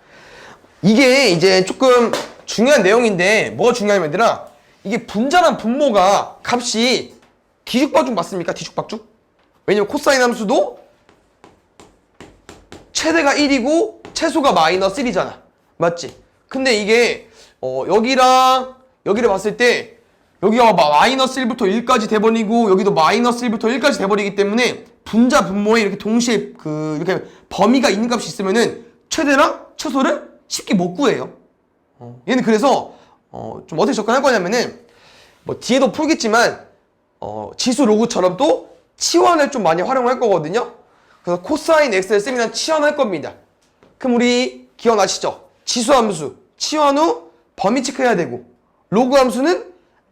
이게 이제 조금 중요한 내용인데 뭐가 중요하냐면 얘들아 이게 분자랑 분모가 값이 뒤죽박죽 맞습니까? 뒤죽박죽? 왜냐면 코사인 함수도 최대가 1이고 최소가 마이너스 1이잖아. 맞지? 근데 이게 여기랑 여기를 봤을 때 여기가 마이너스 1부터 1까지 돼버리고 여기도 마이너스 1부터 1까지 돼버리기 때문에 분자 분모에 이렇게 동시에 이렇게 범위가 있는 값이 있으면은 최대랑 최소를 쉽게 못 구해요. 얘는 그래서 좀 어떻게 접근할 거냐면은 뭐 뒤에도 풀겠지만 지수 로그처럼 또 치환을 좀 많이 활용할 거거든요. 그래서 코사인 x를 쓰면 치환할 겁니다. 그럼 우리 기억나시죠? 지수 함수 치환 후 범위 체크해야 되고 로그 함수는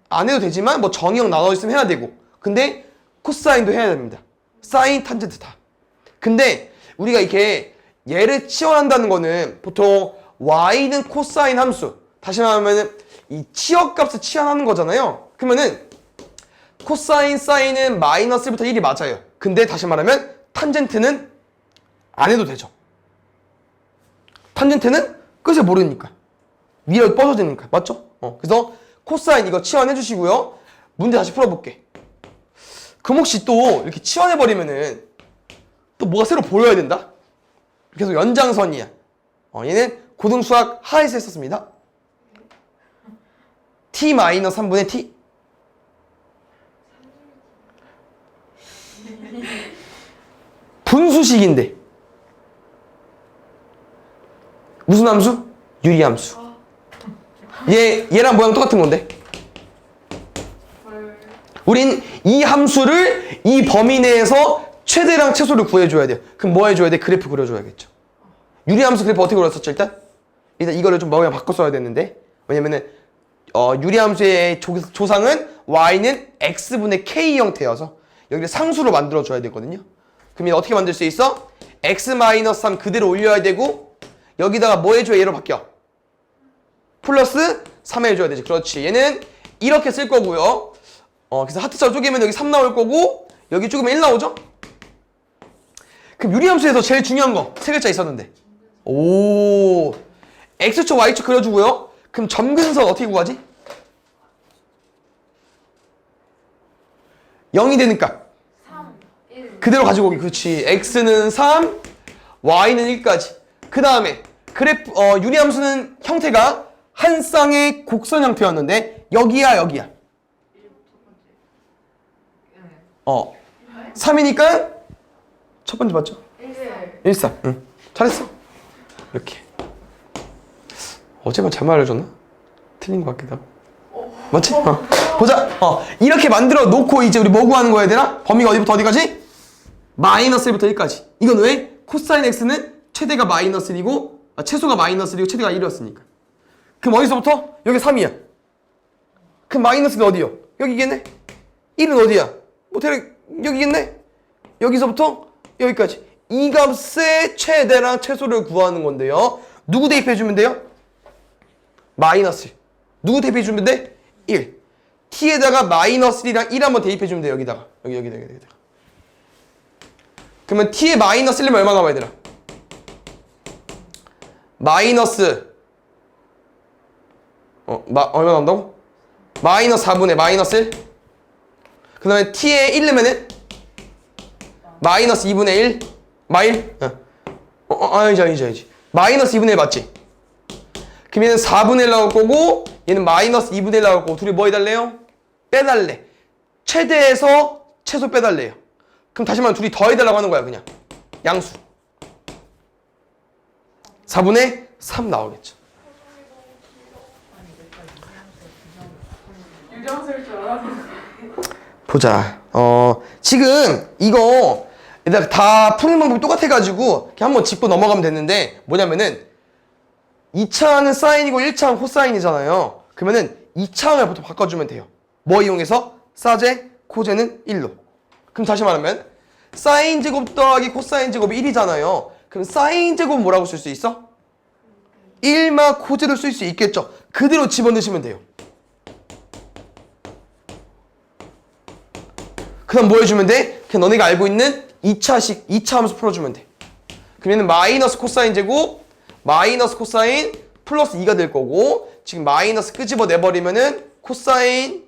안 해도 되지만 뭐 정의형 나눠 있으면 해야 되고 근데 코사인도 해야 됩니다. 사인, 탄젠트 다. 근데 우리가 이렇게 얘를 치환한다는 거는 보통 y는 코사인 함수 다시 말하면 이 치역값을 치환하는 거잖아요. 그러면은 코사인, 사인은 마이너스 1부터 1이 맞아요. 근데 다시 말하면 탄젠트는 안 해도 되죠. 탄젠트는 끝을 모르니까 위로 뻗어지니까 맞죠? 그래서 코사인 이거 치환해 주시고요. 문제 다시 풀어볼게. 그럼 혹시 또 이렇게 치환해버리면은 또 뭐가 새로 보여야 된다? 계속 연장선이야. 얘는 고등수학 하에서 했었습니다. t-3분의 t. 분수식인데 무슨 함수? 유리함수. 얘랑 모양 똑같은 건데 우린 이 함수를 이 범위 내에서 최대랑 최소를 구해줘야 돼요. 그럼 뭐 해줘야 돼? 그래프 그려줘야겠죠. 유리함수 그래프 어떻게 그렸었죠? 일단 이거를 좀 모양 바꿔 써야 되는데 왜냐면은 유리함수의 조상은 y는 x분의 k 형태여서 여기를 상수로 만들어줘야 되거든요. 그럼 어떻게 만들 수 있어? x-3 그대로 올려야 되고 여기다가 뭐 해줘야 얘로 바뀌어? 플러스 3 해줘야 되지. 그렇지. 얘는 이렇게 쓸 거고요. 그래서 하트처럼 쪼개면 여기 3 나올 거고 여기 쪼개면 1 나오죠? 그럼 유리함수에서 제일 중요한 거 세 글자 있었는데 오 x축 y축 그려주고요. 그럼 점근선 어떻게 구하지? 0이 되니까 3, 1. 그대로 가지고 오기. 그렇지. x는 3 y는 1까지. 그 다음에 그래프 유리함수는 형태가 한 쌍의 곡선 형태였는데 여기야 여기야 3이니까 첫 번째 맞죠? 1, 4. 응. 잘했어. 이렇게. 어제만 잘못 알려줬나? 틀린 것 같기도 하고. 맞지? 보자. 이렇게 만들어 놓고 이제 우리 뭐 구하는 거야 되나? 범위가 어디부터 어디까지? 마이너스 1부터 1까지. 이건 왜? 코사인 x는 최대가 마이너스 1이고 최소가 마이너스 1이고 최대가 1이었으니까. 그럼 어디서부터? 여기 3이야. 그럼 마이너스는 어디요? 여기겠네? 1은 어디야? 뭐 대략 여기겠네? 여기서부터 여기까지. 이 값의 최대랑 최소를 구하는 건데요. 누구 대입해주면 돼요? 마이너스 1. 누구 대입해주면 돼? 1. t에다가 마이너스 1이랑 1 한번 대입해주면 돼. 여기다가. 여기다가. 그러면 t에 마이너스 1이면 얼마 남아야 되나? 마이너스 얼마 나온다고? 마이너스 4분의 마이너스 1. 그 다음에 t에 1 넣으면은 마이너스 2분의 1 마일? 아니지 마이너스 2분의 1 맞지? 그럼 얘는 4분의 1 나올 거고 얘는 마이너스 2분의 1 나올 거고 둘이 뭐 해달래요? 빼달래. 최대에서 최소 빼달래요. 그럼 다시 말하면 둘이 더해달라고 하는 거야 그냥 양수 4분의 3 나오겠죠. 유리함수일 줄 알았는데. 보자. 지금 이거 다 푸는 방법이 똑같아가지고 그냥 한번 짚고 넘어가면 됐는데 뭐냐면은 2차항은 사인이고 1차항은 코사인이잖아요. 그러면은 2차항을 보통 바꿔주면 돼요. 뭐 이용해서? 사제, 코제는 1로. 그럼 다시 말하면 사인 제곱 더하기 코사인 제곱이 1이잖아요. 그럼 사인 제곱 뭐라고 쓸 수 있어? 1마 코제로 쓸 수 있겠죠. 그대로 집어넣으시면 돼요. 그 다음 뭐 해주면 돼? 그냥 너네가 알고 있는 2차 함수 풀어주면 돼. 그러면 마이너스 코사인 제곱 마이너스 코사인 플러스 2가 될 거고 지금 마이너스 끄집어 내버리면은 코사인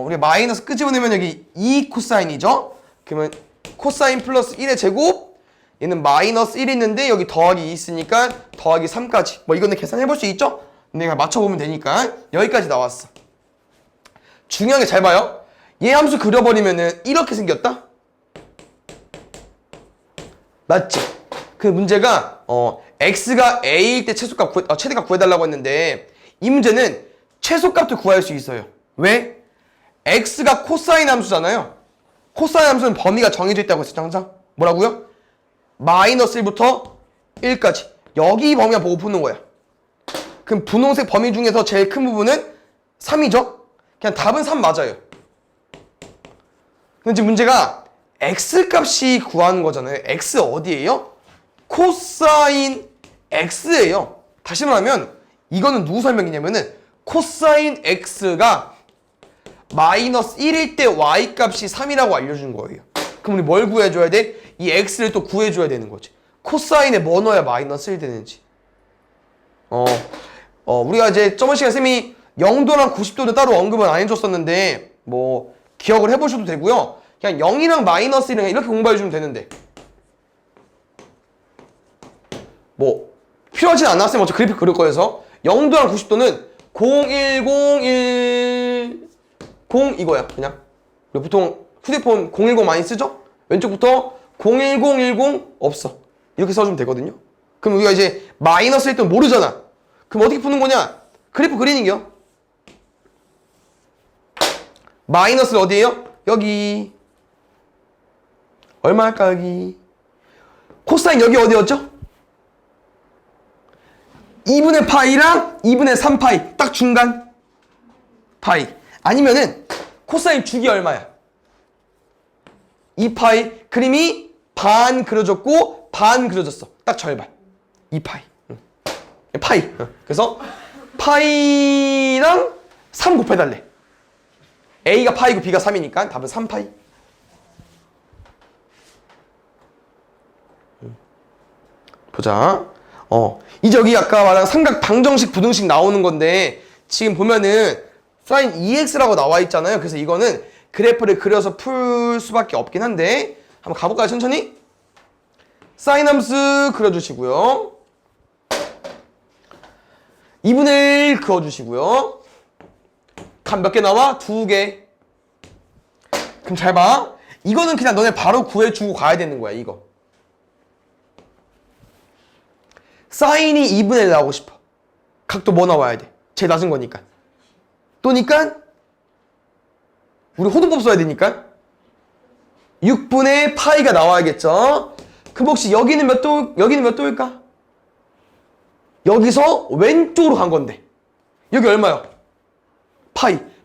우리 마이너스 끄집어내면 여기 2 코사인이죠? 그러면 코사인 플러스 1의 제곱, 얘는 마이너스 1이 있는데 여기 더하기 2 있으니까 더하기 3까지. 뭐 이거는 계산해볼 수 있죠? 근데 그냥 맞춰보면 되니까 여기까지 나왔어. 중요한 게 잘 봐요. 얘 함수 그려버리면은 이렇게 생겼다? 맞지? 그 문제가 x가 a일 때 최대값 구해달라고 했는데 이 문제는 최소값도 구할 수 있어요. 왜? x가 코사인 함수잖아요. 코사인 함수는 범위가 정해져 있다고 했었죠, 항상. 뭐라고요? 마이너스 1부터 1까지. 여기 범위만 보고 푸는 거야. 그럼 분홍색 범위 중에서 제일 큰 부분은 3이죠? 그냥 답은 3 맞아요. 근데 지금 문제가 x 값이 구하는 거잖아요. x 어디예요? 코사인 x예요. 다시 말하면 이거는 누구 설명이냐면은 코사인 x가 마이너스 1일 때 y 값이 3이라고 알려준 거예요. 그럼 우리 뭘 구해줘야 돼? 이 x를 또 구해줘야 되는 거지. 코사인에 뭐 넣어야 마이너스 1 되는지. 우리가 이제 저번 시간에 쌤이 0도랑 90도는 따로 언급은 안 해줬었는데 뭐 기억을 해보셔도 되고요. 그냥 0이랑 마이너스 1이랑 이렇게 공부해주면 되는데 뭐 필요하진 않았어요. 먼저 그래픽 그릴 거여서 0도랑 90도는 0101 0 이거야 그냥. 우리 보통 휴대폰 010 많이 쓰죠? 왼쪽부터 01010 없어. 이렇게 써주면 되거든요. 그럼 우리가 이제 마이너스 1도 모르잖아. 그럼 어떻게 푸는 거냐? 그래프 그리는 게요. 마이너스는 어디에요? 여기. 얼마 할까 여기? 코사인 여기 어디였죠? 2분의 파이랑 2분의 3파이 딱 중간 파이. 아니면은 코사인 주기 얼마야? 2파이. 그림이 반 그려졌고 반 그려졌어. 딱 절반. 2파이. 파이. 그래서 파이랑 3 곱해달래. A가 파이고 B가 3이니까 답은 3파이. 보자. 이제 여기 아까 말한 삼각 방정식 부등식 나오는 건데 지금 보면은 sin 2x라고 나와 있잖아요. 그래서 이거는 그래프를 그려서 풀 수밖에 없긴 한데 한번 가볼까요? 천천히. sin 함수 그려주시고요. 2분의 1 그어주시고요. 값 몇 개 나와? 2개. 그럼 잘 봐. 이거는 그냥 너네 바로 구해주고 가야 되는 거야, 이거. 사인이 2분의 1 나오고 싶어. 각도 뭐 나와야 돼? 제일 낮은 거니까. 또니까 우리 호등법 써야 되니까 6분의 파이가 나와야겠죠? 그럼 혹시 여기는 몇 도일까? 여기서 왼쪽으로 간 건데 여기 얼마요?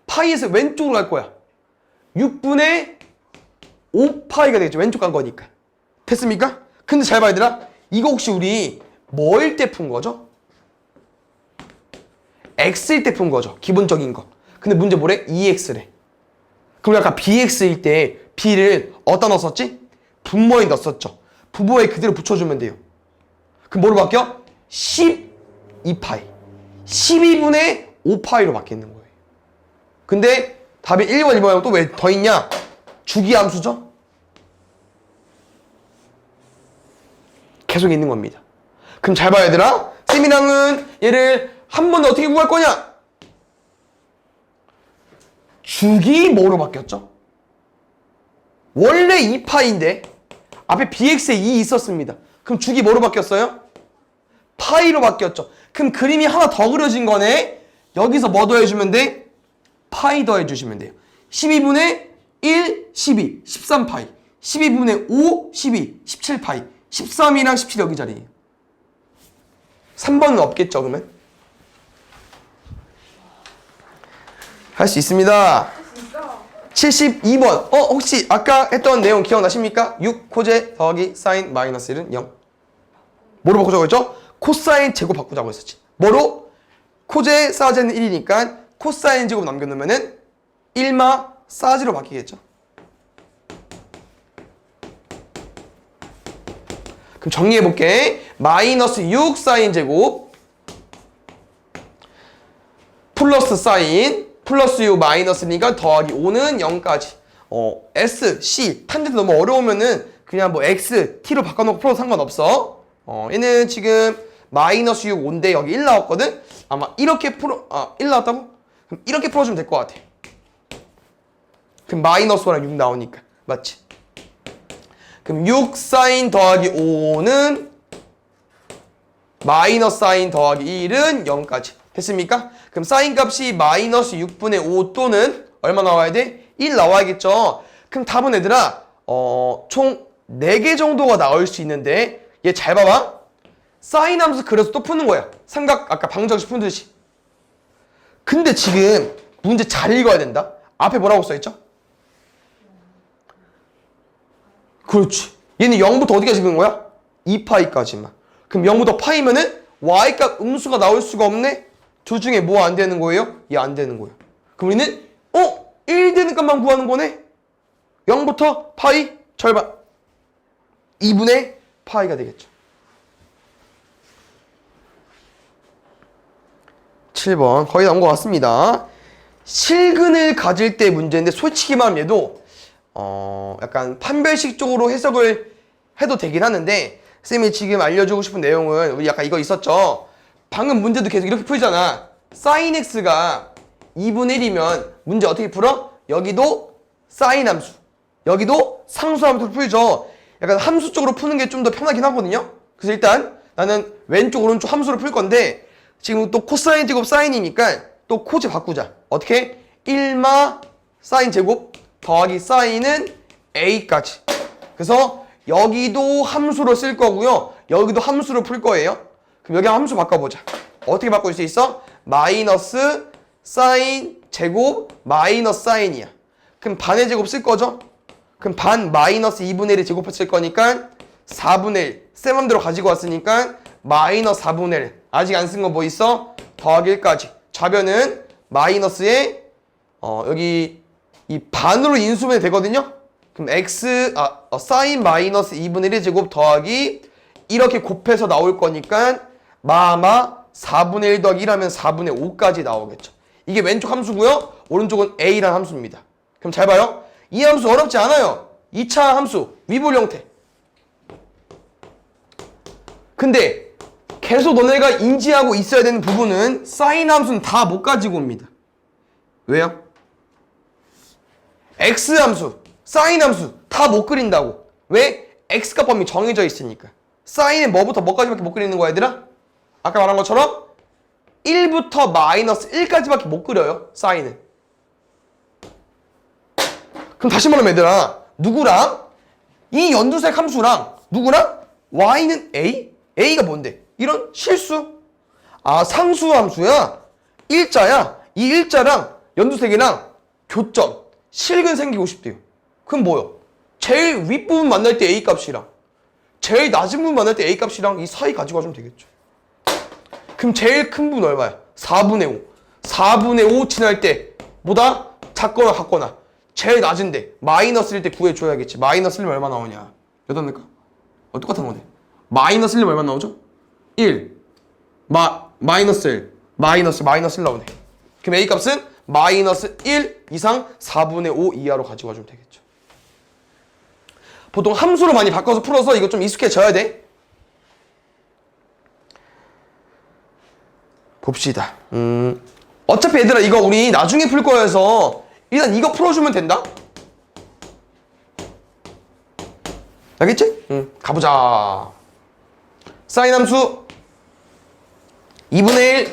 파이에서 왼쪽으로 갈 거야. 6분의 5파이가 되겠죠. 왼쪽 간 거니까. 됐습니까? 근데 잘 봐야 되나? 이거 혹시 우리 뭐일 때 푼 거죠? x일 때 푼 거죠. 기본적인 거. 근데 문제 뭐래? 2x래. 그럼 아까 bx일 때 b를 어디다 넣었었지? 분모에 넣었었죠. 분모에 그대로 붙여주면 돼요. 그럼 뭐로 바뀌어? 12파이. 12분의 5파이로 바뀌는 거예요. 근데 답이 1번, 2번 또 왜 더 있냐? 주기함수죠? 계속 있는 겁니다. 그럼 잘 봐야 되나? 쌤이랑은 얘를 한 번 더 어떻게 구할 거냐? 주기 뭐로 바뀌었죠? 원래 2파인데 앞에 bx에 2 있었습니다. 그럼 주기 뭐로 바뀌었어요? 파이로 바뀌었죠. 그럼 그림이 하나 더 그려진 거네. 여기서 뭐 더해주면 돼? 파이 더해주시면 돼요. 12분의 1, 12, 13파이. 12분의 5, 12, 17파이. 13이랑 17 여기 자리예요. 3번은 없겠죠, 그러면? 할 수 있습니다. 72번. 혹시 아까 했던 내용 기억나십니까? 6 코제 더하기 사인 마이너스 1은 0. 뭐로 바꾸자고 했죠? 코사인 제곱 바꾸자고 했었지. 뭐로? 코제 사제는 1이니까 코사인 제곱 남겨놓으면은 1마 사지로 바뀌겠죠. 그럼 정리해볼게. 마이너스 6 사인 제곱 플러스 사인 플러스 6 마이너스니까 더하기 5는 0까지. S, C 탄젠트 너무 어려우면은 그냥 뭐 X, T로 바꿔놓고 풀어도 상관없어. 얘는 지금 마이너스 6, 5인데 여기 1 나왔거든? 아마 이렇게 1 나왔다고? 그럼 이렇게 풀어주면 될 것 같아. 그럼 마이너스 5랑 6 나오니까. 맞지? 그럼 6 사인 더하기 5는 마이너스 사인 더하기 1은 0까지. 됐습니까? 그럼 사인 값이 마이너스 6분의 5 또는 얼마 나와야 돼? 1 나와야겠죠? 그럼 답은 얘들아 총 4개 정도가 나올 수 있는데 얘 잘 봐봐. 사인 함수 그래서 또 푸는 거야. 삼각 아까 방정식 푸듯이. 근데 지금 문제 잘 읽어야 된다. 앞에 뭐라고 써있죠? 그렇지. 얘는 0부터 어디까지 끄는 거야? 2파이까지만. 그럼 0부터 파이면은 y값 음수가 나올 수가 없네? 둘 중에 뭐 안 되는 거예요? 얘 안 되는 거예요. 그럼 우리는 1 되는 값만 구하는 거네? 0부터 파이 절반 2분의 파이가 되겠죠. 7번 거의 나온 것 같습니다. 실근을 가질 때 문제인데 솔직히 말하면 얘도 약간 판별식 쪽으로 해석을 해도 되긴 하는데 쌤이 지금 알려주고 싶은 내용은 우리 약간 이거 있었죠. 방금 문제도 계속 이렇게 풀잖아. sin x가 2분의 1이면 문제 어떻게 풀어? 여기도 sin 함수, 여기도 상수 함수를 풀죠. 약간 함수 쪽으로 푸는 게 좀 더 편하긴 하거든요. 그래서 일단 나는 왼쪽 오른쪽 함수를 풀 건데 지금 또 코사인 제곱 사인이니까 또 코제 바꾸자. 어떻게? 1마 사인 제곱 더하기 사인은 a까지. 그래서 여기도 함수로 쓸 거고요. 여기도 함수로 풀 거예요. 그럼 여기 함수 바꿔보자. 어떻게 바꿀 수 있어? 마이너스 사인 제곱 마이너스 사인이야. 그럼 반의 제곱 쓸 거죠? 그럼 반 마이너스 2분의 1을 제곱했을 거니까 4분의 1. 쌤 맘대로 가지고 왔으니까 마이너스 4분의 1. 아직 안 쓴 거 뭐 있어? 더하기 1까지. 좌변은 마이너스에 여기 이 반으로 인수면 되거든요? 그럼 사인 마이너스 2분의 1의 제곱 더하기 이렇게 곱해서 나올 거니까 마마 4분의 1 더하기 1 하면 4분의 5까지 나오겠죠. 이게 왼쪽 함수고요. 오른쪽은 a라는 함수입니다. 그럼 잘 봐요. 이 함수 어렵지 않아요. 2차 함수 위볼 형태. 근데 계속 너네가 인지하고 있어야 되는 부분은 사인 함수는 다 못 가지고 옵니다. 왜요? x 함수, 사인 함수 다 못 그린다고. 왜? x값 범위 정해져 있으니까. 사인은 뭐부터 뭐까지밖에 못 그리는 거야 얘들아? 아까 말한 것처럼 1부터 마이너스 1까지밖에 못 그려요. 사인은. 그럼 다시 말하면 얘들아 누구랑? 이 연두색 함수랑 누구랑? y는 a? a가 뭔데? 이런 실수? 상수 함수야? 일자야? 이 일자랑 연두색이랑 교점 실근 생기고 싶대요. 그럼 뭐요? 제일 윗부분 만날 때 a 값이랑 제일 낮은 부분 만날 때 a 값이랑 이 사이 가지고 가주면 되겠죠. 그럼 제일 큰 부분 얼마야? 4분의 5. 4분의 5 지날 때 보다 작거나 같거나 제일 낮은데 마이너스 1 때 구해줘야겠지. 마이너스 1면 얼마 나오냐? 몇 안 될까? 똑같은 거네. 마이너스 1면 얼마 나오죠? 1 마이너스 1 마이너스 1 나오네. 그럼 a 값은 마이너스 1 이상 4분의 5 이하로 가지고 와주면 되겠죠. 보통 함수로 많이 바꿔서 풀어서 이거 좀 익숙해져야 돼. 봅시다. 어차피 얘들아 이거 우리 나중에 풀 거여서 일단 이거 풀어주면 된다. 알겠지? 가보자. 사인 함수 2분의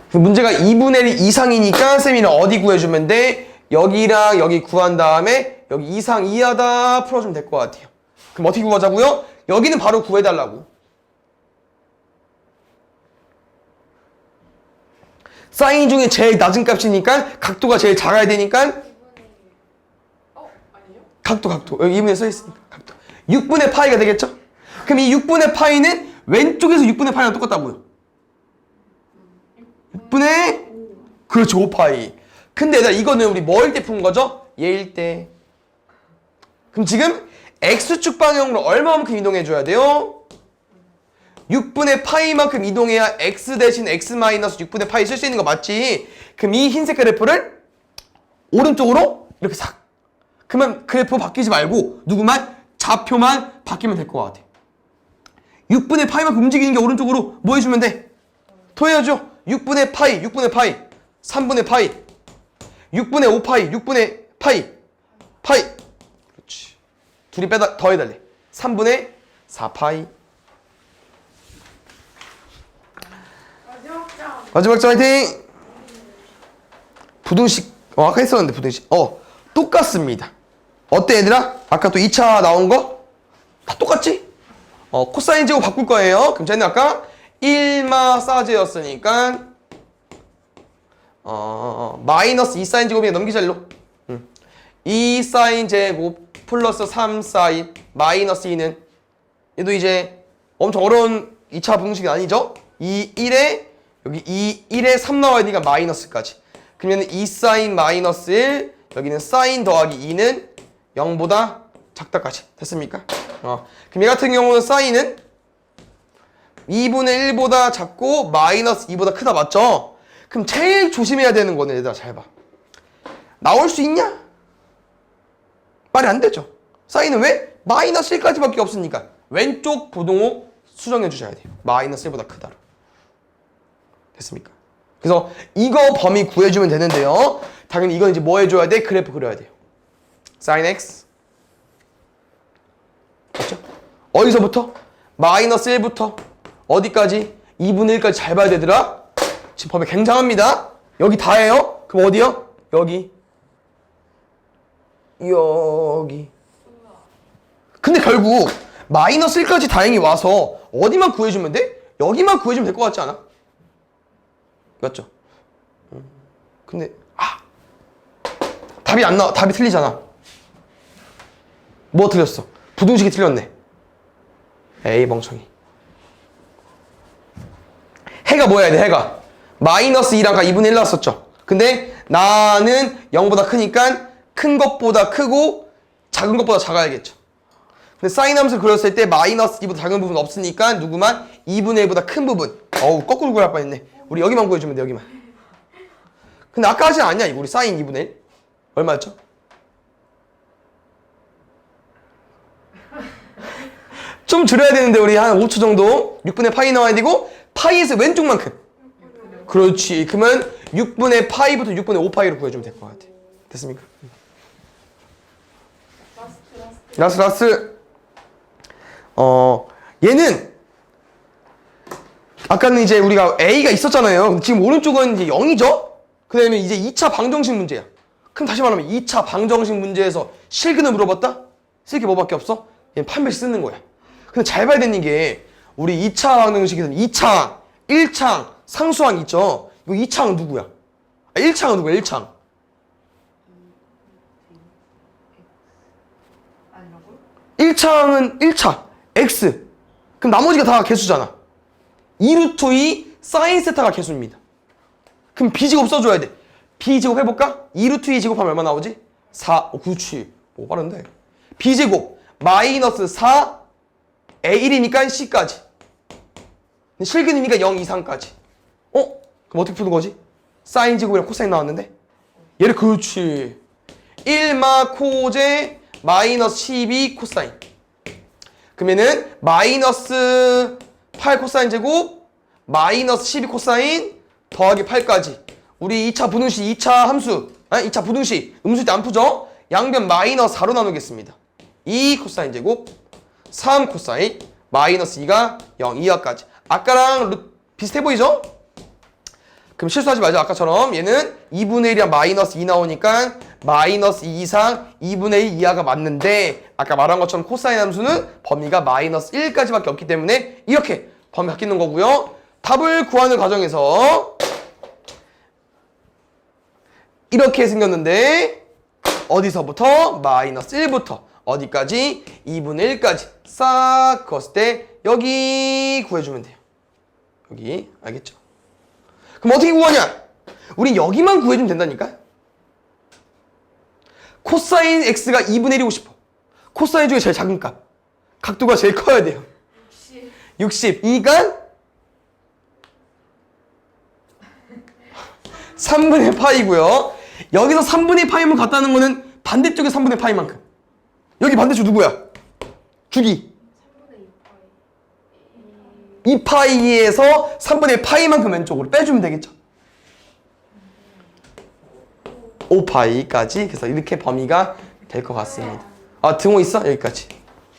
1. 문제가 2분의 1 이상이니까 쌤이는 어디 구해주면 돼? 여기랑 여기 구한 다음에 여기 이상 이하다 풀어주면 될 것 같아요. 그럼 어떻게 구하자고요? 여기는 바로 구해달라고. 사인 중에 제일 낮은 값이니까 각도가 제일 작아야 되니까 아니요? 각도 여기 2분의 써있으니까 각도 6분의 파이가 되겠죠? 그럼 이 6분의 파이는 왼쪽에서 6분의 파이랑 똑같다고요. 6분의 그렇죠 5파이. 근데 얘들아 이거는 우리 뭐일 때 푼 거죠? 얘일 때. 그럼 지금 X축 방향으로 얼마만큼 이동해 줘야 돼요? 6분의 파이만큼 이동해야 x 대신 x 마이너스 6분의 파이 쓸 수 있는 거 맞지? 그럼 이 흰색 그래프를 오른쪽으로 이렇게 싹. 그러면 그래프 바뀌지 말고 누구만? 좌표만 바뀌면 될 것 같아. 6분의 파이만큼 움직이는 게 오른쪽으로 뭐 해주면 돼? 더해야죠. 6분의 파이, 6분의 파이, 3분의 파이, 6분의 5파이, 6분의 파이, 파이. 그렇지. 둘이 빼다 더해달래. 3분의 4파이. 마지막 장. 마지막 장 화이팅! 부등식, 아까 했었는데 부등식. 똑같습니다. 어때 얘들아? 아까 또 2차 나온 거? 다 똑같지? 코사인 제곱 바꿀 거예요. 그럼 쟤는 아까 1마 사제였으니까 마이너스 2사인 제곱이 넘기자 일로. 2사인 제곱 플러스 3사인 마이너스 2는 얘도 이제 엄청 어려운 2차 분식이 아니죠? 이 1에 여기 이 1에 3 나와야 되니까 마이너스까지. 그러면 2사인 마이너스 1 여기는 사인 더하기 2는 0보다 작다까지. 됐습니까? 그럼 얘 같은 경우는 사인은 2분의 1보다 작고 마이너스 2보다 크다 맞죠? 그럼 제일 조심해야 되는 거는 얘들아 잘 봐. 나올 수 있냐? 말이 안 되죠. 사인은 왜? 마이너스 1까지밖에 없으니까 왼쪽 부동호 수정해 주셔야 돼요. 마이너스 1보다 크다로. 됐습니까? 그래서 이거 범위 구해주면 되는데요. 당연히 이건 이제 뭐 해줘야 돼? 그래프 그려야 돼요. sin x 맞죠? 어디서부터? 마이너스 1부터 어디까지? 2분의 1까지 잘 봐야 되더라. 지금 범위 굉장합니다. 여기 다예요. 그럼 어디요? 여기 여기. 근데 결국 마이너스 1까지 다행히 와서 어디만 구해주면 돼? 여기만 구해주면 될 것 같지 않아? 맞죠? 근데 답이 안 나와. 답이 틀리잖아. 뭐 틀렸어? 부등식이 틀렸네. 에이 멍청이. 해가 뭐 해야 돼? 해가 마이너스 2랑 2분의 1 나왔었죠. 근데 나는 0보다 크니까 큰 것보다 크고 작은 것보다 작아야겠죠. 근데 사인 함수 그렸을 때 마이너스 2보다 작은 부분 없으니까 누구만? 2분의 1보다 큰 부분. 거꾸로 구할 뻔했네. 우리 여기만 구해주면 돼. 여기만. 근데 아까 하지 않냐? 우리 사인 2분의 1 얼마였죠? 좀 줄여야 되는데 우리 한 5초 정도 6분의 파이 나와야 되고 파이에서 왼쪽만큼. 그렇지. 그러면 6분의 파이부터 6분의 5파이로 구해주면 될 것 같아. 됐습니까? 라스. 얘는 아까는 이제 우리가 A가 있었잖아요. 지금 오른쪽은 이제 0이죠? 그 다음에 이제 2차 방정식 문제야. 그럼 다시 말하면 2차 방정식 문제에서 실근을 물어봤다? 쓸 게 뭐밖에 없어? 얘는 판별식 쓰는 거야. 근데 잘 봐야 되는 게 우리 2차 방정식에서는 2창, 1창, 상수항 있죠? 이거 2창은 누구야? 1창은 누구야? 1창. 아니라고요? 1창은 1차, x. 그럼 나머지가 다 개수잖아. 2루트 2 사인 세타가 개수입니다. 그럼 b제곱 써줘야 돼. b제곱 해볼까? 2루트 2 제곱하면 얼마 나오지? 4. 그렇지. 뭐 빠른데. b제곱 마이너스 4 a1이니까 c까지. 실근이니까 0 이상까지. 그럼 어떻게 푸는 거지? 사인 제곱이랑 코사인 나왔는데? 얘를 그렇지. 1마 코제 마이너스 12 코사인. 그러면은 마이너스 8 코사인 제곱 마이너스 12 코사인 더하기 8까지. 우리 2차 분응식 2차 함수 2차 부등식 음수 때 안 푸죠? 양변 마이너스 4로 나누겠습니다. 2 코사인 제곱 3 코사인 마이너스 2가 0 이하까지. 아까랑 비슷해 보이죠? 그럼 실수하지 말자. 아까처럼 얘는 2분의 1이랑 마이너스 2 나오니까 마이너스 2 이상 2분의 1 이하가 맞는데 아까 말한 것처럼 코사인 함수는 범위가 마이너스 1까지밖에 없기 때문에 이렇게 범위 바뀌는 거고요. 답을 구하는 과정에서 이렇게 생겼는데 어디서부터? 마이너스 1부터 어디까지? 2분의 1까지 싹 그었을 때 여기 구해주면 돼요. 여기 알겠죠? 그럼 어떻게 구하냐? 우린 여기만 구해주면 된다니까? 코사인 x가 2분의 1이고 싶어. 코사인 중에 제일 작은 값. 각도가 제일 커야 돼요. 62가 3분의 파이고요. 여기서 3분의 파이만 같다는 거는 반대쪽에 3분의 파이만큼. 여기 반대쪽 누구야? 주기. 3분의 2파이에서 3분의 파이만큼 왼쪽으로 빼주면 되겠죠. 5파이까지. 그래서 이렇게 범위가 될 것 같습니다. 아, 등호 있어? 여기까지.